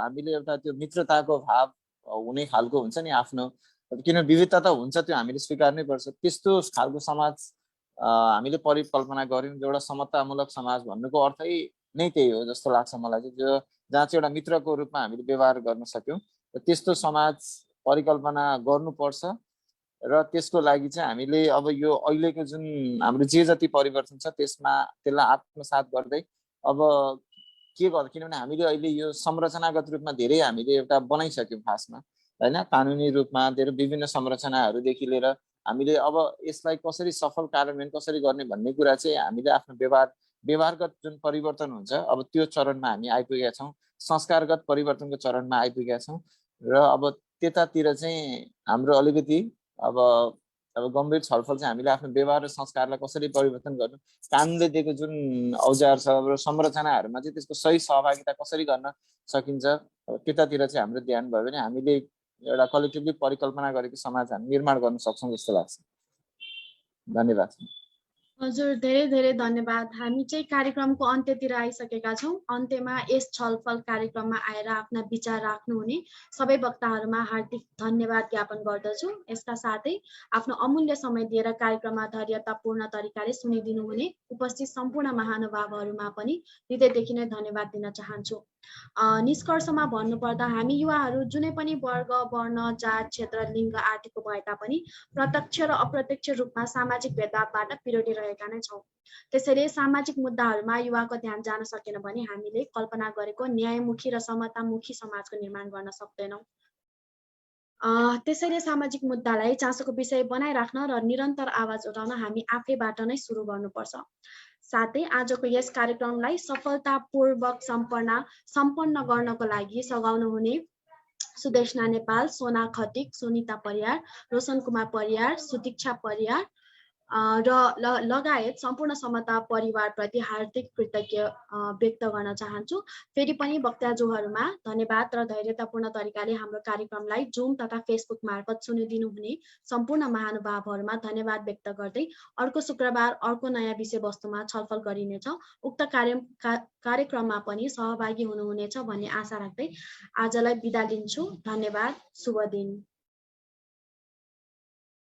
हामीले एउटा त्यो मित्रताको भाव हुने खालको हुन्छ नि आफ्नो, किन विविधता त हुन्छ त्यो हामीले स्वीकार्नै पर्छ। त्यस्तो खालको समाज हामीले परिकल्पना गऱ्यौँ। एउटा समतामूलक समाज भन्नुको अर्थै नै त्यही हो जस्तो लाग्छ मलाई चाहिँ, जो जहाँ चाहिँ एउटा मित्रको रूपमा हामीले व्यवहार गर्न सक्यौँ। र त्यस्तो समाज परिकल्पना गर्नुपर्छ। र त्यसको लागि चाहिँ हामीले अब यो अहिलेको जुन हाम्रो जे जति परिवर्तन छ त्यसलाई आत्मसात गर्दै अब के गर्छ, किनभने हामीले अहिले यो संरचनागत रूपमा धेरै हामीले एउटा बनाइसक्यौँ खासमा होइन, कानुनी रूपमा धेरै विभिन्न संरचनाहरूदेखि लिएर हामीले अब यसलाई कसरी सफल कार्यान्वयन कसरी गर्ने भन्ने कुरा चाहिँ हामीले आफ्नो व्यवहारगत जुन परिवर्तन हुन्छ अब त्यो चरणमा हामी आइपुगेका छौँ, संस्कारगत परिवर्तनको चरणमा आइपुगेका छौँ। र अब त्यतातिर चाहिँ हाम्रो अलिकति अब गम्भीर छलफल चाहिँ हामीले आफ्नो व्यवहार र संस्कारलाई कसरी परिवर्तन गर्नु, कानुनले दिएको जुन औजार छ र संरचनाहरूमा चाहिँ त्यसको सही सहभागिता कसरी गर्न सकिन्छ त्यतातिर चाहिँ हाम्रो ध्यान भयो भने हामीले एउटा कलेक्टिभली परिकल्पना गरेको समाज हामी निर्माण गर्न सक्छौँ जस्तो लाग्छ। धन्यवाद। हजुर, धेरै धेरै धन्यवाद। हामी चाहिँ कार्यक्रमको अन्त्यतिर आइसकेका छौँ। अन्त्यमा यस छलफल कार्यक्रममा आएर आफ्ना विचार राख्नुहुने सबै वक्ताहरूमा हार्दिक धन्यवाद ज्ञापन गर्दछु। यसका साथै आफ्नो अमूल्य समय दिएर कार्यक्रममा धैर्यतापूर्ण तरिकाले सुनिदिनु हुने उपस्थित सम्पूर्ण महानुभावहरूमा पनि हृदयदेखि नै धन्यवाद दिन चाहन्छु। निष्कर्षमा भन्नुपर्दा हामी युवाहरू जुनै पनि वर्ग, वर्ण, जात, क्षेत्र, लिङ्ग आदिको भए तापनि प्रत्यक्ष र अप्रत्यक्ष रूपमा सामाजिक भेदभावबाट पिरोडिरहेका नै छौँ। त्यसैले सामाजिक मुद्दाहरूमा युवाको ध्यान जान सकेन भने हामीले कल्पना गरेको न्यायमुखी र समतामुखी समाजको निर्माण गर्न सक्दैनौँ। त्यसैले सामाजिक मुद्दालाई चासोको विषय बनाइराख्न र निरन्तर आवाज उठाउन हामी आफैबाट नै सुरु गर्नुपर्छ। साथै आजको यस कार्यक्रमलाई सफलतापूर्वक सम्पन्न गर्नको लागि सघाउनु हुने सुदेशना नेपाल, सोना खटिक, सुनिता परियार, रोशन कुमार परियार, सुदीक्षा परियार र लगायत सम्पूर्ण समता परिवारप्रति हार्दिक कृतज्ञ व्यक्त गर्न चाहन्छु। फेरि पनि वक्ताजुहरूमा धन्यवाद र धैर्यतापूर्ण तरिकाले हाम्रो कार्यक्रमलाई जुम तथा फेसबुक मार्फत सुनिदिनु हुने सम्पूर्ण महानुभावहरूमा धन्यवाद व्यक्त गर्दै अर्को शुक्रबार अर्को नयाँ विषयवस्तुमा छलफल गरिनेछ। उक्त कार्यक्रममा पनि सहभागी हुनुहुनेछ भन्ने आशा राख्दै आजलाई बिदा लिन्छु। धन्यवाद, शुभ दिन।